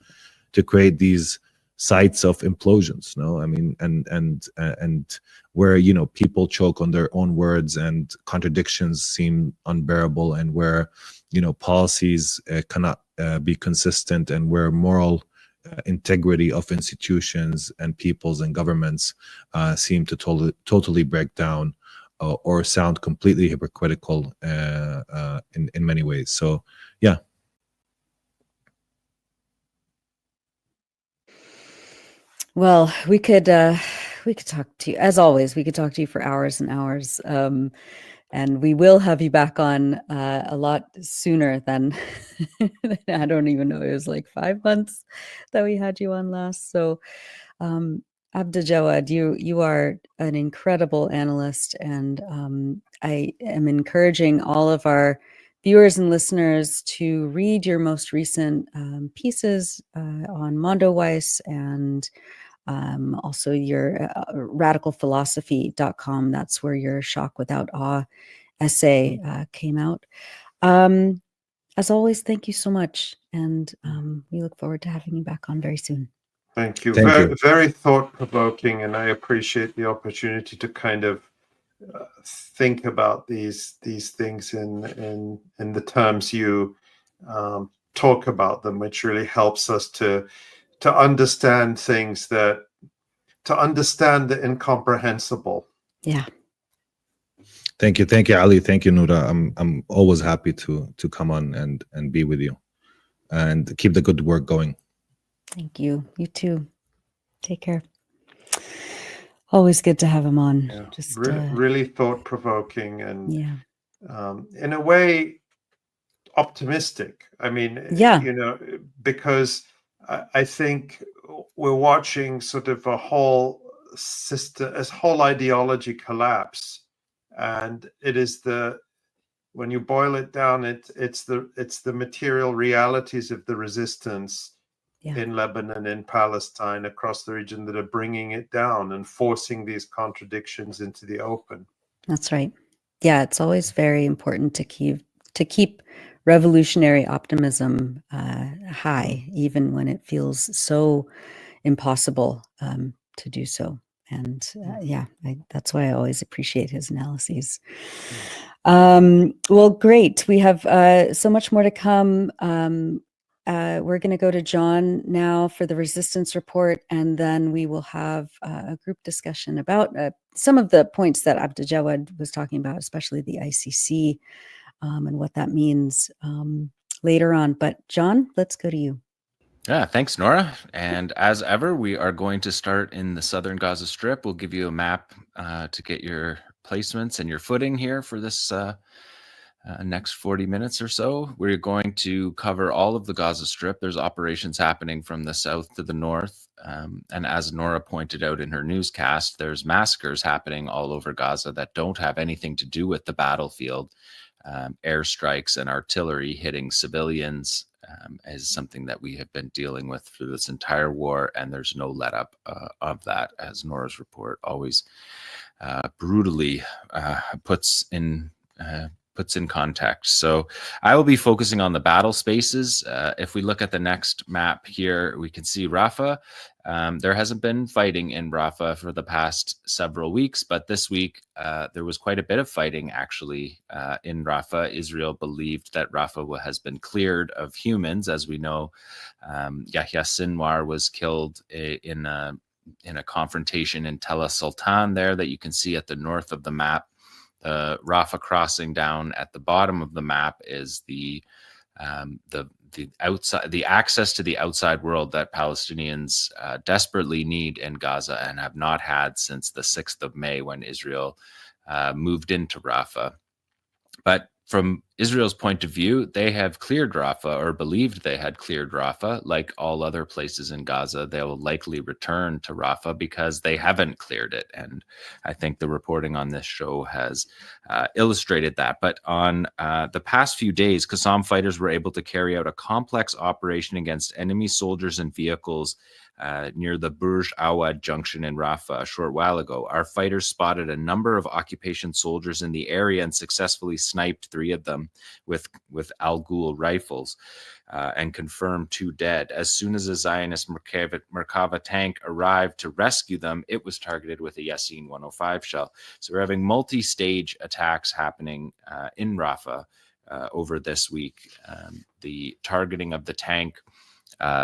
to create these sites of implosions. I mean, and where people choke on their own words and contradictions seem unbearable, and where policies cannot be consistent, and where moral integrity of institutions and peoples and governments seem to totally break down or sound completely hypocritical in many ways. So yeah. Well, we could talk to you, as always. We could talk to you for hours and hours, and we will have you back on a lot sooner than I don't even know. It was like 5 months that we had you on last. So, Abdaljawad, you are an incredible analyst, and I am encouraging all of our viewers and listeners to read your most recent pieces on Mondoweiss, and also your radicalphilosophy.com. That's where your Shock Without Awe essay came out. As always, thank you so much. And we look forward to having you back on very soon. Thank you. Thank you. Very thought-provoking, and I appreciate the opportunity to kind of think about these things in the terms you talk about them, which really helps us to understand things, to understand the incomprehensible. Yeah. Thank you, Ali. Thank you, Nora. I'm always happy to come on and be with you, and keep the good work going. Thank you. You too. Take care. Always good to have him on. Yeah. Just really thought-provoking, and yeah. In a way optimistic. I mean, yeah, because I think we're watching sort of a whole system, this whole ideology collapse. And it is when you boil it down, it's the material realities of the resistance in Lebanon, in Palestine, across the region that are bringing it down and forcing these contradictions into the open. That's right. Yeah, it's always very important to keep revolutionary optimism high, even when it feels so impossible to do so. And that's why I always appreciate his analyses. Well, great. We have so much more to come. We're going to go to Jon now for the resistance report, and then we will have a group discussion about some of the points that Abdaljawad was talking about, especially the ICC and what that means later on. But Jon, let's go to you. Yeah, thanks, Nora. And as ever, we are going to start in the southern Gaza Strip. We'll give you a map to get your placements and your footing here for this next 40 minutes or so. We're going to cover all of the Gaza Strip. There's operations happening from the south to the north. And as Nora pointed out in her newscast, there's massacres happening all over Gaza that don't have anything to do with the battlefield. Airstrikes and artillery hitting civilians is something that we have been dealing with through this entire war, and there's no let up of that, as Nora's report always brutally puts in context. So I will be focusing on the battle spaces. If we look at the next map here, we can see Rafah. There hasn't been fighting in Rafah for the past several weeks, but this week there was quite a bit of fighting actually in Rafah. Israel believed that Rafah has been cleared of humans. As we know, Yahya Sinwar was killed in a confrontation in Tel Sultan there that you can see at the north of the map. Rafah crossing down at the bottom of the map is the access to the outside world that Palestinians desperately need in Gaza and have not had since the 6th of May when Israel moved into Rafah. But from Israel's point of view, they have cleared Rafah, or believed they had cleared Rafah. Like all other places in Gaza, they will likely return to Rafah because they haven't cleared it. And I think the reporting on this show has illustrated that. But on the past few days, Qassam fighters were able to carry out a complex operation against enemy soldiers and vehicles near the Burj Awad junction in Rafah a short while ago. Our fighters spotted a number of occupation soldiers in the area and successfully sniped 3 of them with Al-Ghul rifles and confirmed 2 dead. As soon as a Zionist Merkava tank arrived to rescue them, it was targeted with a Yasin 105 shell. So we're having multi-stage attacks happening in Rafah over this week. The targeting of the tank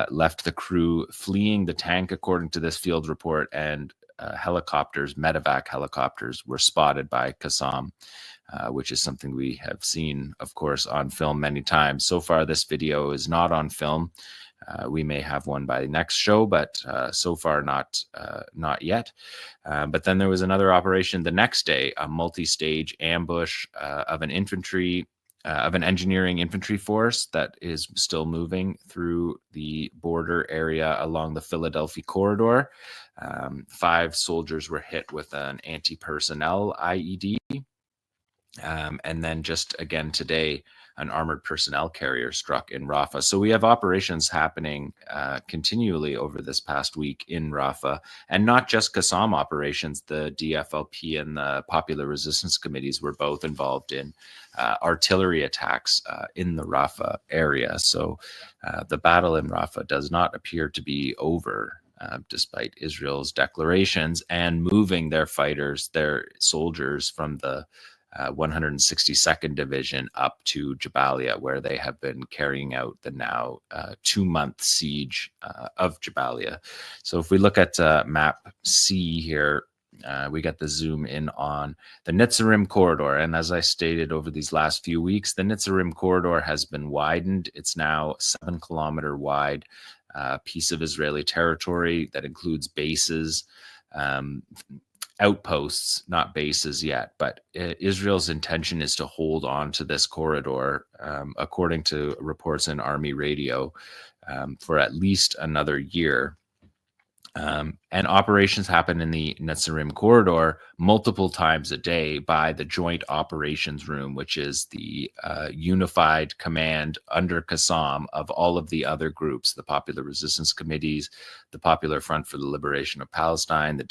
left the crew fleeing the tank, according to this field report, and helicopters, medevac helicopters, were spotted by Qassam, which is something we have seen, of course, on film many times. So far, this video is not on film. We may have one by the next show, but so far not yet. But then there was another operation the next day, a multi-stage ambush of an engineering infantry force that is still moving through the border area along the Philadelphia corridor. 5 soldiers were hit with an anti-personnel IED. And then just again today, an armored personnel carrier struck in Rafah. So we have operations happening continually over this past week in Rafah, and not just Qassam operations. The DFLP and the Popular Resistance Committees were both involved in artillery attacks in the Rafah area. So the battle in Rafah does not appear to be over. Despite Israel's declarations and moving their fighters, their soldiers from the 162nd Division up to Jabalia, where they have been carrying out the now 2-month siege of Jabalia. So if we look at map C here, we get the zoom in on the Netzarim corridor. And as I stated over these last few weeks, the Netzarim corridor has been widened. It's now 7-kilometer wide piece of Israeli territory that includes bases, outposts, not bases yet, but Israel's intention is to hold on to this corridor, according to reports in Army radio, for at least another year. And operations happen in the Netzarim corridor multiple times a day by the Joint Operations Room, which is the unified command under Qassam of all of the other groups, the Popular Resistance Committees, the Popular Front for the Liberation of Palestine, the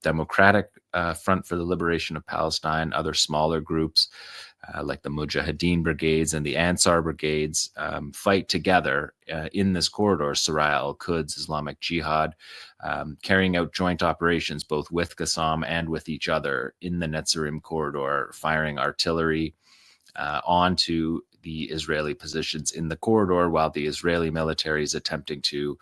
Democratic Front for the Liberation of Palestine, other smaller groups like the Mujahideen brigades and the Ansar brigades fight together in this corridor, Saraya al-Quds, Islamic Jihad, carrying out joint operations both with Qassam and with each other in the Netzarim corridor, firing artillery onto the Israeli positions in the corridor while the Israeli military is attempting to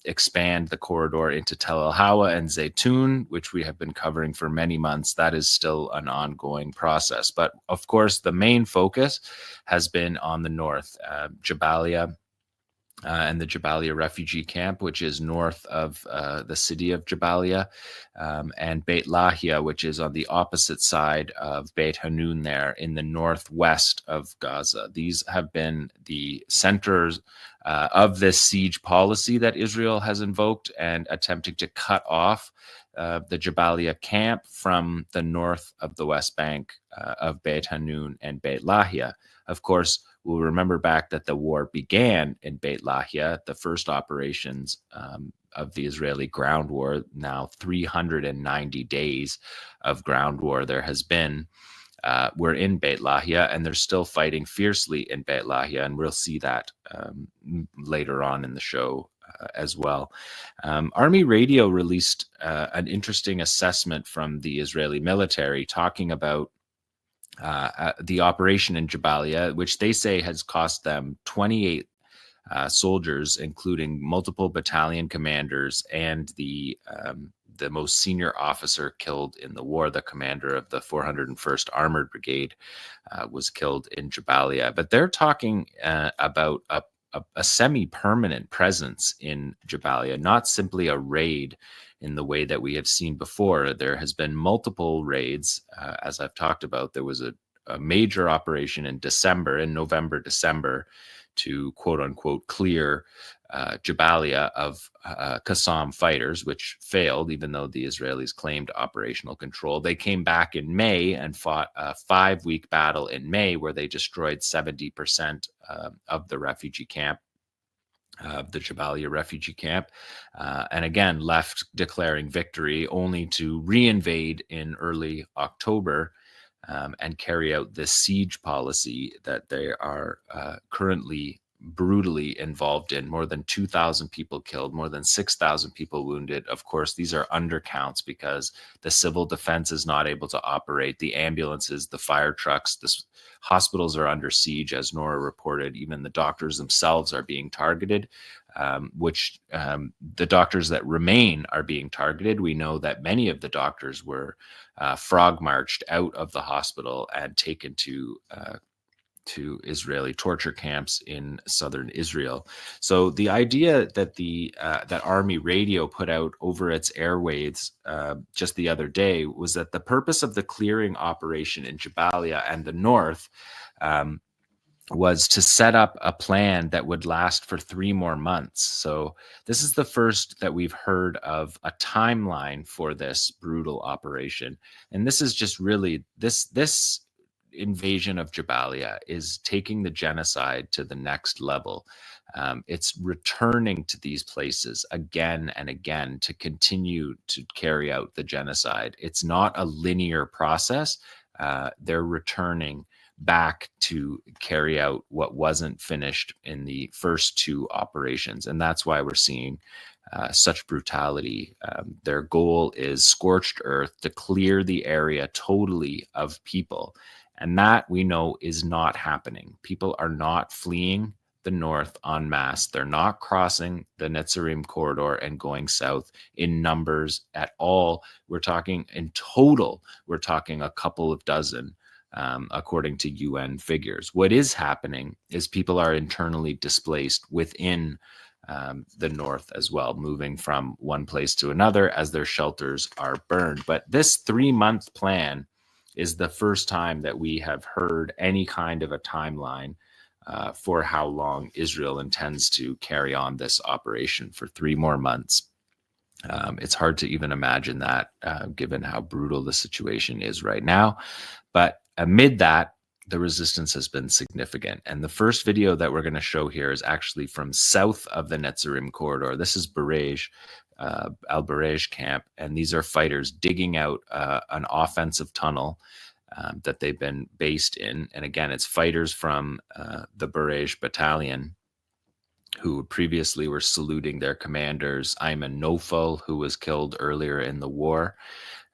expand the corridor into Tel El-Hawa and Zaytun, which we have been covering for many months. That is still an ongoing process. But of course, the main focus has been on the north, Jabalia and the Jabalia refugee camp, which is north of the city of Jabalia, and Beit Lahia, which is on the opposite side of Beit Hanun there in the northwest of Gaza. These have been the centers of this siege policy that Israel has invoked and attempting to cut off the Jabalia camp from the north of the West Bank of Beit Hanun and Beit Lahia. Of course, we'll remember back that the war began in Beit Lahia, the first operations of the Israeli ground war. Now 390 days of ground war there has been. We're in Beit Lahia, and they're still fighting fiercely in Beit Lahia, and we'll see that later on in the show as well. Army Radio released an interesting assessment from the Israeli military talking about the operation in Jabalia, which they say has cost them 28 soldiers, including multiple battalion commanders and the most senior officer killed in the war. The commander of the 401st Armored Brigade was killed in Jabalia. But they're talking about a semi-permanent presence in Jabalia, not simply a raid in the way that we have seen before. There has been multiple raids, as I've talked about. There was a major operation in November, December, to quote unquote clear Jabalia of Qassam fighters, which failed, even though the Israelis claimed operational control. They came back in May and fought a 5-week battle in May where they destroyed 70% of the refugee camp, of the Jabalia refugee camp, and again left declaring victory, only to reinvade in early October and carry out this siege policy that they are currently brutally involved in. More than 2,000 people killed, more than 6,000 people wounded. Of course, these are undercounts because the civil defense is not able to operate. The ambulances, the fire trucks, the hospitals are under siege, as Nora reported. Even the doctors themselves are being targeted, the doctors that remain are being targeted. We know that many of the doctors were frog marched out of the hospital and taken to Israeli torture camps in southern Israel. So the idea that that Army Radio put out over its airwaves just the other day was that the purpose of the clearing operation in Jabalia and the north was to set up a plan that would last for 3 more months. So this is the first that we've heard of a timeline for this brutal operation. And this is just really, this invasion of Jabalia is taking the genocide to the next level. It's returning to these places again and again to continue to carry out the genocide. It's not a linear process. They're returning back to carry out what wasn't finished in the first 2 operations. And that's why we're seeing such brutality. Their goal is scorched earth, to clear the area totally of people. And that we know is not happening. People are not fleeing the north en masse. They're not crossing the Netzarim corridor and going south in numbers at all. We're talking in total, we're talking a couple of dozen, according to UN figures. What is happening is people are internally displaced within the north as well, moving from one place to another as their shelters are burned. But this 3-month plan is the first time that we have heard any kind of a timeline for how long Israel intends to carry on this operation for 3 more months. It's hard to even imagine that, given how brutal the situation is right now. But amid that, the resistance has been significant. And the first video that we're going to show here is actually from south of the Netzarim corridor. This is Barej, Al-Barej camp, and these are fighters digging out an offensive tunnel that they've been based in. And again, it's fighters from the Barej battalion who previously were saluting their commanders, Ayman Nofal, who was killed earlier in the war.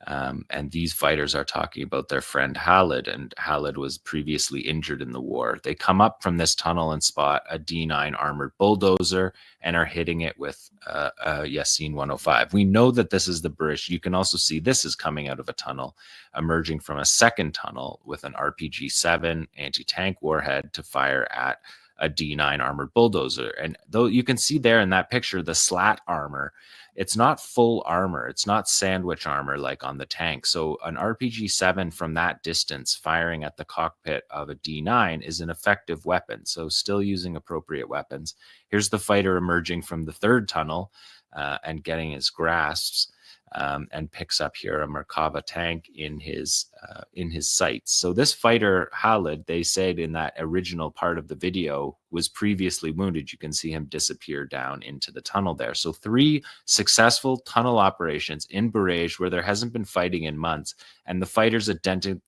And these fighters are talking about their friend Khalid, and Khalid was previously injured in the war. They come up from this tunnel and spot a D9 armored bulldozer and are hitting it with a Yasin 105. We know that this is the British. You can also see this is coming out of a tunnel, emerging from a second tunnel with an RPG-7 anti-tank warhead to fire at a D9 armored bulldozer. And though you can see there in that picture, the slat armor, it's not full armor. It's not sandwich armor like on the tank. So an RPG-7 from that distance firing at the cockpit of a D9 is an effective weapon. So still using appropriate weapons. Here's the fighter emerging from the third tunnel and getting his grasps. And picks up here a Merkava tank in his sights. So this fighter, Khalid, they said in that original part of the video, was previously wounded. You can see him disappear down into the tunnel there. So 3 successful tunnel operations in Barej where there hasn't been fighting in months, and the fighters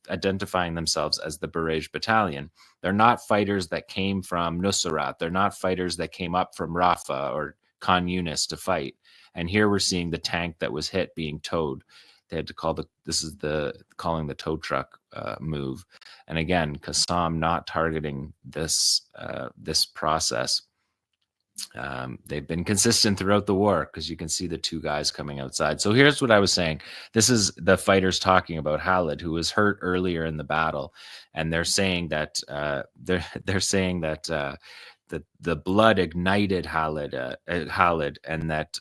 identifying themselves as the Barej battalion. They're not fighters that came from Nusrat. They're not fighters that came up from Rafah or Khan Yunis to fight. And here we're seeing the tank that was hit being towed. They had to call calling the tow truck move. And again, 𝐄𝐿 not targeting this process. They've been consistent throughout the war because you can see the 2 guys coming outside. So here's what I was saying. This is the fighters talking about Khalid, who was hurt earlier in the battle, and they're saying that the blood ignited Khalid, and that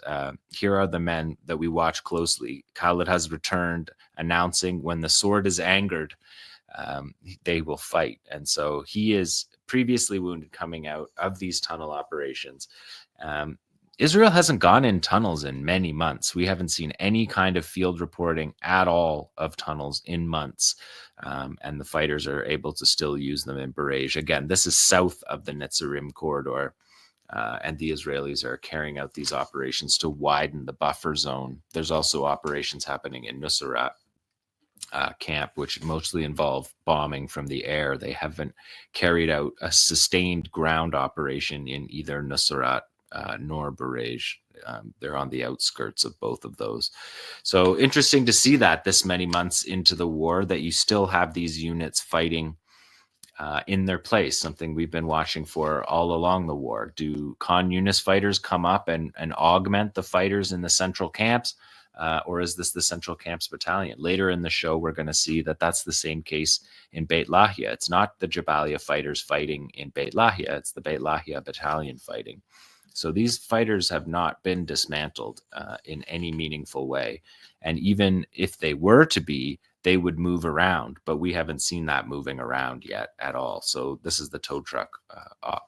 here are the men that we watch closely. Khalid has returned, announcing when the sword is angered, they will fight. And so he is previously wounded coming out of these tunnel operations. Israel hasn't gone in tunnels in many months. We haven't seen any kind of field reporting at all of tunnels in months. And the fighters are able to still use them in Barej. Again, this is south of the Netzarim corridor. And the Israelis are carrying out these operations to widen the buffer zone. There's also operations happening in Nusrat camp, which mostly involve bombing from the air. They haven't carried out a sustained ground operation in either Nusrat nor Barej. They're on the outskirts of both of those. So interesting to see that this many months into the war, that you still have these units fighting in their place, something we've been watching for all along the war. Do Khan Yunis fighters come up and augment the fighters in the central camps? Or is this the Central Camps Battalion? Later in the show, we're going to see that that's the same case in Beit Lahia. It's not the Jabalia fighters fighting in Beit Lahia. It's the Beit Lahia Battalion fighting. So these fighters have not been dismantled in any meaningful way. And even if they were to be, they would move around. But we haven't seen that moving around yet at all. So this is the tow truck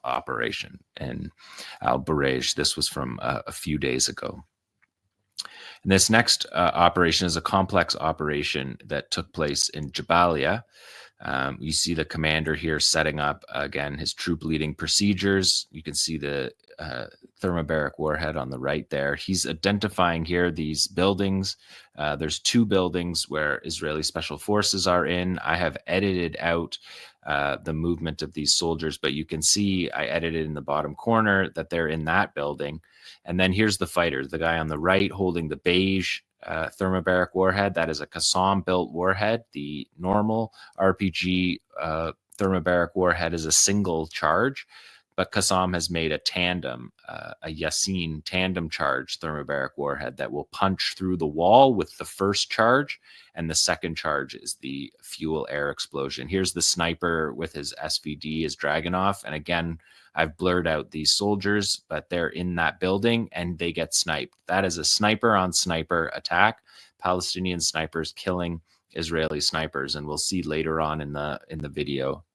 operation in Al-Barej. This was from a few days ago. And this next operation is a complex operation that took place in Jabalia. You see the commander here setting up, again, his troop leading procedures. You can see the thermobaric warhead on the right there. He's identifying here these buildings. There's 2 buildings where Israeli special forces are in. I have edited out the movement of these soldiers, but you can see I edited in the bottom corner that they're in that building. And then here's the fighter, the guy on the right holding the beige thermobaric warhead. That is a 𝐶𝐿 built warhead. The normal RPG thermobaric warhead is a single charge, but 𝐶𝐿 has made a tandem, a Yasin tandem charge thermobaric warhead that will punch through the wall with the first charge, and the second charge is the fuel air explosion. Here's the sniper with his SVD, his Dragunov, and again, I've blurred out these soldiers, but they're in that building and they get sniped. That is a sniper on sniper attack. Palestinian snipers killing Israeli snipers, and we'll see later on in the video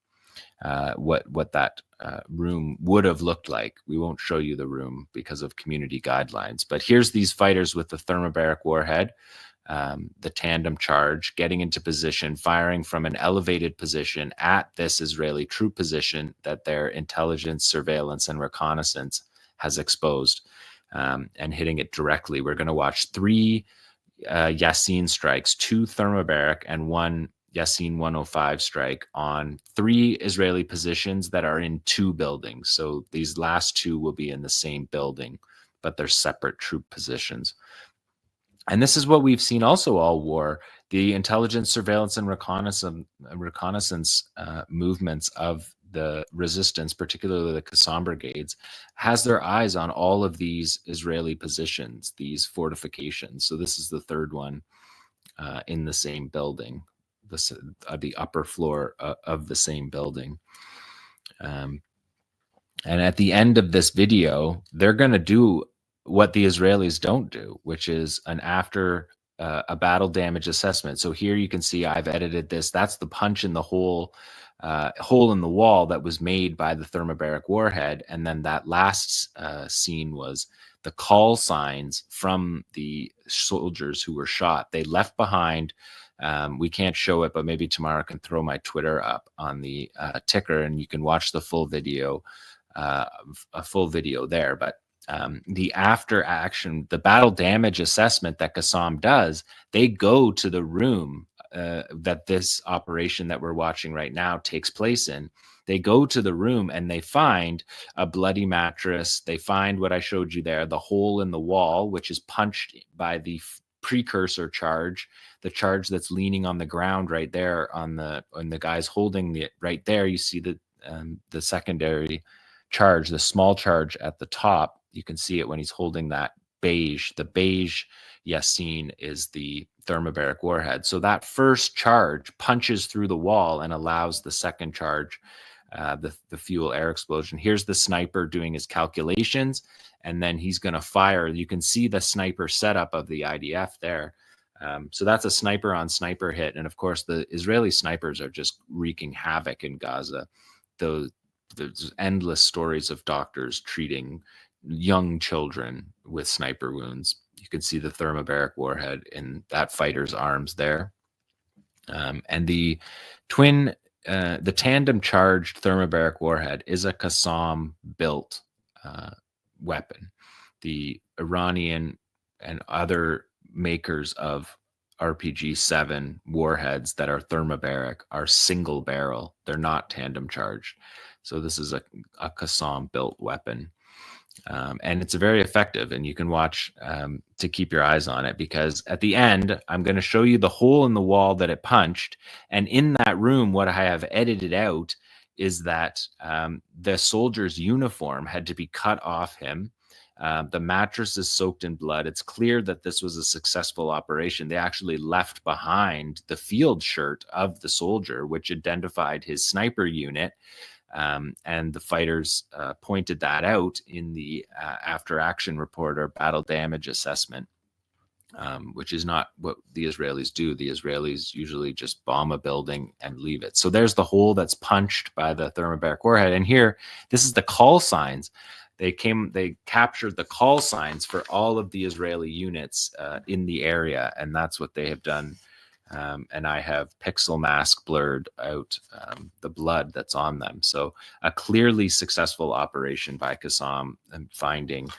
what that room would have looked like. We won't show you the room because of community guidelines. But here's these fighters with the thermobaric warhead, the tandem charge, getting into position, firing from an elevated position at this Israeli troop position that their intelligence, surveillance, and reconnaissance has exposed, and hitting it directly. We're going to watch 3 Yasin strikes, 2 thermobaric and 1 Yasin 105 strike on 3 Israeli positions that are in 2 buildings. So these last 2 will be in the same building, but they're separate troop positions. And this is what we've seen also all war. The intelligence, surveillance, and reconnaissance movements of the resistance, particularly the Qassam brigades, has their eyes on all of these Israeli positions, these fortifications. So this is the 3rd one in the same building, the upper floor of the same building. And at the end of this video, they're going to do what the Israelis don't do, which is an after a battle damage assessment. So here you can see I've edited this. That's the punch in the hole in the wall that was made by the thermobaric warhead. And then that last scene was the call signs from the soldiers who were shot. They left behind. We can't show it, but maybe tomorrow I can throw my Twitter up on the ticker and you can watch the full video, a full video there. But the after action, the battle damage assessment that Qassam does, they go to the room that this operation that we're watching right now takes place in. They go to the room and they find a bloody mattress. They find what I showed you there, the hole in the wall, which is punched by the precursor charge, the charge that's leaning on the ground right there on the guys holding it right there. You see the secondary charge, the small charge at the top. You can see it when he's holding that beige. The beige Yasin is the thermobaric warhead. So that first charge punches through the wall and allows the second charge, the fuel air explosion. Here's the sniper doing his calculations, and then he's going to fire. You can see the sniper setup of the IDF there. So that's a sniper on sniper hit. And of course, the Israeli snipers are just wreaking havoc in Gaza. There's endless stories of doctors treating young children with sniper wounds. You can see the thermobaric warhead in that fighter's arms there. And the tandem charged thermobaric warhead is a Qassam built weapon. The Iranian and other makers of RPG-7 warheads that are thermobaric are single barrel. They're not tandem charged. So this is a Qassam built weapon. And it's very effective, and you can watch to keep your eyes on it, because at the end, I'm going to show you the hole in the wall that it punched. And in that room, what I have edited out is that the soldier's uniform had to be cut off him. The mattress is soaked in blood. It's clear that this was a successful operation. They actually left behind the field shirt of the soldier, which identified his sniper unit. And the fighters pointed that out in the after action report or battle damage assessment, which is not what the Israelis do. The Israelis usually just bomb a building and leave it. So there's the hole that's punched by the thermobaric warhead. And here, this is the call signs. They captured the call signs for all of the Israeli units in the area, and that's what they have done. And I have pixel mask blurred out the blood that's on them. So a clearly successful operation by Qassam, and finding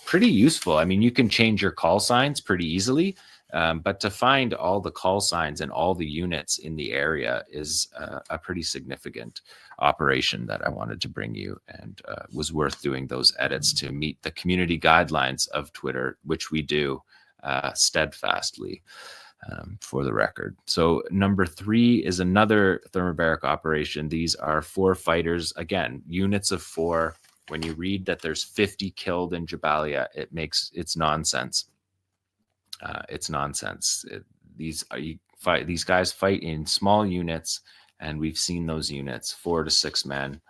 pretty useful. I mean, you can change your call signs pretty easily, but to find all the call signs and all the units in the area is a pretty significant operation that I wanted to bring you, and was worth doing those edits to meet the community guidelines of Twitter, which we do steadfastly. For the record. So number 3 is another thermobaric operation. These are 4 fighters, again, units of 4. When you read that there's 50 killed in Jabalia, it's nonsense. It's nonsense. These guys fight in small units, and we've seen those units, 4 to 6 men.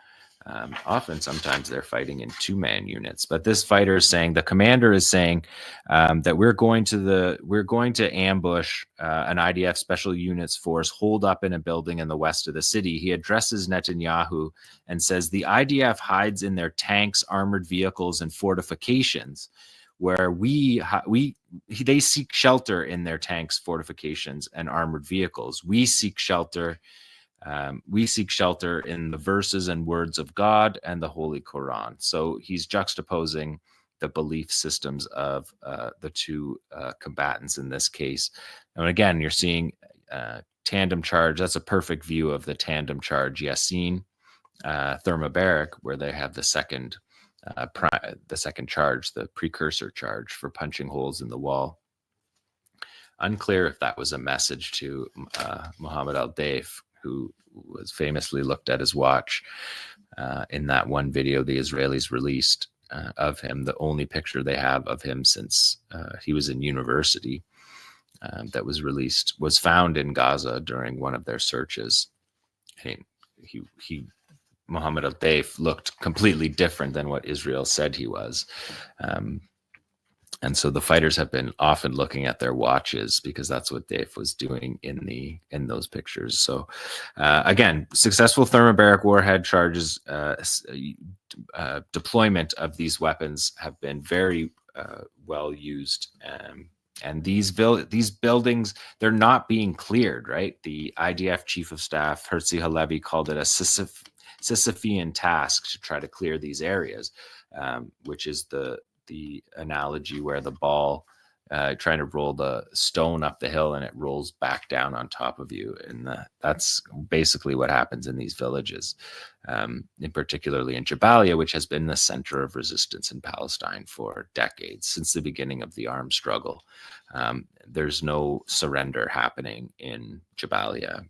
Sometimes they're fighting in 2-man units, but this fighter is saying, the commander is saying that we're going to ambush an IDF special units force holed up in a building in the west of the city. He addresses Netanyahu and says the IDF hides in their tanks, armored vehicles, and fortifications, where they seek shelter in their tanks, fortifications, and armored vehicles. We seek shelter in the verses and words of God and the Holy Quran. So he's juxtaposing the belief systems of the two combatants in this case. And again, you're seeing tandem charge. That's a perfect view of the tandem charge Yassin thermobaric, where they have the second charge, the precursor charge for punching holes in the wall. Unclear if that was a message to Mohammed al-Deif, who was famously looked at his watch in that one video the Israelis released of him, the only picture they have of him since he was in university, that was released, was found in Gaza during one of their searches. And Mohammed al-Deif looked completely different than what Israel said he was. And so the fighters have been often looking at their watches, because that's what Deif was doing in those pictures. So again, successful thermobaric warhead charges, deployment of these weapons have been very well used. And these buildings, they're not being cleared, right? The IDF chief of staff, Herzi Halevi, called it a Sisyphean task to try to clear these areas, which is the analogy where the ball trying to roll the stone up the hill and it rolls back down on top of you. And that's basically what happens in these villages, particularly in Jabalia, which has been the center of resistance in Palestine for decades, since the beginning of the armed struggle. There's no surrender happening in Jabalia.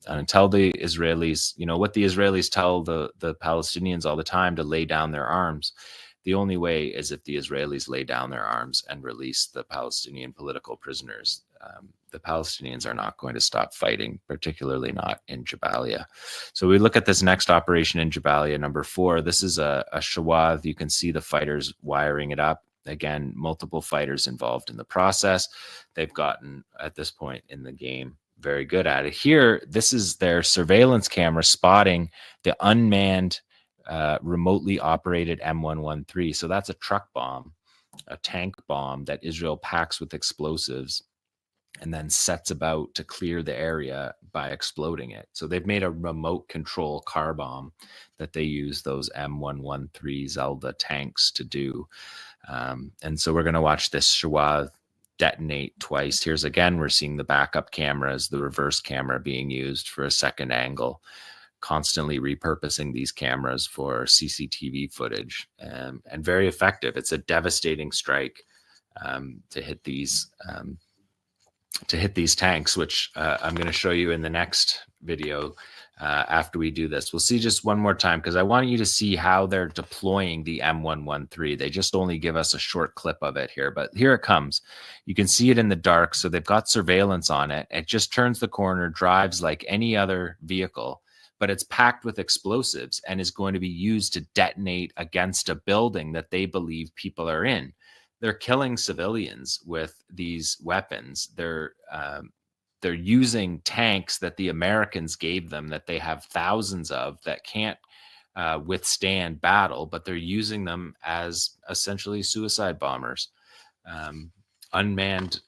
Until the Israelis, what the Israelis tell the Palestinians all the time, to lay down their arms. The only way is if the Israelis lay down their arms and release the Palestinian political prisoners. The Palestinians are not going to stop fighting, particularly not in Jabalia. So we look at this next operation in Jabalia, number 4. This is a Shawad. You can see the fighters wiring it up. Again, multiple fighters involved in the process. They've gotten, at this point in the game, very good at it. Here, this is their surveillance camera spotting the unmanned remotely operated M113. So that's a truck bomb, a tank bomb that Israel packs with explosives and then sets about to clear the area by exploding it. So they've made a remote control car bomb that they use those M113 Zelda tanks to do. And so we're going to watch this Shawad detonate twice. Here's again, we're seeing the backup cameras, the reverse camera being used for a second angle, constantly repurposing these cameras for CCTV footage, and very effective. It's a devastating strike to hit these tanks, which I'm going to show you in the next video after we do this. We'll see just one more time, because I want you to see how they're deploying the M113. They just only give us a short clip of it here, but here it comes. You can see it in the dark, so they've got surveillance on it. It just turns the corner, drives like any other vehicle, but it's packed with explosives and is going to be used to detonate against a building that they believe people are in. They're killing civilians with these weapons. They're using tanks that the Americans gave them, that they have thousands of, that can't withstand battle, but they're using them as essentially suicide bombers, unmanned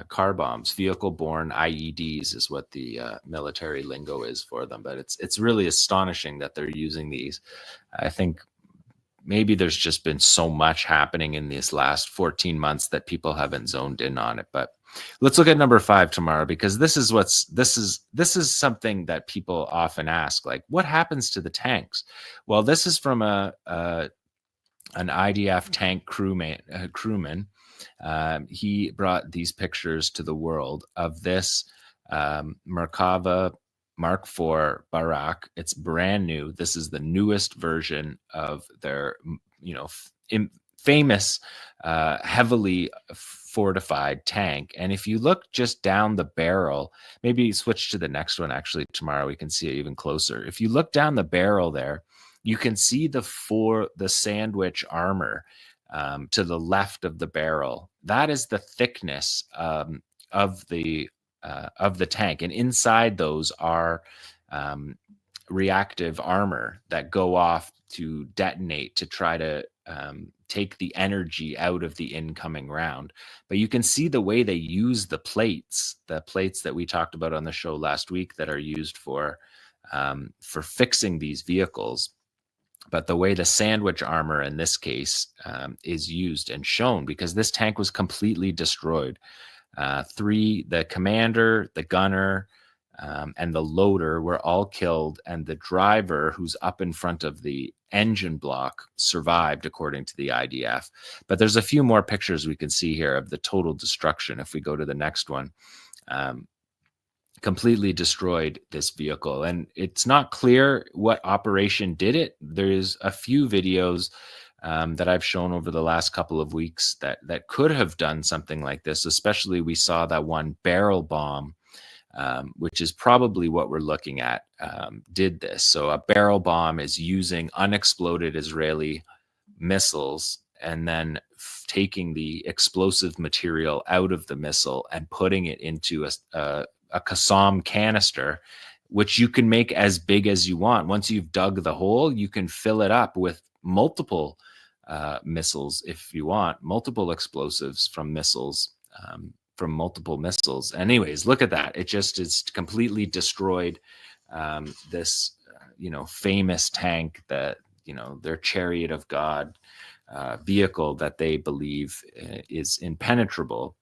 car bombs, vehicle-borne IEDs is what the military lingo is for them. But it's really astonishing that they're using these. I think maybe there's just been so much happening in these last 14 months that people haven't zoned in on it. But let's look at number 5 tomorrow, because this is something that people often ask, like, what happens to the tanks? Well, this is from an IDF tank crewman. He brought these pictures to the world of this Merkava Mark IV Barak. It's brand new. This is the newest version of their, famous, heavily fortified tank. And if you look just down the barrel, maybe switch to the next one. Actually, tomorrow we can see it even closer. If you look down the barrel there, you can see the sandwich armor to the left of the barrel. That is the thickness of the tank, and inside those are reactive armor that go off to detonate to try to take the energy out of the incoming round. But you can see the way they use the plates that we talked about on the show last week that are used for fixing these vehicles. But the way the sandwich armor in this case is used and shown, because this tank was completely destroyed. The commander, the gunner, and the loader were all killed, and the driver, who's up in front of the engine block, survived, according to the IDF. But there's a few more pictures we can see here of the total destruction. If we go to the next one, completely destroyed this vehicle, and it's not clear what operation did it. There's a few videos that I've shown over the last couple of weeks that could have done something like this. Especially, we saw that one barrel bomb, which is probably what we're looking at, did this. So a barrel bomb is using unexploded Israeli missiles and then taking the explosive material out of the missile and putting it into a 𝐄𝐿 canister, which you can make as big as you want. Once you've dug the hole, you can fill it up with multiple missiles if you want, multiple explosives from missiles. From multiple missiles. Anyways, look at that. It just is completely destroyed this, famous tank that, their Chariot of God vehicle that they believe is impenetrable.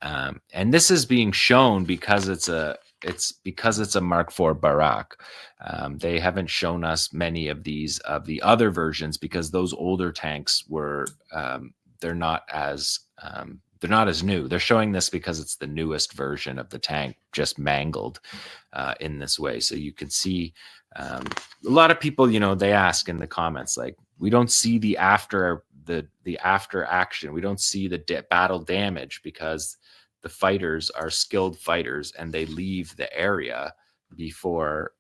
And this is being shown because it's a Mark IV Barak. They haven't shown us many of the other versions because those older tanks were they're not as new. They're showing this because it's the newest version of the tank, just mangled in this way. So you can see a lot of people, they ask in the comments, like, we don't see the after action. We don't see the battle damage because the fighters are skilled fighters and they leave the area before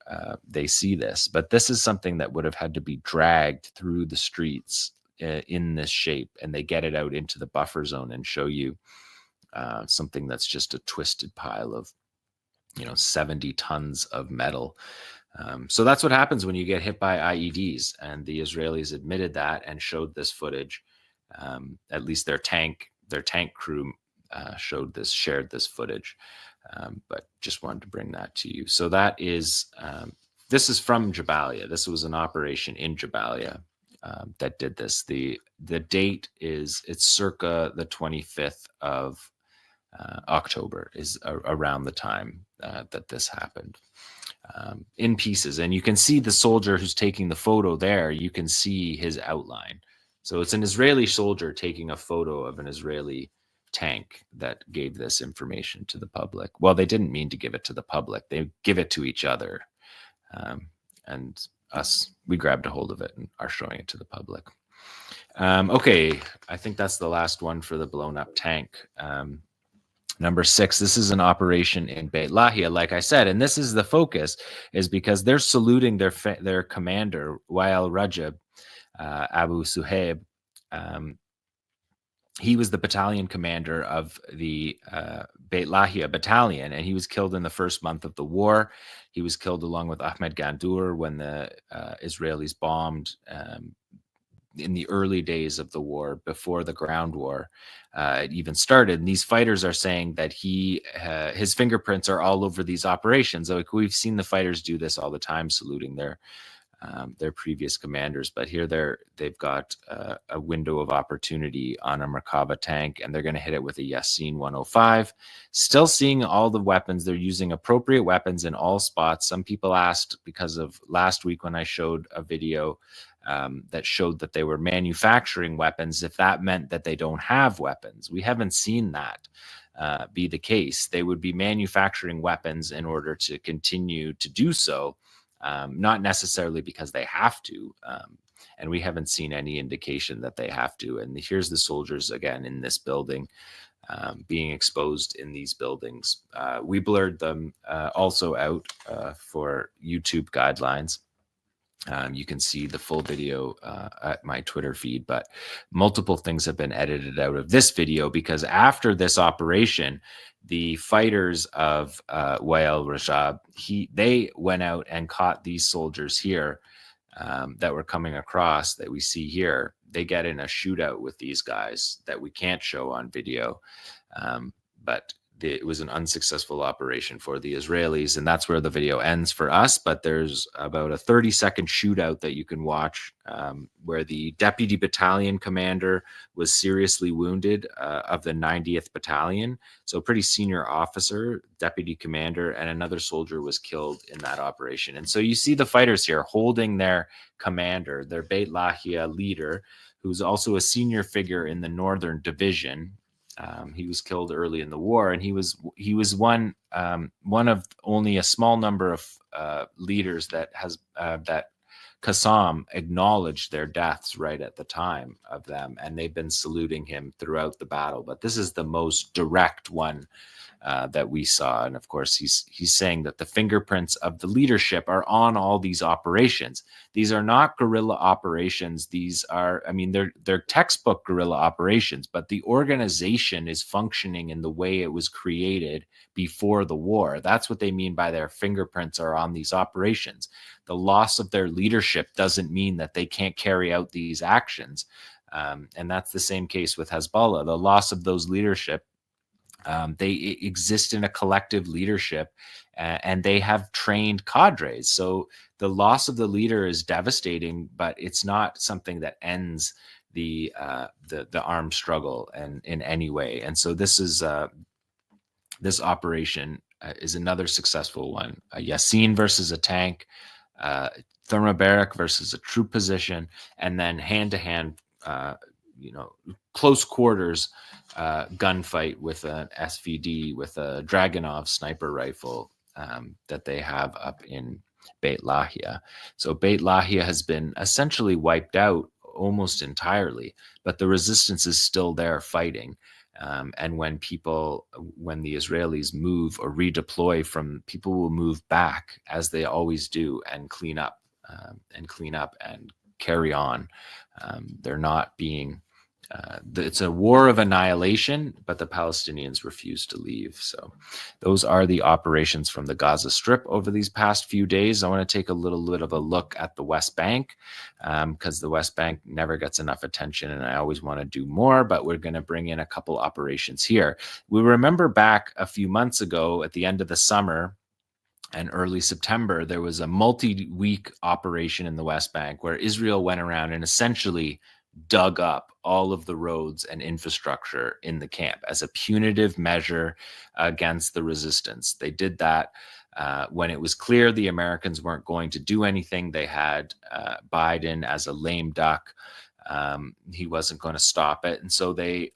they see this. But this is something that would have had to be dragged through the streets in this shape, and they get it out into the buffer zone and show you something that's just a twisted pile of 70 tons of metal. So that's what happens when you get hit by IEDs, and the Israelis admitted that and showed this footage. At least their tank crew shared this footage, but just wanted to bring that to you. So that is this is from Jabalia. This was an operation in Jabalia that did this. The date it's circa the 25th of October is around the time that this happened, in pieces. And you can see the soldier who's taking the photo there. You can see his outline. So it's an Israeli soldier taking a photo of an Israeli tank that gave this information to the public. Well, they didn't mean to give it to the public. They give it to each other. And us, we grabbed a hold of it and are showing it to the public. Okay, I think that's the last one for the blown up tank. Number 6, this is an operation in Beit Lahia, like I said, and this is the focus, is because they're saluting their commander, Wael Rajab Abu Suhaib. He was the battalion commander of the Beit Lahia battalion, and he was killed in the first month of the war. He was killed along with Ahmed Gandour when the Israelis bombed in the early days of the war, before the ground war even started. And these fighters are saying that his fingerprints are all over these operations. Like, we've seen the fighters do this all the time, saluting their previous commanders, but here they've got a window of opportunity on a Merkava tank, and they're going to hit it with a Yasin 105. Still seeing all the weapons. They're using appropriate weapons in all spots. Some people asked, because of last week when I showed a video that showed that they were manufacturing weapons, if that meant that they don't have weapons. We haven't seen that be the case. They would be manufacturing weapons in order to continue to do so. Not necessarily because they have to, and we haven't seen any indication that they have to. And here's the soldiers again in this building, being exposed in these buildings. We blurred them also out for YouTube guidelines. You can see the full video at my Twitter feed, but multiple things have been edited out of this video because after this operation, the fighters of Wael Rajab, they went out and caught these soldiers here that were coming across that we see here. They get in a shootout with these guys that we can't show on video, but it was an unsuccessful operation for the Israelis, and that's where the video ends for us. But there's about a 30-second shootout that you can watch where the deputy battalion commander was seriously wounded of the 90th Battalion. So a pretty senior officer, deputy commander, and another soldier was killed in that operation. And so you see the fighters here holding their commander, their Beit Lahia leader, who's also a senior figure in the Northern Division. He was killed early in the war, and he was one of only a small number of leaders that Qassam acknowledged their deaths right at the time of them, and they've been saluting him throughout the battle. But this is the most direct one that we saw, and of course he's saying that the fingerprints of the leadership are on all these operations. These are not guerrilla operations. These are, I mean, they're textbook guerrilla operations, but the organization is functioning in the way it was created before the war. That's what they mean by their fingerprints are on these operations. The loss of their leadership doesn't mean that they can't carry out these actions. And that's the same case with Hezbollah. The loss of those leadership, they exist in a collective leadership, and they have trained cadres. So the loss of the leader is devastating, but it's not something that ends the armed struggle in any way. And so this operation is another successful one. Yassin versus a tank, thermobaric versus a troop position, and then hand-to-hand, close quarters gunfight with an SVD, with a Dragunov sniper rifle that they have up in Beit Lahia. So Beit Lahia has been essentially wiped out almost entirely, but the resistance is still there fighting. And when the Israelis move or redeploy people will move back, as they always do, and clean up and carry on. They're not being, it's a war of annihilation, but the Palestinians refuse to leave. So those are the operations from the Gaza Strip over these past few days. I want to take a little bit of a look at the West Bank, because the West Bank never gets enough attention, and I always want to do more, but we're going to bring in a couple operations here. We remember back a few months ago at the end of the summer and early September, there was a multi-week operation in the West Bank where Israel went around and essentially dug up all of the roads and infrastructure in the camp as a punitive measure against the resistance. They did that when it was clear the Americans weren't going to do anything. They had Biden as a lame duck. He wasn't going to stop it. And so they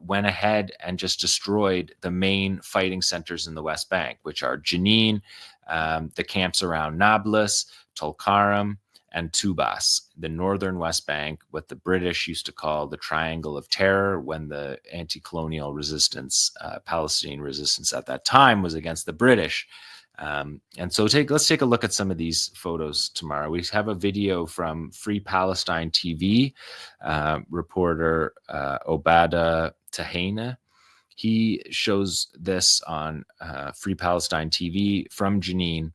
went ahead and just destroyed the main fighting centers in the West Bank, which are Jenin, the camps around Nablus, Tulkarm, and Tubas, the northern West Bank, what the British used to call the Triangle of Terror, when the anti-colonial resistance, Palestinian resistance at that time, was against the British. And so let's take a look at some of these photos tomorrow. We have a video from Free Palestine TV, reporter Obada Tahena. He shows this on Free Palestine TV from Jenin,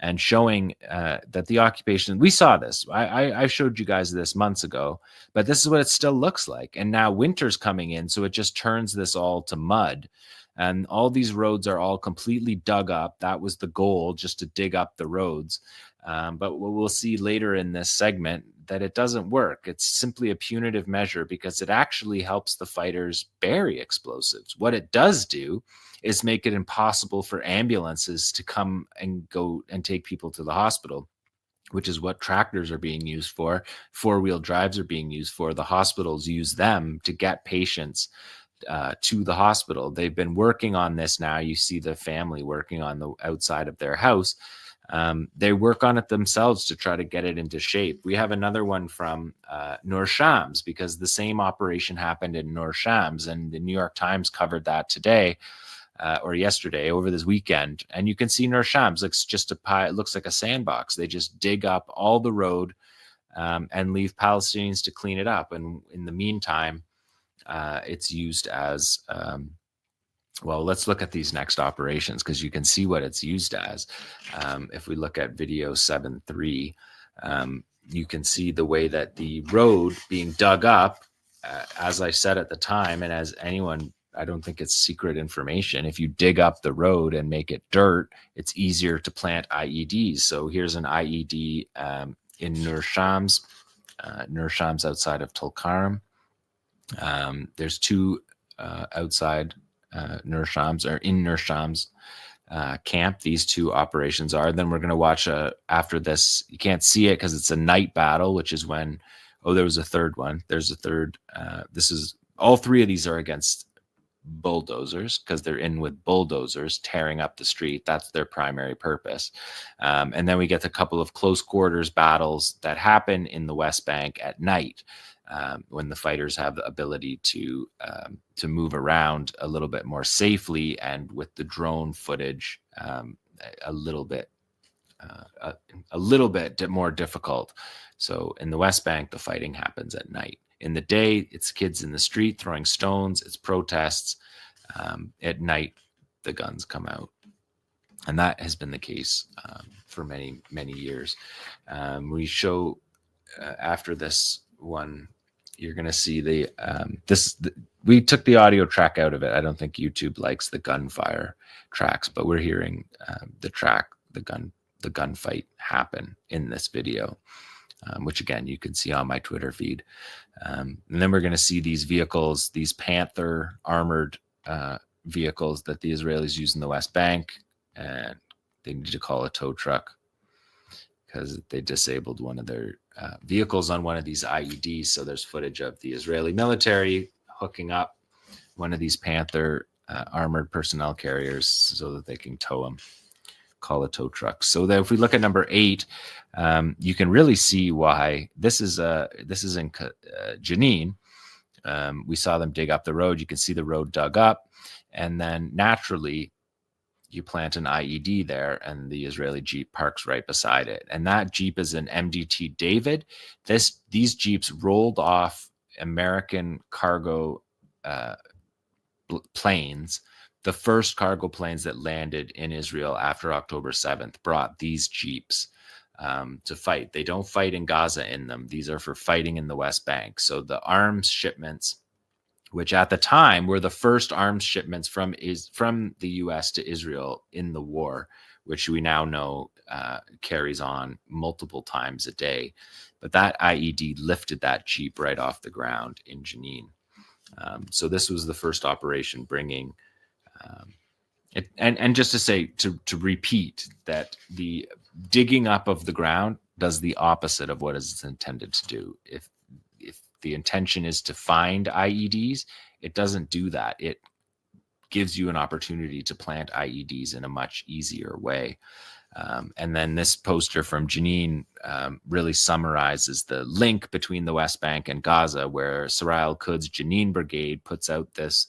and showing that the occupation, we saw this. I showed you guys this months ago, but this is what it still looks like. And now winter's coming in, so it just turns this all to mud. And all these roads are all completely dug up. That was the goal, just to dig up the roads. But we'll see later in this segment that it doesn't work. It's simply a punitive measure because it actually helps the fighters bury explosives. What it does do is make it impossible for ambulances to come and go and take people to the hospital, which is what tractors are being used for. Four-wheel drives are being used for. The hospitals use them to get patients to the hospital. They've been working on this now. You see the family working on the outside of their house. They work on it themselves to try to get it into shape. We have another one from Nur Shams, because the same operation happened in Nur Shams, and the New York Times covered that today. or yesterday over this weekend, and you can see Nur Shams looks just it looks like a sandbox. They just dig up all the road and leave Palestinians to clean it up. And in the meantime, it's used as well, let's look at these next operations because you can see what it's used as. If we look at video 7.3, you can see the way that the road being dug up, as I said at the time, and as anyone, I don't think it's secret information. If you dig up the road and make it dirt, it's easier to plant IEDs. So here's an IED in Nur Shams outside of Tulkarm. There's two outside Nur Shams, or in Nur Shams camp. These two operations are. Then we're going to watch after this. You can't see it because it's a night battle, which is when, there was a third one. There's a third. This is, all three of these are against bulldozers because they're in with bulldozers tearing up the street. That's their primary purpose. And then we get a couple of close quarters battles that happen in the West Bank at night. When the fighters have the ability to move around a little bit more safely, and with the drone footage a little bit more difficult. So in the West Bank, the fighting happens at night. In the day, it's kids in the street throwing stones. It's protests. At night, the guns come out. And that has been the case for many, many years. We show after this one, you're going to see we took the audio track out of it. I don't think YouTube likes the gunfire tracks, but we're hearing the gunfight happen in this video, which again, you can see on my Twitter feed. And then we're going to see these vehicles, these Panther armored vehicles that the Israelis use in the West Bank, and they need to call a tow truck because they disabled one of their vehicles on one of these IEDs. So there's footage of the Israeli military hooking up one of these Panther armored personnel carriers so that they can tow them, call a tow truck. So that if we look at number 8, you can really see why this is in Jenin. We saw them dig up the road. You can see the road dug up, and then naturally you plant an IED there, and the Israeli Jeep parks right beside it. And that Jeep is an MDT David. These Jeeps rolled off American cargo planes. The first cargo planes that landed in Israel after October 7th brought these Jeeps to fight. They don't fight in Gaza in them. These are for fighting in the West Bank. So the arms shipments, which at the time were the first arms shipments from the U.S. to Israel in the war, which we now know carries on multiple times a day. But that IED lifted that Jeep right off the ground in Jenin. So this was the first operation bringing it. And just to say, to repeat that the digging up of the ground does the opposite of what it's intended to do. If the intention is to find IEDs, it doesn't do that. It gives you an opportunity to plant IEDs in a much easier way. And then this poster from Jenin really summarizes the link between the West Bank and Gaza, where Sarah Al-Quds Jenin Brigade puts out this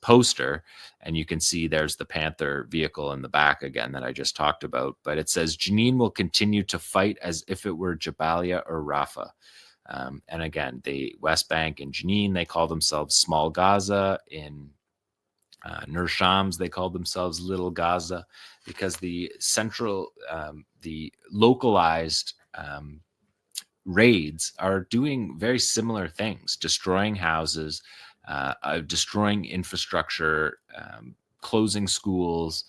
poster, and you can see there's the Panther vehicle in the back again that I just talked about. But it says Jenin will continue to fight as if it were Jabalia or Rafah. And again, the West Bank and Jenin, they call themselves Small Gaza. In Nur Shams, they call themselves Little Gaza, because the localized raids are doing very similar things, destroying houses, destroying infrastructure, closing schools.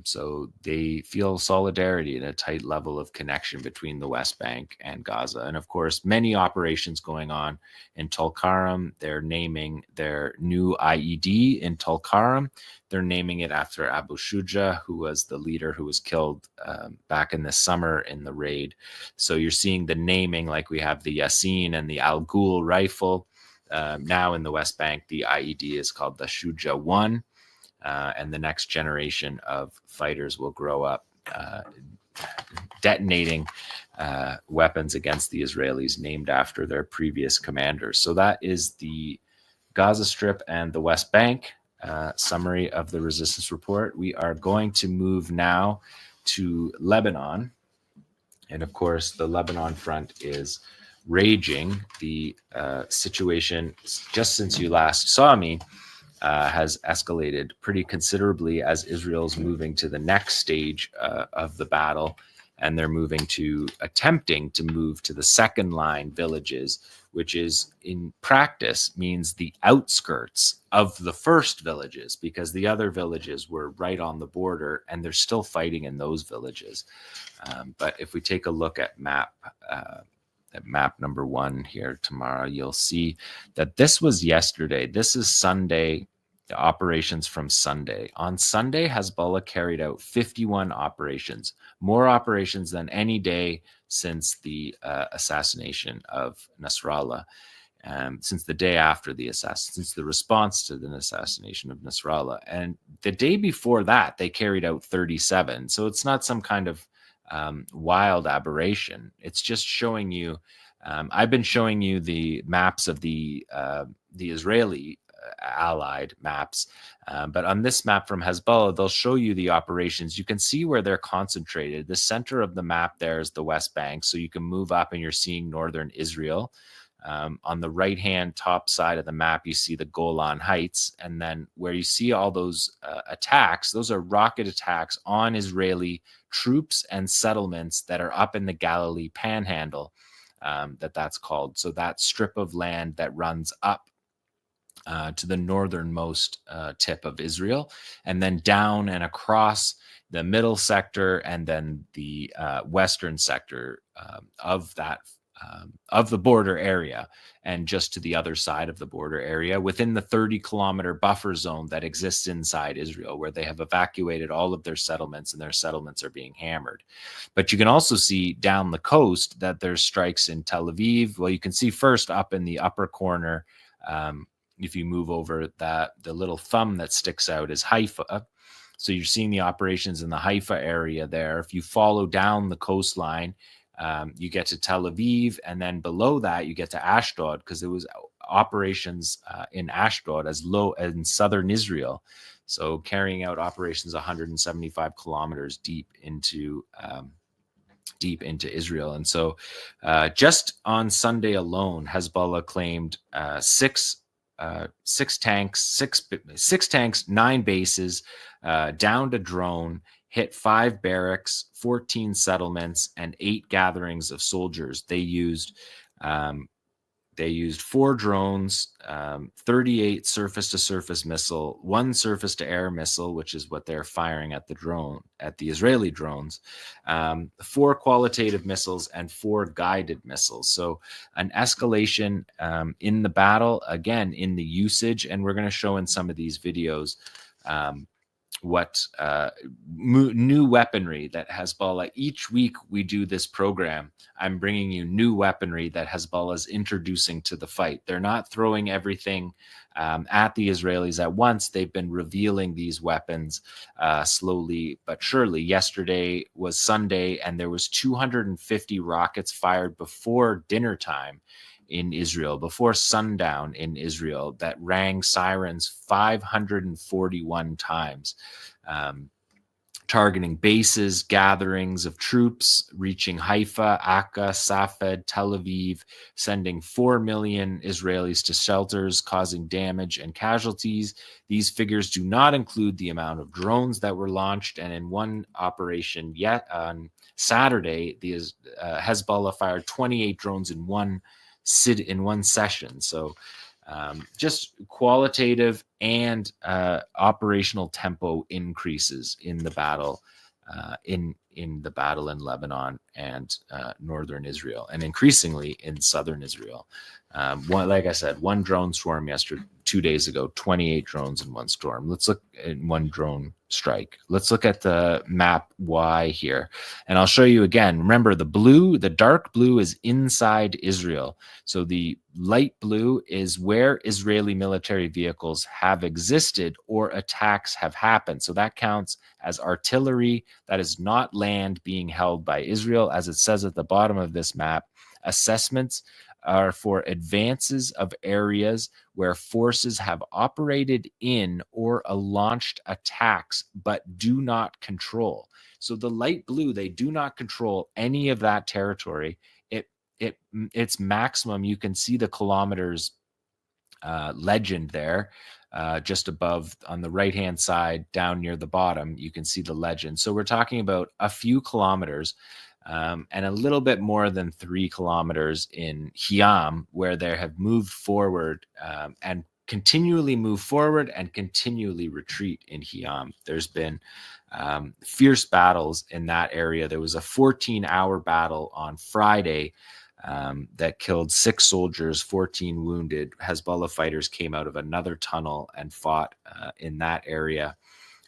So they feel solidarity and a tight level of connection between the West Bank and Gaza. And of course, many operations going on in Tulkarm. They're naming their new IED in Tulkarm. They're naming it after Abu Shuja, who was the leader who was killed back in the summer in the raid. So you're seeing the naming, like we have the Yassin and the Al Ghul rifle. Now in the West Bank, the IED is called the Shuja 1. And the next generation of fighters will grow up detonating weapons against the Israelis named after their previous commanders. So that is the Gaza Strip and the West Bank. summary of the resistance report. We are going to move now to Lebanon. And of course, the Lebanon front is raging. The situation, just since you last saw me, has escalated pretty considerably as Israel's moving to the next stage of the battle. And they're attempting to move to the second line villages, which is in practice means the outskirts of the first villages, because the other villages were right on the border and they're still fighting in those villages. But if we take a look at map number 1 here tomorrow, you'll see that this was yesterday. This is Sunday, the operations from Sunday. On Sunday, Hezbollah carried out 51 operations, more operations than any day since the assassination of Nasrallah, since the day after the since the response to the assassination of Nasrallah. And the day before that, they carried out 37. So it's not some kind of wild aberration. It's just showing you, I've been showing you the maps of the Israeli allied maps, but on this map from Hezbollah, they'll show you the operations. You can see where they're concentrated. The center of the map there is the West Bank, so you can move up and you're seeing northern Israel. On the right-hand top side of the map, you see the Golan Heights, and then where you see all those attacks, those are rocket attacks on Israeli troops and settlements that are up in the Galilee Panhandle, that's called. So that strip of land that runs up to the northernmost tip of Israel, and then down and across the middle sector, and then the western sector of the border area, and just to the other side of the border area within the 30-kilometer buffer zone that exists inside Israel, where they have evacuated all of their settlements and their settlements are being hammered. But you can also see down the coast that there's strikes in Tel Aviv. Well, you can see first up in the upper corner, if you move over that, the little thumb that sticks out is Haifa. So you're seeing the operations in the Haifa area there. If you follow down the coastline, you get to Tel Aviv, and then below that you get to Ashdod, because there was operations in Ashdod as low in southern Israel. So carrying out operations 175 kilometers deep into Israel. And so just on Sunday alone, Hezbollah claimed six tanks, 9 bases, downed a drone, hit 5 barracks, 14 settlements, and 8 gatherings of soldiers. They used 4 drones, 38 surface-to-surface missile, 1 surface-to-air missile, which is what they're firing at the Israeli drones, 4 qualitative missiles, and 4 guided missiles. So an escalation in the battle, again, in the usage, and we're going to show in some of these videos what new weaponry that Hezbollah, each week we do this program, I'm bringing you new weaponry that Hezbollah is introducing to the fight. They're not throwing everything at the Israelis at once. They've been revealing these weapons slowly but surely. Yesterday was Sunday, and there was 250 rockets fired before dinner time in Israel, before sundown in Israel, that rang sirens 541 times, targeting bases, gatherings of troops, reaching Haifa, Aqsa, Safed, Tel Aviv, sending 4 million Israelis to shelters, causing damage and casualties. These figures do not include the amount of drones that were launched, and in one operation yet on Saturday, the Hezbollah fired 28 drones in one session. So just qualitative and operational tempo increases in the battle, in the battle in Lebanon and northern Israel, and increasingly in southern Israel. Like I said, 1 drone swarm yesterday, 2 days ago, 28 drones in 1 storm. Let's look at 1 drone strike. Let's look at the map Y here, and I'll show you again. Remember, the dark blue is inside Israel. So the light blue is where Israeli military vehicles have existed or attacks have happened. So that counts as artillery. That is not land being held by Israel. As it says at the bottom of this map, assessments are for advances of areas where forces have operated in or launched attacks but do not control. So the light blue, they do not control any of that territory. Its maximum, you can see the kilometers legend there, just above on the right hand side down near the bottom. You can see the legend. So we're talking about a few kilometers, and a little bit more than 3 kilometers in 𝐓𝐿, where they have moved forward and continually move forward and continually retreat in 𝐓𝐿. There's been fierce battles in that area. There was a 14-hour battle on Friday that killed 6 soldiers, 14 wounded. Hezbollah fighters came out of another tunnel and fought in that area.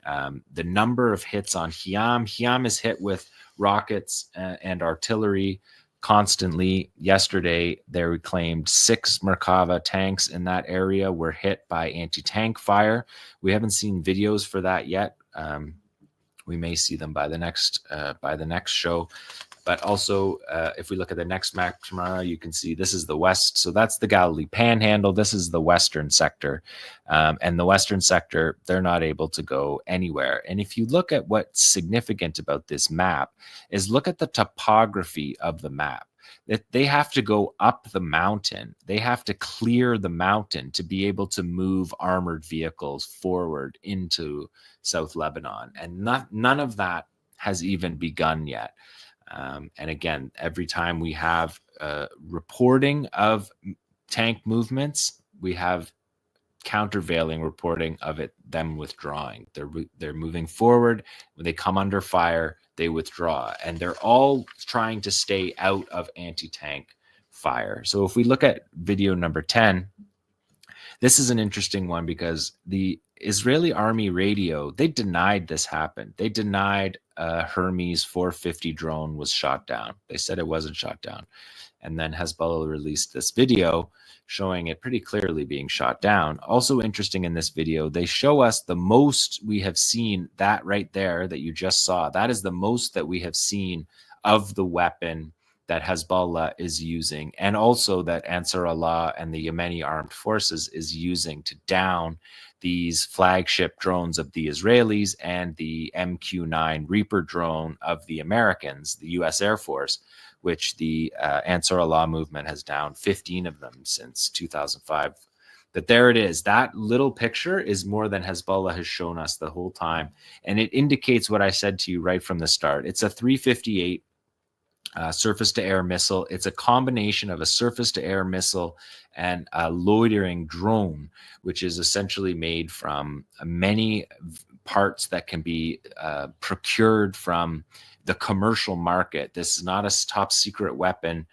The number of hits on 𝐓𝐿 is hit with rockets and artillery constantly. Yesterday, they reclaimed 6 Merkava tanks in that area were hit by anti-tank fire. We haven't seen videos for that yet. We may see them by the next show. But also, if we look at the next map tomorrow, you can see this is the west. So that's the Galilee Panhandle. This is the western sector. And the western sector, they're not able to go anywhere. And if you look at what's significant about this map is look at the topography of the map. That they have to go up the mountain. They have to clear the mountain to be able to move armored vehicles forward into South Lebanon. And none of that has even begun yet. And again, every time we have reporting of tank movements, we have countervailing reporting of them withdrawing. They're moving forward. When they come under fire, they withdraw, and they're all trying to stay out of anti-tank fire. So if we look at video number 10, this is an interesting one because the Israeli army radio, they denied this happened. They denied a Hermes 450 drone was shot down. They said it wasn't shot down. And then Hezbollah released this video showing it pretty clearly being shot down. Also interesting in this video, they show us the most we have seen, that right there that you just saw. That is the most that we have seen of the weapon that Hezbollah is using, and also that Ansar Allah and the Yemeni armed forces is using to down these flagship drones of the Israelis and the MQ-9 Reaper drone of the Americans, the U.S. Air Force, which the Ansar Allah movement has downed 15 of them since 2005. But there it is. That little picture is more than Hezbollah has shown us the whole time. And it indicates what I said to you right from the start. It's a 358 surface-to-air missile. It's a combination of a surface-to-air missile and a loitering drone, which is essentially made from many parts that can be procured from the commercial market. This is not a top-secret weapon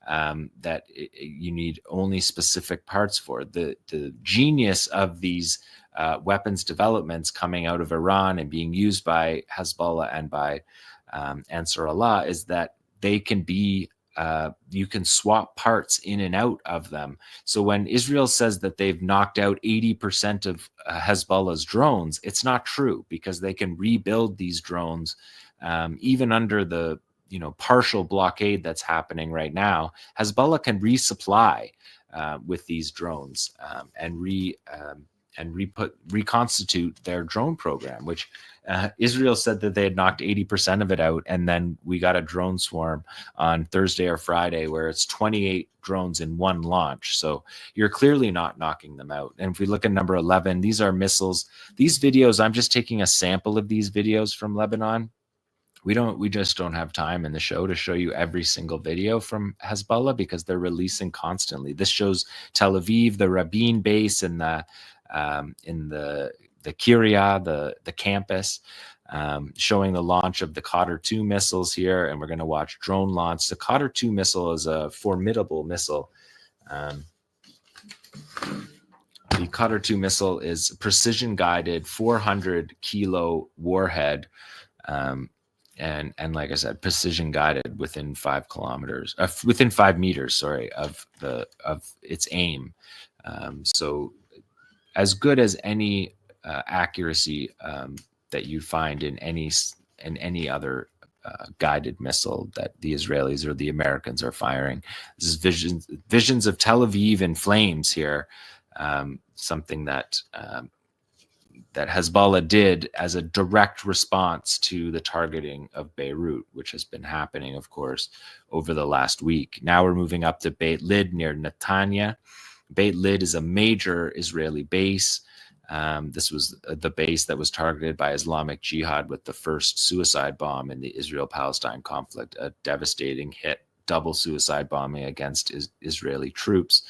that you need only specific parts for. The genius of these weapons developments coming out of Iran and being used by Hezbollah and by Ansar Allah is that they can be, you can swap parts in and out of them. So when Israel says that they've knocked out 80% of Hezbollah's drones, it's not true, because they can rebuild these drones even under the partial blockade that's happening right now. Hezbollah can resupply with these drones and reconstitute their drone program, which Israel said that they had knocked 80% of it out. And then we got a drone swarm on Thursday or Friday where it's 28 drones in one launch. So you're clearly not knocking them out. And if we look at number 11, these are missiles. These videos, I'm just taking a sample of these videos from Lebanon. We just don't have time in the show to show you every single video from Hezbollah because they're releasing constantly. This shows Tel Aviv, the Rabin base, and the Kiryat, the campus, showing the launch of the 𝐓𝐡𝐞 missiles here, and we're going to watch drone launch. The 𝐓𝐡𝐞 missile is a formidable missile. The 𝐓𝐡𝐞 missile is precision guided 400 kilo warhead, and like I said, precision guided within 5 kilometers, within 5 meters, sorry, of its aim. So as good as any accuracy that you find in any other guided missile that the Israelis or the Americans are firing. This is visions of Tel Aviv in flames here, something that that Hezbollah did as a direct response to the targeting of Beirut, which has been happening, of course, over the last week. Now we're moving up to Beit Lid near Netanya. Beit Lid is a major Israeli base. This was the base that was targeted by Islamic Jihad with the first suicide bomb in the Israel-Palestine conflict, a devastating hit, double suicide bombing against Israeli troops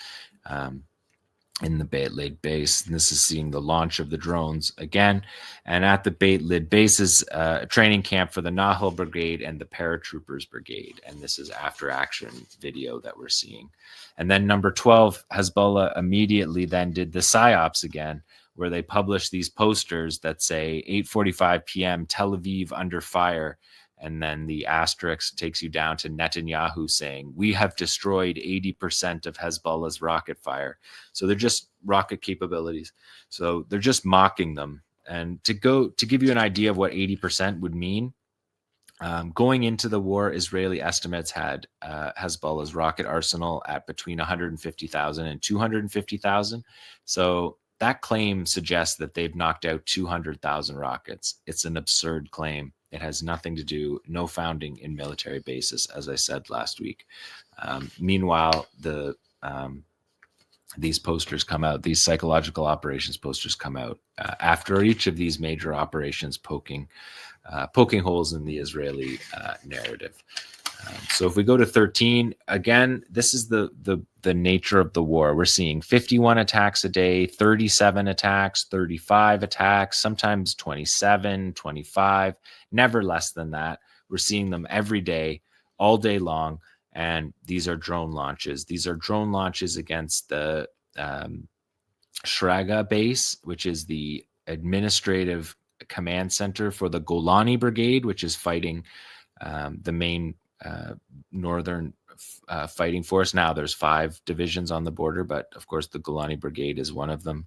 in the Beit Lid base. And this is seeing the launch of the drones again. And at the Beit Lid base is a training camp for the Nahal Brigade and the Paratroopers Brigade. And this is after action video that we're seeing. And then number 12, Hezbollah immediately then did the PSYOPs again, where they published these posters that say 8:45 p.m. Tel Aviv under fire. And then the asterisk takes you down to Netanyahu saying, we have destroyed 80% of Hezbollah's rocket fire. So they're just rocket capabilities. So they're just mocking them. And to give you an idea of what 80% would mean, going into the war, Israeli estimates had Hezbollah's rocket arsenal at between 150,000 and 250,000. So that claim suggests that they've knocked out 200,000 rockets. It's an absurd claim. It has nothing to do, no founding in military bases, as I said last week. Meanwhile, these posters come out, these psychological operations posters come out after each of these major operations, poking holes in the Israeli narrative. So if we go to 13, again, this is the nature of the war. We're seeing 51 attacks a day, 37 attacks, 35 attacks, sometimes 27, 25, never less than that. We're seeing them every day, all day long. And these are drone launches. These are drone launches against the Shraga base, which is the administrative command center for the Golani Brigade, which is fighting the main northern fighting force. Now there's 5 divisions on the border, but of course the Golani Brigade is one of them.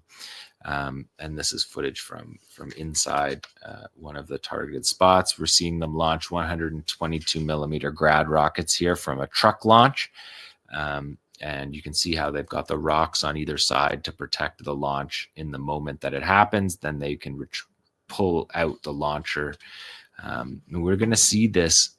And this is footage from inside one of the targeted spots. We're seeing them launch 122 millimeter Grad rockets here from a truck launch. And you can see how they've got the rocks on either side to protect the launch in the moment that it happens. Then they can pull out the launcher. We're going to see this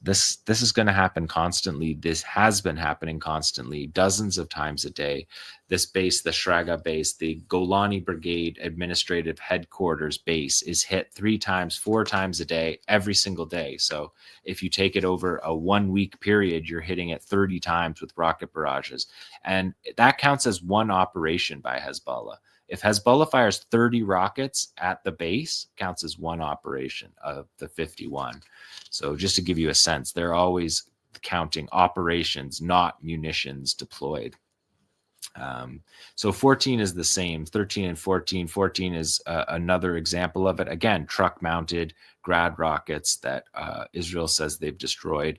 is going to happen constantly. This has been happening constantly, dozens of times a day. This base, the Shraga base, the Golani Brigade administrative headquarters base, is hit 3 times, 4 times a day, every single day. So if you take it over a 1-week period, you're hitting it 30 times with rocket barrages. And that counts as one operation by Hezbollah. If Hezbollah fires 30 rockets at the base, counts as one operation of the 51. So just to give you a sense, they're always counting operations, not munitions deployed. So 14 is the same, 13 and 14. 14 is another example of it. Again, truck-mounted Grad rockets that Israel says they've destroyed.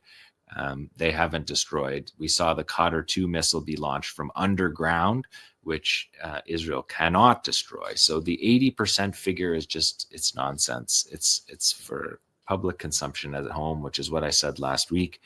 They haven't destroyed. We saw the Qadr 2 missile be launched from underground, which Israel cannot destroy. So the 80% figure is just, it's nonsense. It's for public consumption at home, which is what I said last week.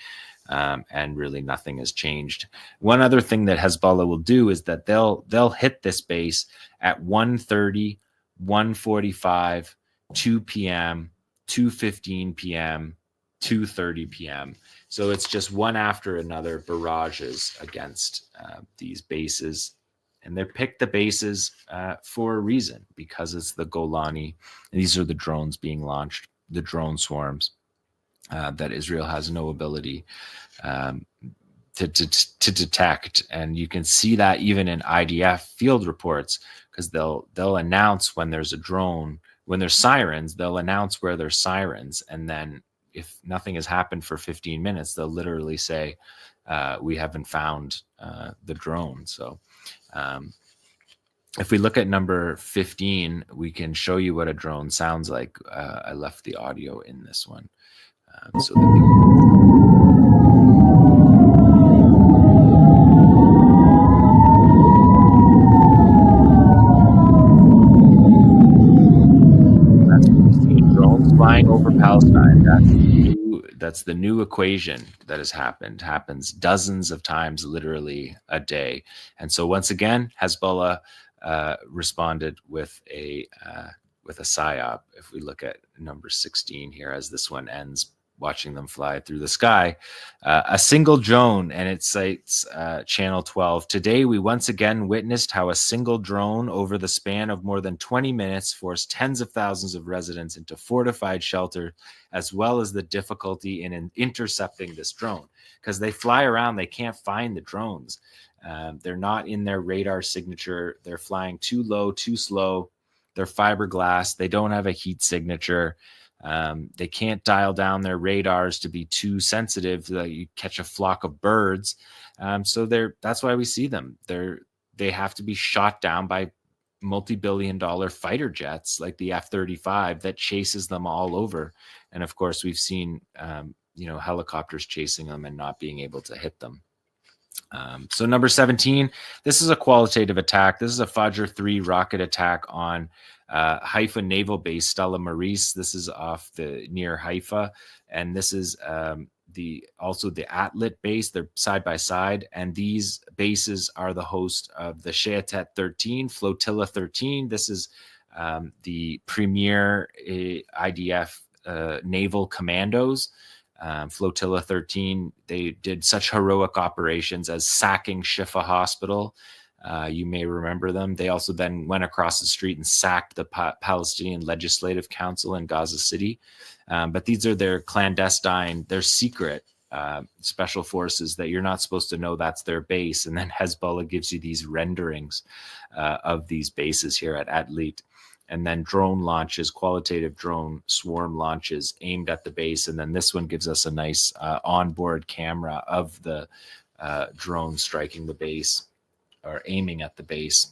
And really nothing has changed. One other thing that Hezbollah will do is that they'll hit this base at 1:30, 1:45, 2 p.m., 2:15 p.m., 2:30 p.m. So it's just one after another barrages against these bases. And they picked the bases for a reason, because it's the Golani. And these are the drones being launched, the drone swarms that Israel has no ability to detect. And you can see that even in IDF field reports, because they'll announce when there's a drone, when there's sirens, they'll announce where there's sirens. And then if nothing has happened for 15 minutes, they'll literally say, we haven't found the drone. So if we look at number 15, we can show you what a drone sounds like. I left the audio in this one. So that flying over Palestine. That's the new equation that happens dozens of times, literally a day. And so once again, Hezbollah responded with a psyop. If we look at number 16 here, as this one ends, watching them fly through the sky, a single drone, and it cites channel 12. Today, we once again witnessed how a single drone over the span of more than 20 minutes forced tens of thousands of residents into fortified shelter, as well as the difficulty in intercepting this drone. Because they fly around, they can't find the drones. They're not in their radar signature. They're flying too low, too slow. They're fiberglass. They don't have a heat signature. They can't dial down their radars to be too sensitive that you catch a flock of birds. So that's why we see them. They have to be shot down by multi-billion-dollar fighter jets like the F-35 that chases them all over. And of course, we've seen helicopters chasing them and not being able to hit them. So number 17, this is a qualitative attack. This is a Fajr 3 rocket attack on Haifa Naval Base, Stella Maris. This is off near Haifa, and this is also the Atlit base. They're side by side, and these bases are the host of the 𝐓𝐡𝐞 13, Flotilla 13. This is the premier IDF naval commandos. Flotilla 13, they did such heroic operations as sacking Shifa Hospital. You may remember them. They also then went across the street and sacked the Palestinian Legislative Council in Gaza City. But these are their clandestine, their secret special forces that you're not supposed to know that's their base. And then Hezbollah gives you these renderings of these bases here at Atlit. And then drone launches, qualitative drone swarm launches aimed at the base. And then this one gives us a nice onboard camera of the drone striking the base or aiming at the base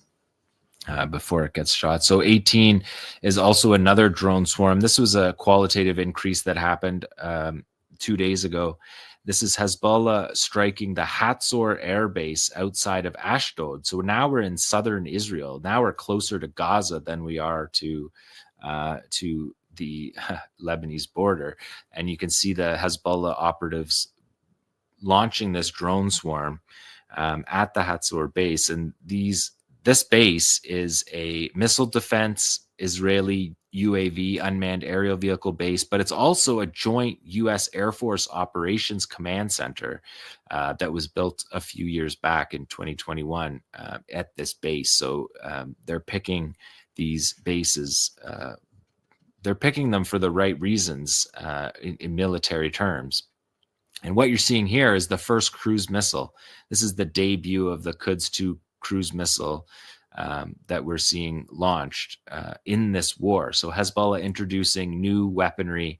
before it gets shot. So 18 is also another drone swarm. This was a qualitative increase that happened 2 days ago. This is Hezbollah striking the Hatzor air base outside of Ashdod. So now we're in southern Israel. Now we're closer to Gaza than we are to the Lebanese border. And you can see the Hezbollah operatives launching this drone swarm at the Hatzor base. And this base is a missile defense Israeli UAV, unmanned aerial vehicle base, but it's also a joint U.S. Air Force Operations Command Center that was built a few years back in 2021 at this base. So they're picking these bases. They're picking them for the right reasons in military terms. And what you're seeing here is the first cruise missile. This is the debut of the 𝐓𝐡𝐞 cruise missile that we're seeing launched in this war. So Hezbollah introducing new weaponry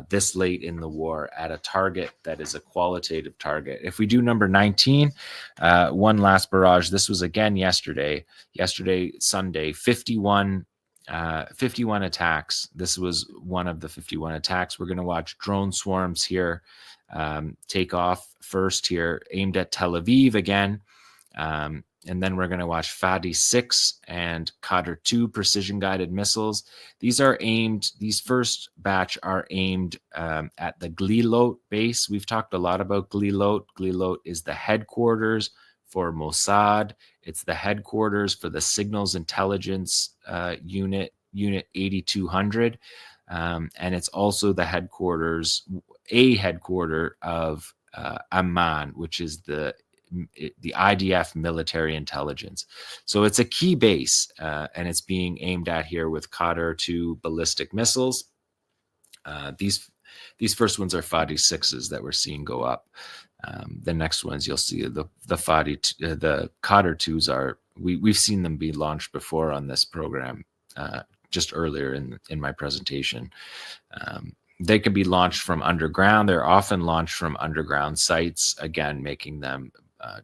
this late in the war at a target that is a qualitative target. If we do number 19, one last barrage. This was again yesterday, Sunday, 51 attacks. This was one of the 51 attacks. We're going to watch drone swarms here take off first here, aimed at Tel Aviv again. And then we're going to watch Fadi 6 and Qadr 2 precision-guided missiles. These first batch are aimed at the 𝐓𝐡𝐞 base. We've talked a lot about 𝐓𝐡𝐞. 𝐓𝐡𝐞 is the headquarters for Mossad. It's the headquarters for the Signals Intelligence Unit 8200. And it's also the headquarter of Amman, which is the IDF military intelligence. So it's a key base, and it's being aimed at here with Qadr 2 ballistic missiles. These first ones are Fadi 6s that we're seeing go up. The next ones you'll see the Qadr 2s are we've seen them be launched before on this program just earlier in my presentation. They can be launched from underground. They're often launched from underground sites, again making them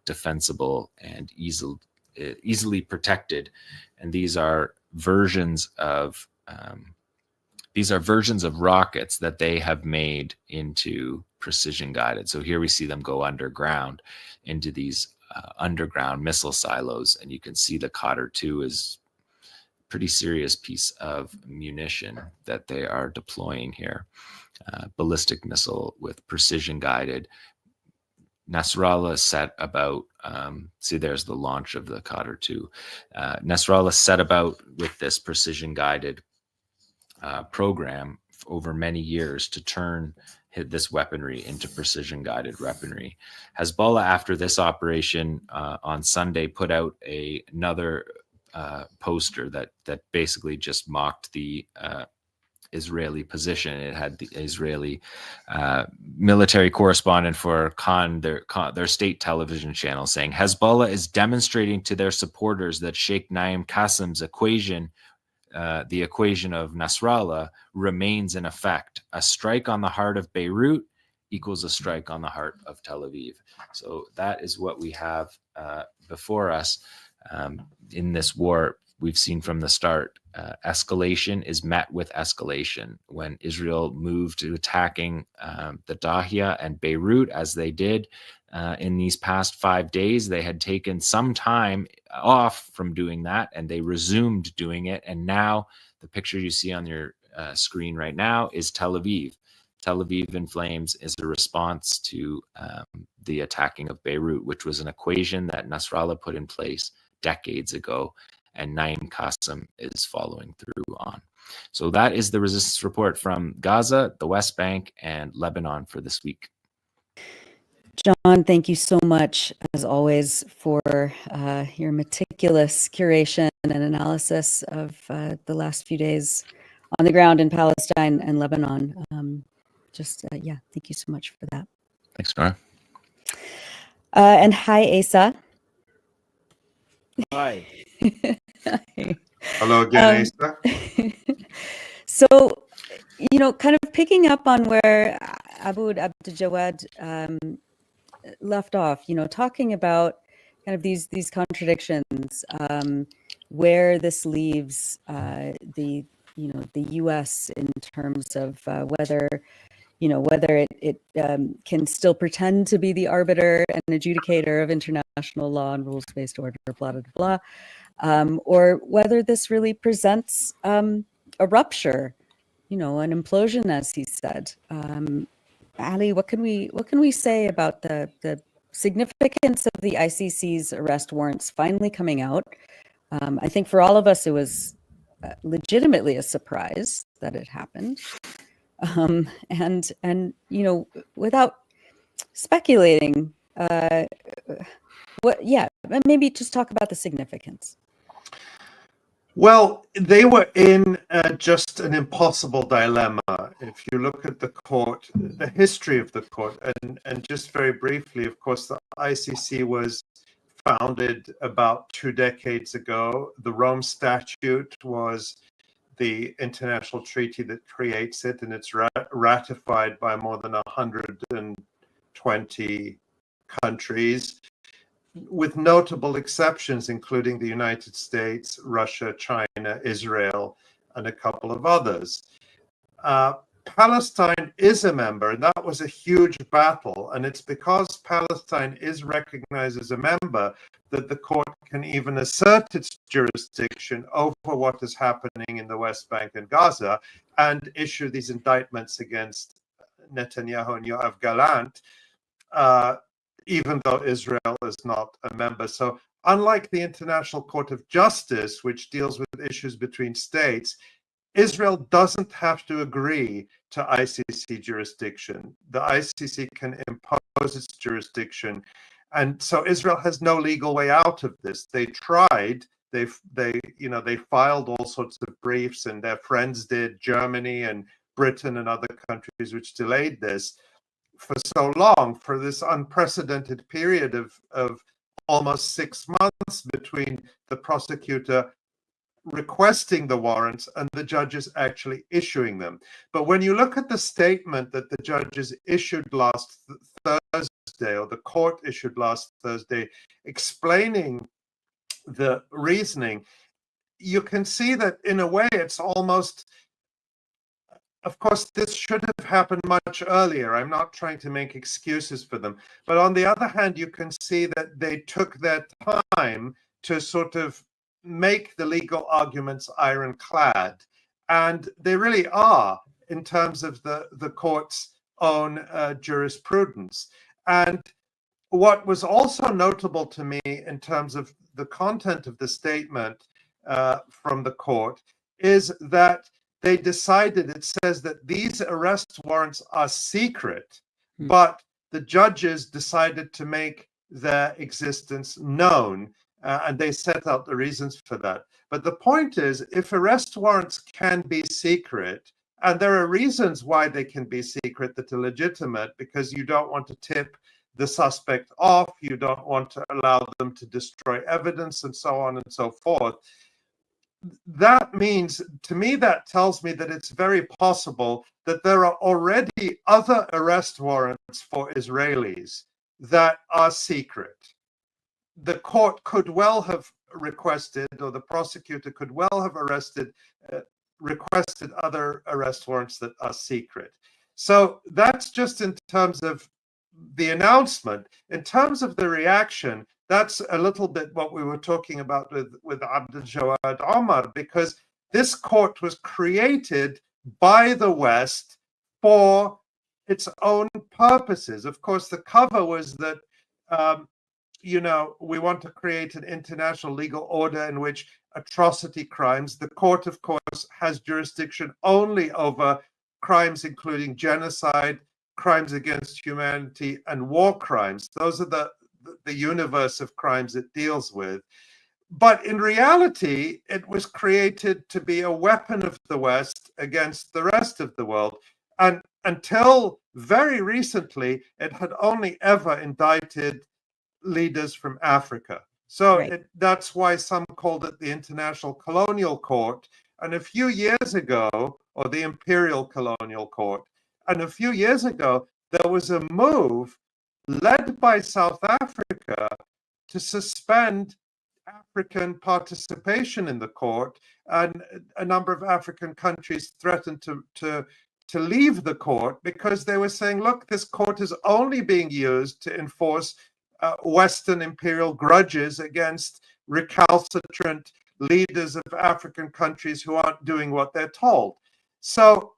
defensible and easily protected. And these are versions of rockets that they have made into precision guided. So here we see them go underground into these underground missile silos, and you can see the Qadr 2 is pretty serious piece of munition that they are deploying here. Ballistic missile with precision guided. Nasrallah set about, see, there's the launch of the Qatar-2. Nasrallah set about with this precision guided program over many years to turn this weaponry into precision guided weaponry. Hezbollah, after this operation on Sunday, put out another poster that basically just mocked the Israeli position. It had the Israeli military correspondent for their state television channel, saying Hezbollah is demonstrating to their supporters that Sheikh Naim Qasem's equation, the equation of Nasrallah, remains in effect. A strike on the heart of Beirut equals a strike on the heart of Tel Aviv. So that is what we have before us in this war. We've seen from the start, escalation is met with escalation. When Israel moved to attacking the Dahia and Beirut, as they did in these past 5 days, they had taken some time off from doing that, and they resumed doing it. And now the picture you see on your screen right now is Tel Aviv. Tel Aviv in flames is a response to the attacking of Beirut, which was an equation that Nasrallah put in place decades ago, and Naim Qasem is following through on. So that is the resistance report from Gaza, the West Bank, and Lebanon for this week. John, thank you so much, as always, for your meticulous curation and analysis of the last few days on the ground in Palestine and Lebanon. Yeah, thank you so much for that. Thanks, Nora. And hi, Asa. Hi. Hello again, Asa. So, kind of picking up on where Abdaljawad left off, talking about kind of these contradictions, where this leaves the U.S. in terms of whether it can still pretend to be the arbiter and adjudicator of international law and rules-based order, blah, blah, blah, or whether this really presents a rupture, an implosion, as he said. Ali, what can we say about the significance of the ICC's arrest warrants finally coming out? I think for all of us, it was legitimately a surprise that it happened. And without speculating, maybe just talk about the significance. Well, they were in just an impossible dilemma. If you look at the court, the history of the court, and just very briefly, of course, the ICC was founded about 2 decades ago. The Rome Statute was the international treaty that creates it, and it's ratified by more than 120 countries, with notable exceptions, including the United States, Russia, China, Israel, and a couple of others. Palestine is a member, and that was a huge battle. And it's because Palestine is recognized as a member that the court can even assert its jurisdiction over what is happening in the West Bank and Gaza and issue these indictments against Netanyahu and Yoav Gallant, even though Israel is not a member. So unlike the International Court of Justice, which deals with issues between states, Israel doesn't have to agree to ICC jurisdiction. The ICC can impose its jurisdiction. And so Israel has no legal way out of this. They tried, they filed all sorts of briefs, and their friends did, Germany and Britain and other countries, which delayed this for so long, for this unprecedented period of almost 6 months between the prosecutor requesting the warrants and the judges actually issuing them. But when you look at the statement that the judges issued last Thursday, or the court issued last Thursday, explaining the reasoning, you can see that in a way it's almost, of course, this should have happened much earlier. I'm not trying to make excuses for them. But on the other hand, you can see that they took their time to sort of make the legal arguments ironclad. And they really are in terms of the court's own jurisprudence. And what was also notable to me in terms of the content of the statement from the court is that they decided, it says that these arrest warrants are secret, but the judges decided to make their existence known, and they set out the reasons for that. But the point is, if arrest warrants can be secret, and there are reasons why they can be secret that are legitimate, because you don't want to tip the suspect off, you don't want to allow them to destroy evidence, and so on and so forth. That means, to me, that tells me that it's very possible that there are already other arrest warrants for Israelis that are secret. The court could well have requested, or the prosecutor could well have requested other arrest warrants that are secret. So that's just in terms of the announcement. In terms of the reaction, that's a little bit what we were talking about with Abdaljawad Omar, because this court was created by the West for its own purposes. Of course, the cover was that, we want to create an international legal order in which atrocity crimes, the court, of course, has jurisdiction only over crimes including genocide, crimes against humanity, and war crimes. Those are the universe of crimes it deals with. But in reality, it was created to be a weapon of the West against the rest of the world. And until very recently, it had only ever indicted leaders from Africa. So Right. that's why some called it the International Colonial Court. And a few years ago, or the Imperial Colonial Court, and a few years ago, there was a move led by South Africa to suspend African participation in the court, and a number of African countries threatened to leave the court because they were saying, look, this court is only being used to enforce Western imperial grudges against recalcitrant leaders of African countries who aren't doing what they're told. So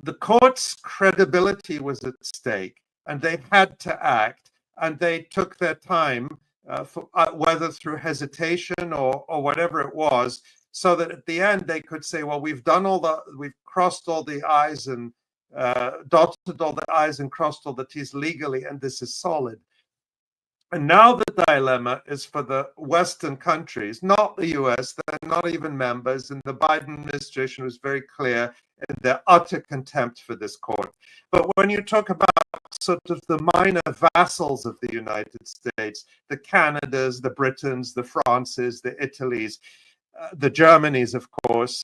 the court's credibility was at stake, and they had to act, and they took their time, whether through hesitation or whatever it was, so that at the end they could say, well, we've crossed all the I's and dotted all the I's and crossed all the T's legally, and this is solid. And now the dilemma is for the Western countries, not the US, they're not even members, and the Biden administration was very clear in their utter contempt for this court. But when you talk about sort of the minor vassals of the United States, the Canadas, the Britons, the Frances, the Italys, the Germanys, of course,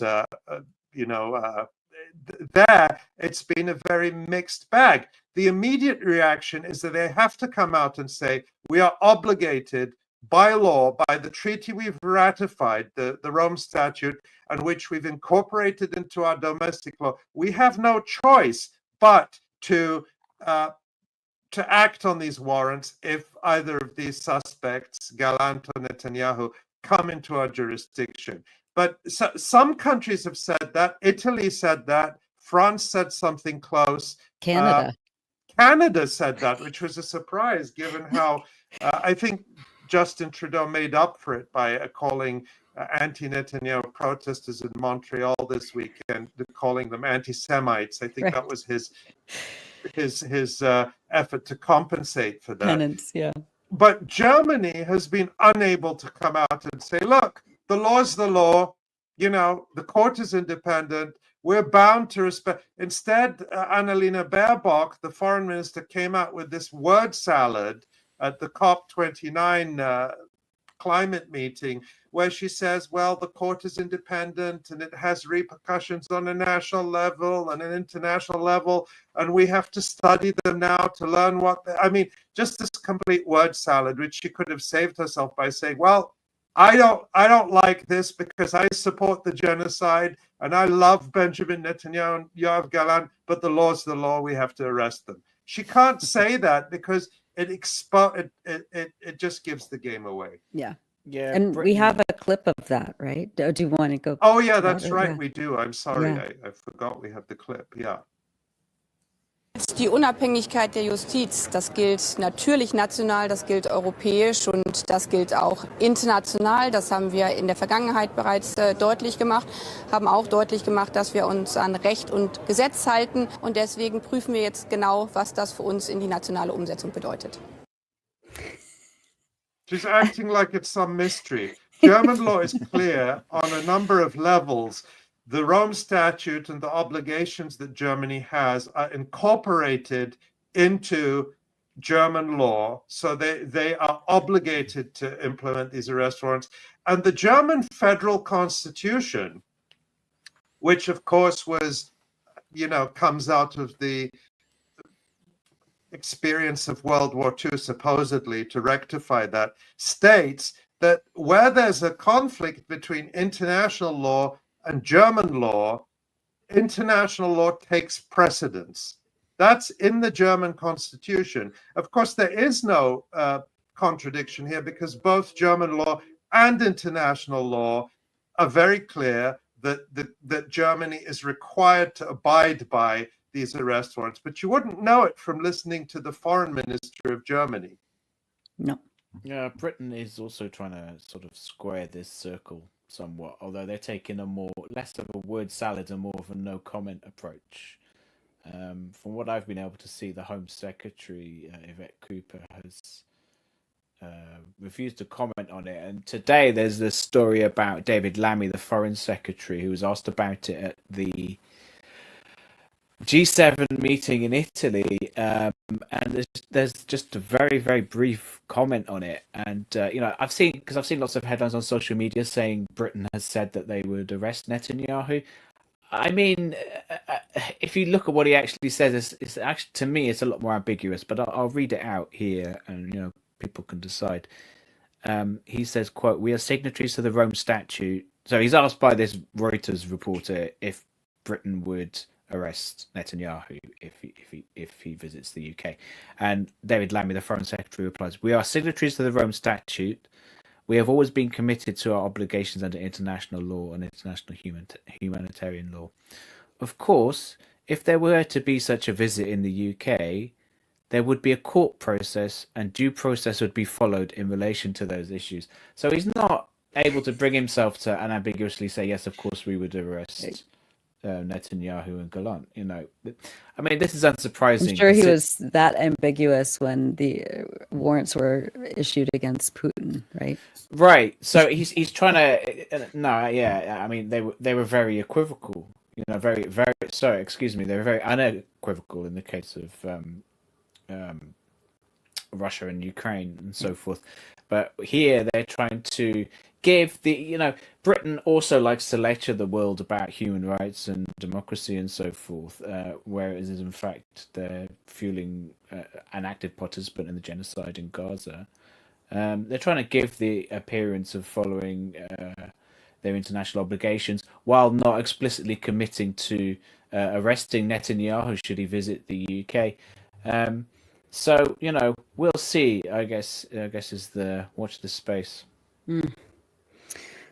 there it's been a very mixed bag. The immediate reaction is that they have to come out and say, we are obligated by law, by the treaty we've ratified, the Rome Statute, and which we've incorporated into our domestic law. We have no choice but to act on these warrants if either of these suspects, Gallant or Netanyahu, come into our jurisdiction. But some countries have said that. Italy said that. France said something close. Canada said that, which was a surprise, given how I think Justin Trudeau made up for it by calling anti-Netanyahu protesters in Montreal this weekend, calling them anti-Semites. I think that was his effort to compensate for that. Penance, yeah. But Germany has been unable to come out and say, look, the law's the law, the court is independent, we're bound to respect. Instead, Annalena Baerbock, the foreign minister, came out with this word salad at the 𝐓𝐡𝐞 climate meeting, where she says, well, the court is independent and it has repercussions on a national level and an international level, and we have to study them now to learn just this complete word salad, which she could have saved herself by saying, well, I don't like this because I support the genocide and I love Benjamin Netanyahu and Yoav Gallant, but the law's the law, we have to arrest them. She can't say that because it just gives the game away. Yeah. Yeah, And we Britain. have a clip of that, right? Do you want to go? Oh, yeah, that's Yeah. right. We do. I'm sorry. Yeah. I forgot we have the clip. Yeah. Die Unabhängigkeit der Justiz, das gilt natürlich national, das gilt europäisch und das gilt auch international. Das haben wir in der Vergangenheit bereits deutlich gemacht, haben auch deutlich gemacht, dass wir uns an Recht und Gesetz halten. Und deswegen prüfen wir jetzt genau, was das für uns in die nationale Umsetzung bedeutet. She's acting like it's some mystery. German law is clear on a number of levels. The Rome Statute and the obligations that Germany has are incorporated into German law. So they are obligated to implement these arrest warrants. And the German federal constitution, which of course was, comes out of the experience of World War II, supposedly, to rectify that, states that where there's a conflict between international law and German law, international law takes precedence. That's in the German constitution. Of course, there is no contradiction here because both German law and international law are very clear that Germany is required to abide by these arrest warrants. But you wouldn't know it from listening to the foreign minister of Germany. No. Yeah, Britain is also trying to sort of square this circle somewhat, although they're taking less of a word salad and more of a no comment approach. From what I've been able to see, the Home Secretary 𝐓𝐡𝐞 has refused to comment on it. And today there's this story about David Lammy, the Foreign Secretary, who was asked about it at the G7 meeting in Italy, and there's just a very, very brief comment on it. And I've seen lots of headlines on social media saying Britain has said that they would arrest Netanyahu. I mean, if you look at what he actually says, it's actually, to me, it's a lot more ambiguous. But I'll read it out here, and people can decide. He says, "quote, we are signatories to the Rome Statute." So he's asked by this Reuters reporter if Britain would arrest Netanyahu if he visits the UK. And David Lammy, the Foreign Secretary, replies, "We are signatories to the Rome Statute. We have always been committed to our obligations under international law and international humanitarian law. Of course, if there were to be such a visit in the UK, there would be a court process and due process would be followed in relation to those issues." So he's not able to bring himself to unambiguously say, yes, of course we would arrest Netanyahu and 𝐤𝐿ant. I mean, this is unsurprising. I'm sure he was that ambiguous when the warrants were issued against Putin, right? Right. So he's trying to. No, yeah. I mean, they were very equivocal. Very, very. Sorry, excuse me. They were very unequivocal in the case of Russia and Ukraine and so forth. But here they're trying to give Britain also likes to lecture the world about human rights and democracy and so forth, whereas in fact they're fueling an active participant in the genocide in Gaza. They're trying to give the appearance of following their international obligations while not explicitly committing to arresting Netanyahu should he visit the UK. So we'll see. I guess is the watch this space. Mm.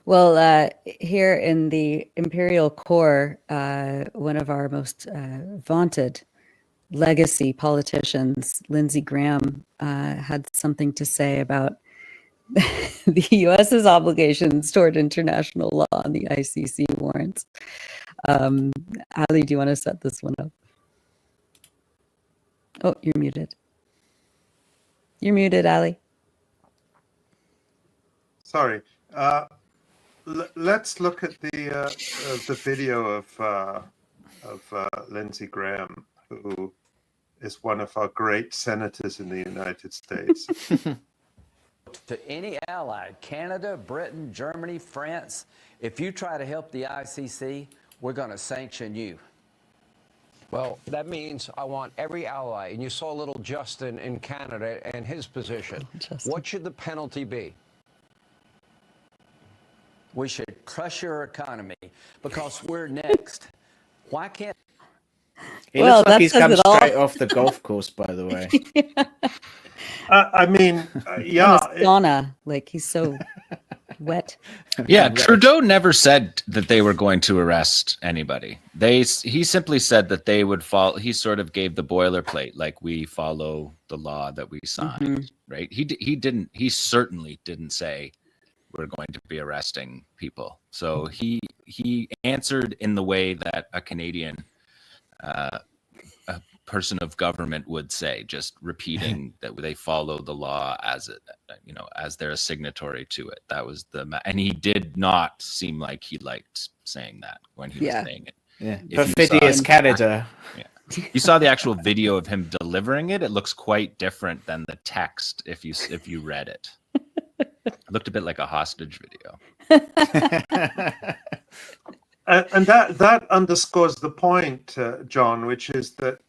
Well, here in the Imperial Core, one of our most vaunted legacy politicians, Lindsey Graham, had something to say about the U.S.'s obligations toward international law and the ICC warrants. Ali, do you want to set this one up? Oh, you're muted. You're muted, Ali. Sorry. Let's look at the video of Lindsey Graham, who is one of our great senators in the United States. To any ally, Canada, Britain, Germany, France, if you try to help the ICC, we're going to sanction you. Well, that means I want every ally, and you saw little Justin in Canada and his position. What should the penalty be? We should crush your economy because we're next. Why can't... It looks like he's come straight off the golf course, by the way. I mean, yeah. Sauna, like he's so Wet. Yeah, Trudeau never said that they were going to arrest anybody. He simply said that they would follow. He sort of gave the boilerplate, like we follow the law that we signed, right? He certainly didn't say we're going to be arresting people. So he answered in the way that a Canadian a person of government would say, just repeating that they follow the law as they're a signatory to it. That was and he did not seem like he liked saying that when he was saying it. Yeah, perfidious Canada. Yeah. You saw the actual video of him delivering it. It looks quite different than the text if you read it. It looked a bit like a hostage video. And that underscores the point, John, which is that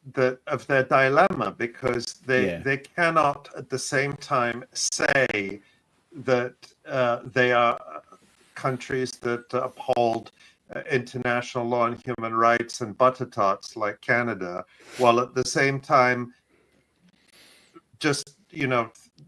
of their dilemma, because they cannot at the same time say that they are countries that uphold international law and human rights and butter tots like Canada, while at the same time just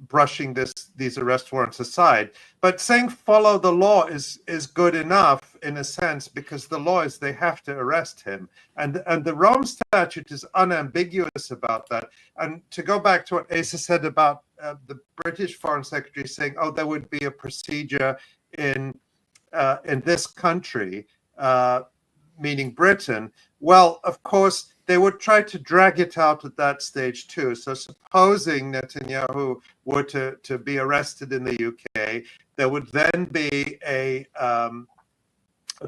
brushing these arrest warrants aside. But saying follow the law is good enough in a sense, because the law is they have to arrest him, and the Rome Statute is unambiguous about that. And to go back to what Asa said about the British Foreign Secretary saying, "Oh, there would be a procedure in this country," meaning Britain. Well, of course, they would try to drag it out at that stage too. So supposing Netanyahu were to be arrested in the UK, there would then be a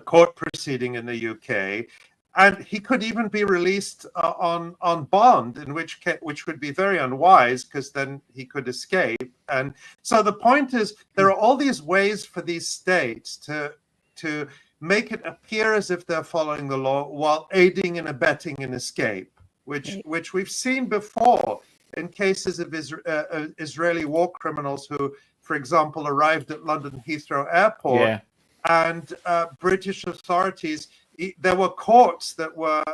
court proceeding in the UK, and he could even be released on bond, which would be very unwise, because then he could escape. And so the point is, there are all these ways for these states to make it appear as if they're following the law while aiding and abetting an escape, which we've seen before in cases of Israeli war criminals who, for example, arrived at London Heathrow Airport, and British authorities, there were courts that were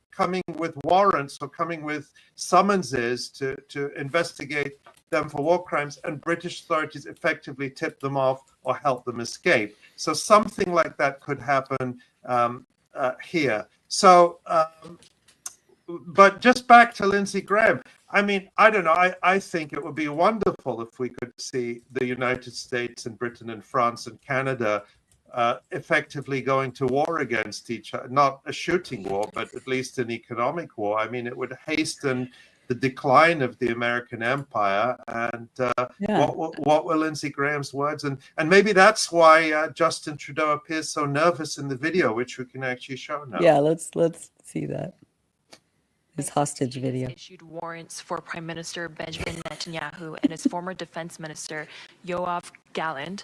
coming with warrants or coming with summonses to investigate them for war crimes, and British authorities effectively tipped them off or helped them escape. So something like that could happen here. So, but just back to Lindsey Graham, I mean, I don't know. I think it would be wonderful if we could see the United States and Britain and France and Canada effectively going to war against each other. Not a shooting war, but at least an economic war. I mean, it would hasten the decline of the American empire. And what were Lindsey Graham's words? And maybe that's why Justin Trudeau appears so nervous in the video, which we can actually show now. Yeah, let's see that. His hostage video. Issued warrants for Prime Minister Benjamin Netanyahu and his former Defense Minister Yoav Gallant.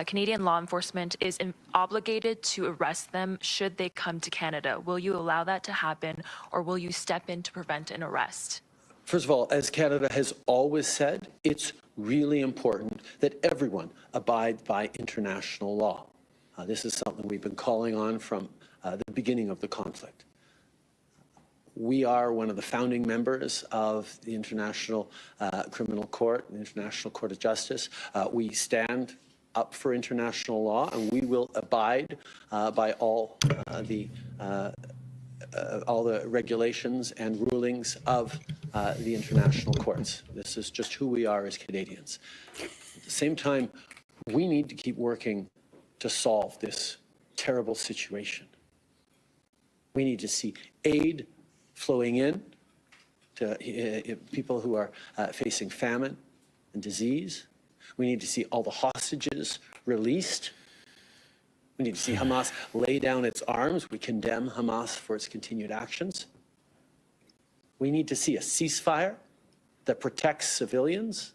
Canadian law enforcement is obligated to arrest them should they come to Canada. Will you allow that to happen, or will you step in to prevent an arrest? First of all, as Canada has always said, it's really important that everyone abide by international law. This is something we've been calling on from the beginning of the conflict. We are one of the founding members of the International Criminal Court, the International Court of Justice. We stand up for international law, and we will abide by all the regulations and rulings of the international courts. This is just who we are as Canadians. At the same time, we need to keep working to solve this terrible situation. We need to see aid flowing in to people who are facing famine and disease. We need to see all the hostages released. We need to see Hamas lay down its arms. We condemn Hamas for its continued actions. We need to see a ceasefire that protects civilians.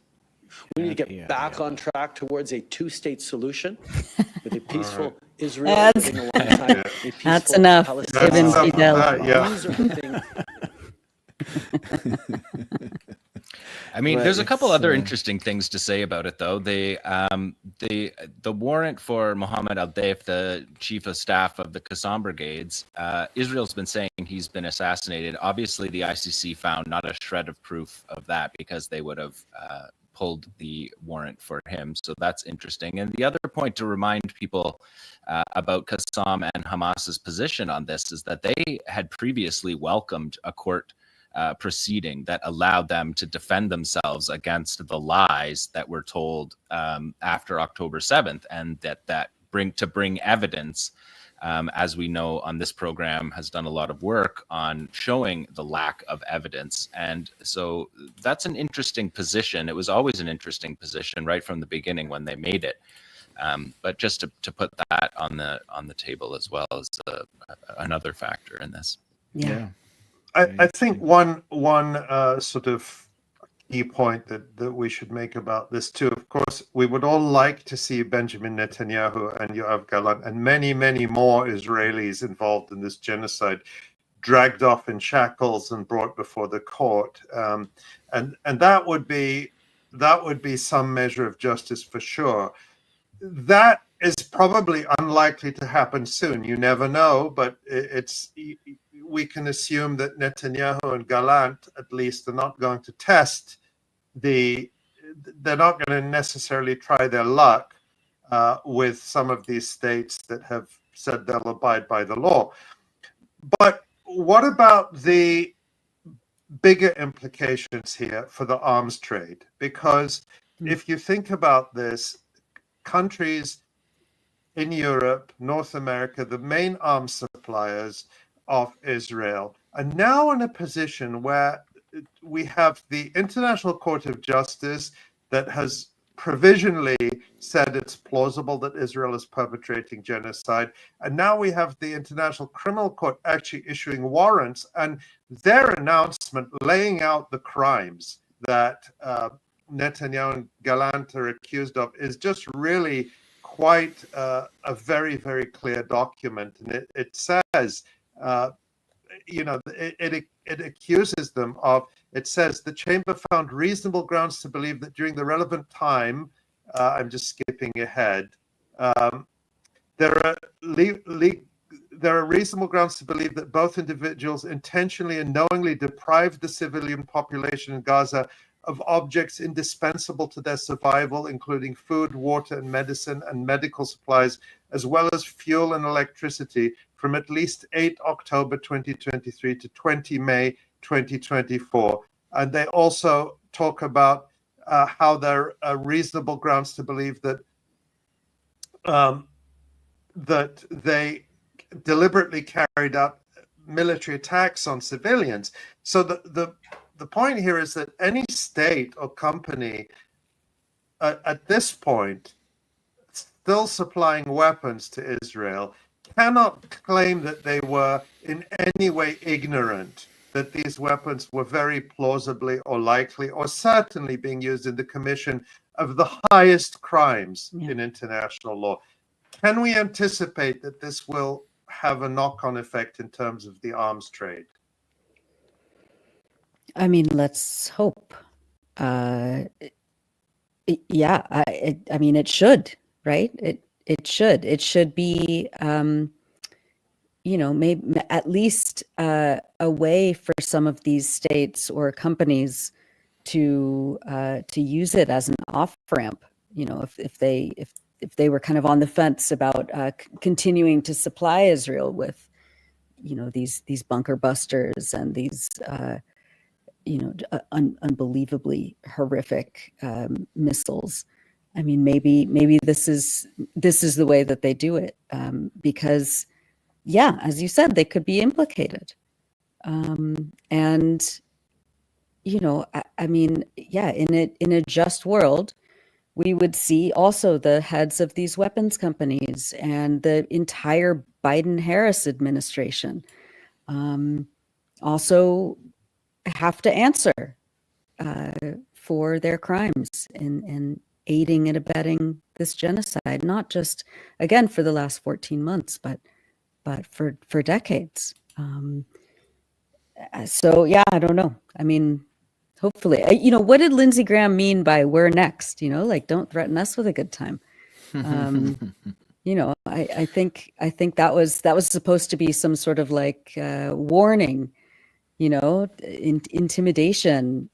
We need to get back on track towards a two-state solution with a peaceful Israel living alongside a peaceful That's enough. Palestine. These are things. I mean, there's a couple other interesting things to say about it, though. The warrant for Mohammed al-Deif, the chief of staff of the Qassam brigades, Israel's been saying he's been assassinated. Obviously, the ICC found not a shred of proof of that, because they would have pulled the warrant for him. So that's interesting. And the other point to remind people about Qassam and Hamas's position on this is that they had previously welcomed a court proceeding that allowed them to defend themselves against the lies that were told after October 7th, and that bring evidence. As we know on this program, has done a lot of work on showing the lack of evidence. And so that's an interesting position. It was always an interesting position right from the beginning when they made it. But just to put that on the table as well as another factor in this. Yeah. I think one sort of key point that we should make about this too, of course, we would all like to see Benjamin Netanyahu and Yoav Gallant and many, many more Israelis involved in this genocide dragged off in shackles and brought before the court. And that would be some measure of justice for sure. That is probably unlikely to happen soon. You never know, but we can assume that Netanyahu and Gallant, at least, are not going to test they're not going to necessarily try their luck with some of these states that have said they'll abide by the law. But what about the bigger implications here for the arms trade? Because if you think about this, countries in Europe, North America, the main arms suppliers of Israel, are now in a position where we have the International Court of Justice that has provisionally said it's plausible that Israel is perpetrating genocide. And now we have the International Criminal Court actually issuing warrants, and their announcement laying out the crimes that Netanyahu and Gallant are accused of is just really quite a very, very clear document. And it says, it accuses them of, it says, the chamber found reasonable grounds to believe that during the relevant time, I'm just skipping ahead, there are reasonable grounds to believe that both individuals intentionally and knowingly deprived the civilian population in Gaza of objects indispensable to their survival, including food, water, and medicine, and medical supplies, as well as fuel and electricity, from at least 8 October 2023 to 20 May 2024. And they also talk about how there are reasonable grounds to believe that that they deliberately carried out military attacks on civilians. So the point here is that any state or company at this point still supplying weapons to Israel cannot claim that they were in any way ignorant that these weapons were very plausibly or likely or certainly being used in the commission of the highest crimes in international law. Can we anticipate that this will have a knock-on effect in terms of the arms trade? I mean, let's hope. I mean, it should, right? It should be, maybe at least a way for some of these states or companies to use it as an off-ramp. If they were kind of on the fence about continuing to supply Israel with, these bunker busters and these, unbelievably horrific missiles. I mean, maybe this is the way that they do it, because, as you said, they could be implicated, and I mean, in a just world, we would see also the heads of these weapons companies and the entire Biden-Harris administration also have to answer for their crimes in aiding and abetting this genocide, not just, again, for the last 14 months, but for decades. I don't know. I mean, hopefully, what did Lindsey Graham mean by "we're next"? Don't threaten us with a good time. I think that was supposed to be some sort of warning intimidation.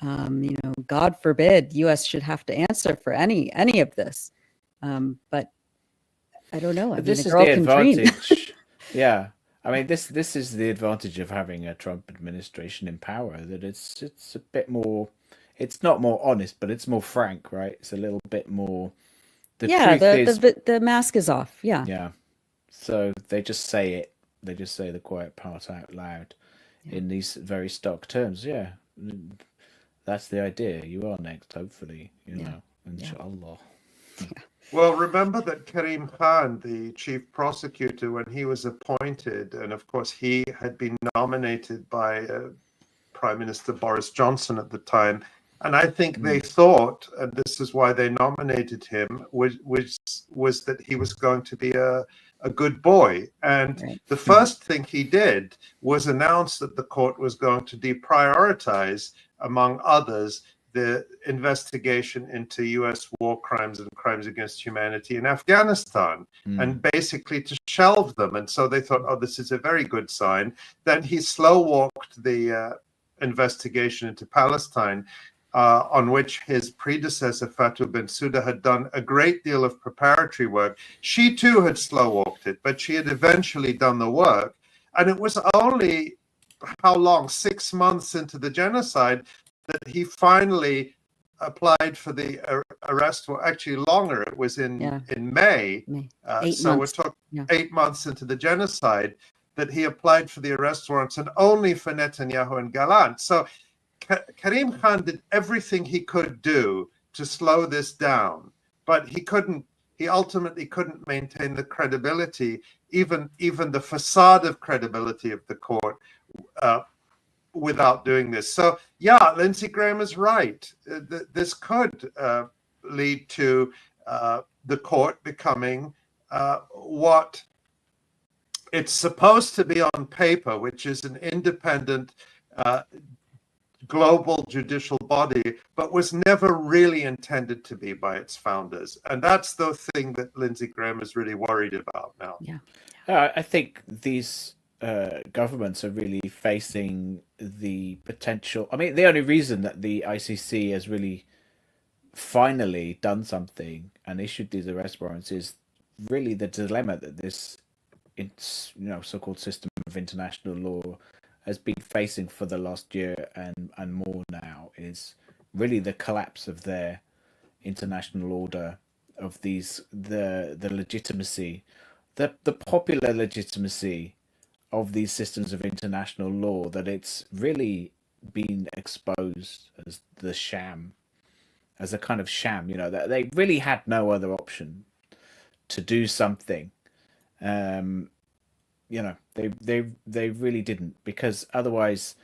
God forbid U.S. should have to answer for any of this. But I don't know. This is the advantage. Yeah. I mean, this is the advantage of having a Trump administration in power, that it's a bit more, it's not more honest, but it's more frank, right? It's a little bit more, the mask is off. Yeah. Yeah. So they just say it. They just say the quiet part out loud in these very stock terms. Yeah. That's the idea. You are next, hopefully, inshallah. Yeah. Well, remember that Karim Khan, the chief prosecutor, when he was appointed, and of course he had been nominated by Prime Minister Boris Johnson at the time, and I think they thought, and this is why they nominated him, which was that he was going to be a good boy. And the first thing he did was announce that the court was going to deprioritize, among others, the investigation into U.S. war crimes and crimes against humanity in Afghanistan, and basically to shelve them. And so they thought, oh, this is a very good sign. Then he slow-walked the investigation into Palestine, on which his predecessor, Fatou Bensouda, had done a great deal of preparatory work. She too had slow-walked it, but she had eventually done the work. And it was only, how long, 6 months into the genocide, that he finally applied for the arrest warrant. Actually longer, it was in May. 8 so months. we're talking 8 months into the genocide that he applied for the arrest warrants, and only for Netanyahu and Gallant. So Karim Khan did everything he could do to slow this down, but he ultimately couldn't maintain the credibility, even the facade of credibility of the court, without doing this. So yeah, Lindsey Graham is right. This could lead to the court becoming what it's supposed to be on paper, which is an independent global judicial body, but was never really intended to be by its founders. And that's the thing that Lindsey Graham is really worried about now. Yeah. I think these governments are really facing the potential. I mean, the only reason that the ICC has really finally done something and issued these arrest warrants is really the dilemma that this so-called system of international law has been facing for the last year and more now, is really the collapse of their international order, of the legitimacy, the popular legitimacy of these systems of international law, that it's really been exposed as the sham, as a kind of sham, that they really had no other option to do something. They really didn't, because otherwise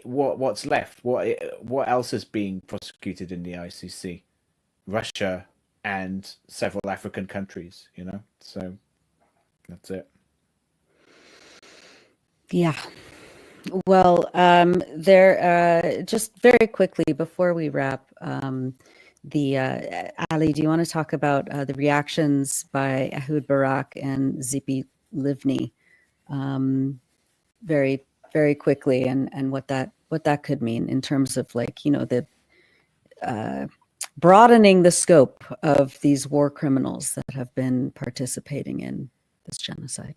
what's left? What else is being prosecuted in the ICC? Russia and several African countries, so that's it. Yeah. Well, just very quickly before we wrap, Ali, do you want to talk about the reactions by Ehud Barak and Tzipi Livni, very, very quickly, and what that could mean in terms of the broadening the scope of these war criminals that have been participating in this genocide?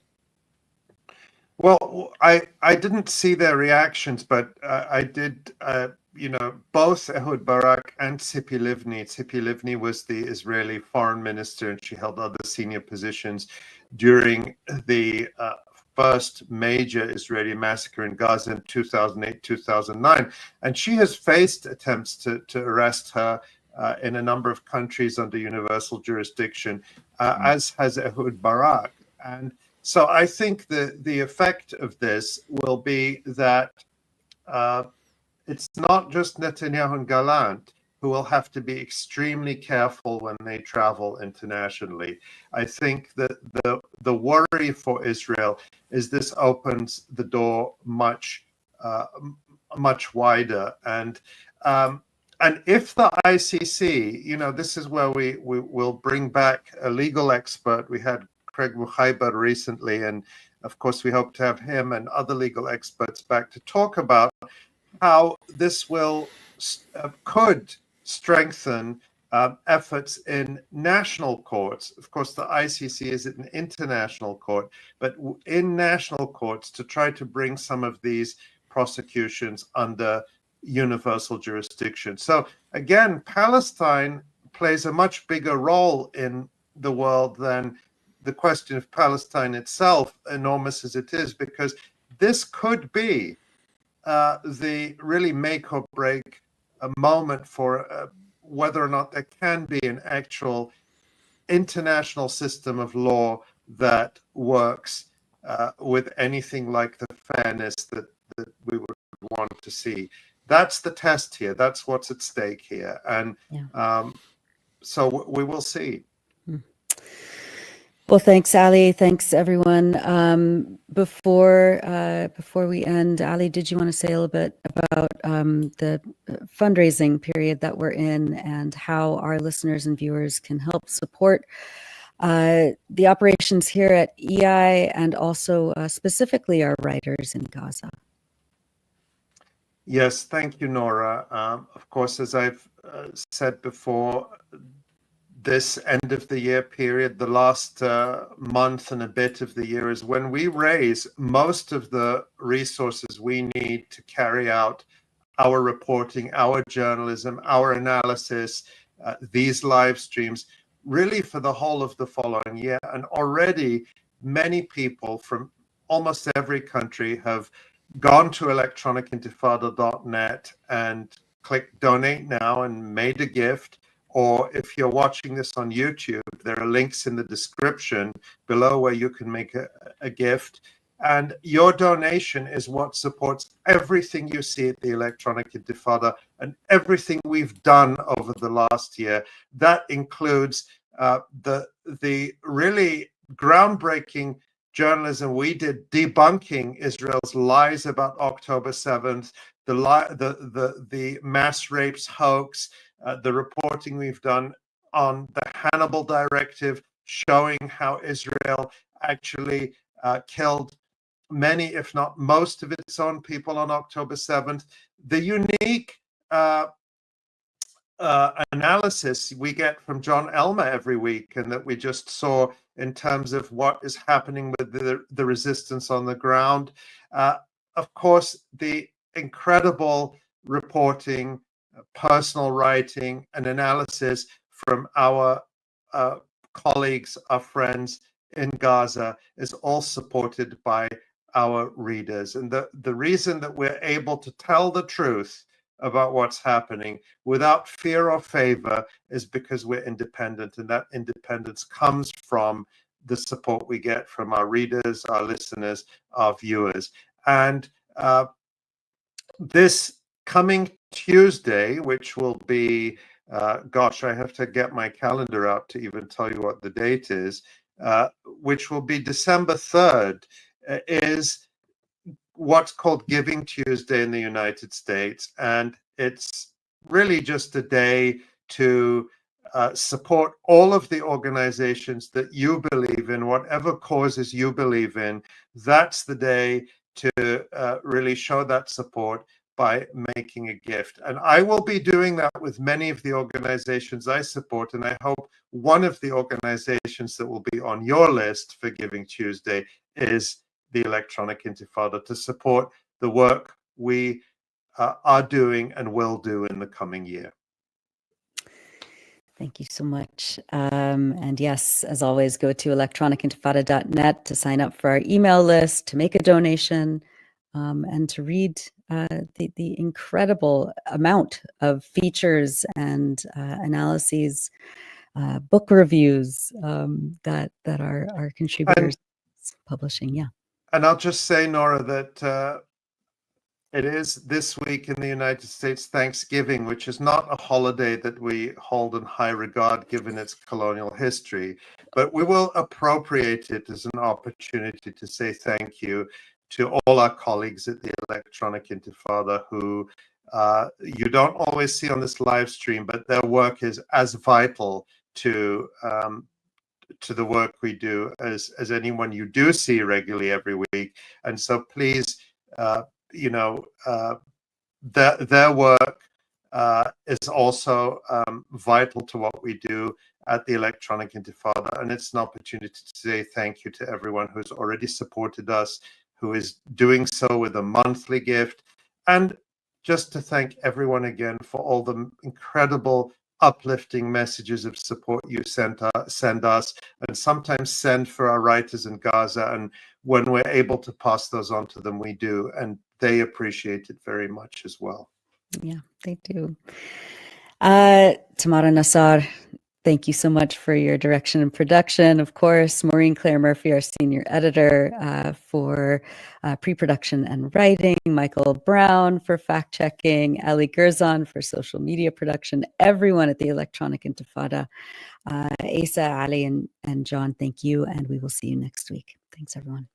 Well, I didn't see their reactions, but I did, both Ehud Barak and Tzipi Livni. Tzipi Livni was the Israeli foreign minister, and she held other senior positions during the first major Israeli massacre in Gaza in 2008, 2009. And she has faced attempts to arrest her in a number of countries under universal jurisdiction, as has Ehud Barak. And so I think the effect of this will be that it's not just Netanyahu and Gallant who will have to be extremely careful when they travel internationally. I think that the worry for Israel is this opens the door much wider. And if the ICC, this is where we will bring back a legal expert. We had Craig Mukhaiber recently, and Of course, we hope to have him and other legal experts back to talk about how this will could strengthen efforts in national courts. Of course, the ICC is an international court, but in national courts to try to bring some of these prosecutions under universal jurisdiction. So again, Palestine plays a much bigger role in the world than the question of Palestine itself, enormous as it is, because this could be the really make or break a moment for whether or not there can be an actual international system of law that works with anything like the fairness that we would want to see. That's the test here. That's what's at stake here. And so we will see. Well, thanks, Ali. Thanks, everyone. Before we end, Ali, did you want to say a little bit about the fundraising period that we're in and how our listeners and viewers can help support the operations here at EI and also specifically our writers in Gaza? Yes, thank you, Nora. Of course, as I've said before, this end of the year period, the last month and a bit of the year, is when we raise most of the resources we need to carry out our reporting, our journalism, our analysis, these live streams, really for the whole of the following year. And already many people from almost every country have gone to electronicintifada.net and clicked donate now and made a gift. Or if you're watching this on YouTube, there are links in the description below where you can make a gift. And your donation is what supports everything you see at the Electronic Intifada and everything we've done over the last year. That includes the really groundbreaking journalism we did debunking Israel's lies about October 7th, the mass rapes hoax, the reporting we've done on the Hannibal Directive, showing how Israel actually killed many, if not most, of its own people on October 7th. The unique analysis we get from Jon Elmer every week, and that we just saw in terms of what is happening with the resistance on the ground. Of course, the incredible reporting, personal writing, and analysis from our colleagues, our friends in Gaza is all supported by our readers. And the reason that we're able to tell the truth about what's happening without fear or favor is because we're independent, and that independence comes from the support we get from our readers, our listeners, our viewers. And this coming Tuesday, which will be, gosh, I have to get my calendar out to even tell you what the date is, which will be December 3rd, is what's called Giving Tuesday in the United States. And it's really just a day to support all of the organizations that you believe in, whatever causes you believe in. That's the day to really show that support by making a gift. And I will be doing that with many of the organizations I support. And I hope one of the organizations that will be on your list for Giving Tuesday is the Electronic Intifada, to support the work we are doing and will do in the coming year. Thank you so much. And yes, as always, go to electronicintifada.net to sign up for our email list, to make a donation, and to read the incredible amount of features and analyses, book reviews that our contributors publishing. Yeah. And I'll just say, Nora, that it is this week in the United States Thanksgiving, which is not a holiday that we hold in high regard given its colonial history, but we will appropriate it as an opportunity to say thank you to all our colleagues at the Electronic Intifada who you don't always see on this live stream, but their work is as vital to to the work we do as anyone you do see regularly every week. And so please, their work is also vital to what we do at the Electronic Intifada. And it's an opportunity to say thank you to everyone who's already supported us, who is doing so with a monthly gift, and just to thank everyone again for all the incredible uplifting messages of support you send us, and sometimes send for our writers in Gaza. And when we're able to pass those on to them, we do, and they appreciate it very much as well. Yeah, they do. Tamara Nassar, thank you so much for your direction and production. Of course, Maureen Claire Murphy, our senior editor, for pre-production and writing, Michael Brown for fact-checking, Ali Gerzon for social media production, everyone at the Electronic Intifada, Asa, Ali, and John, thank you, and we will see you next week. Thanks, everyone.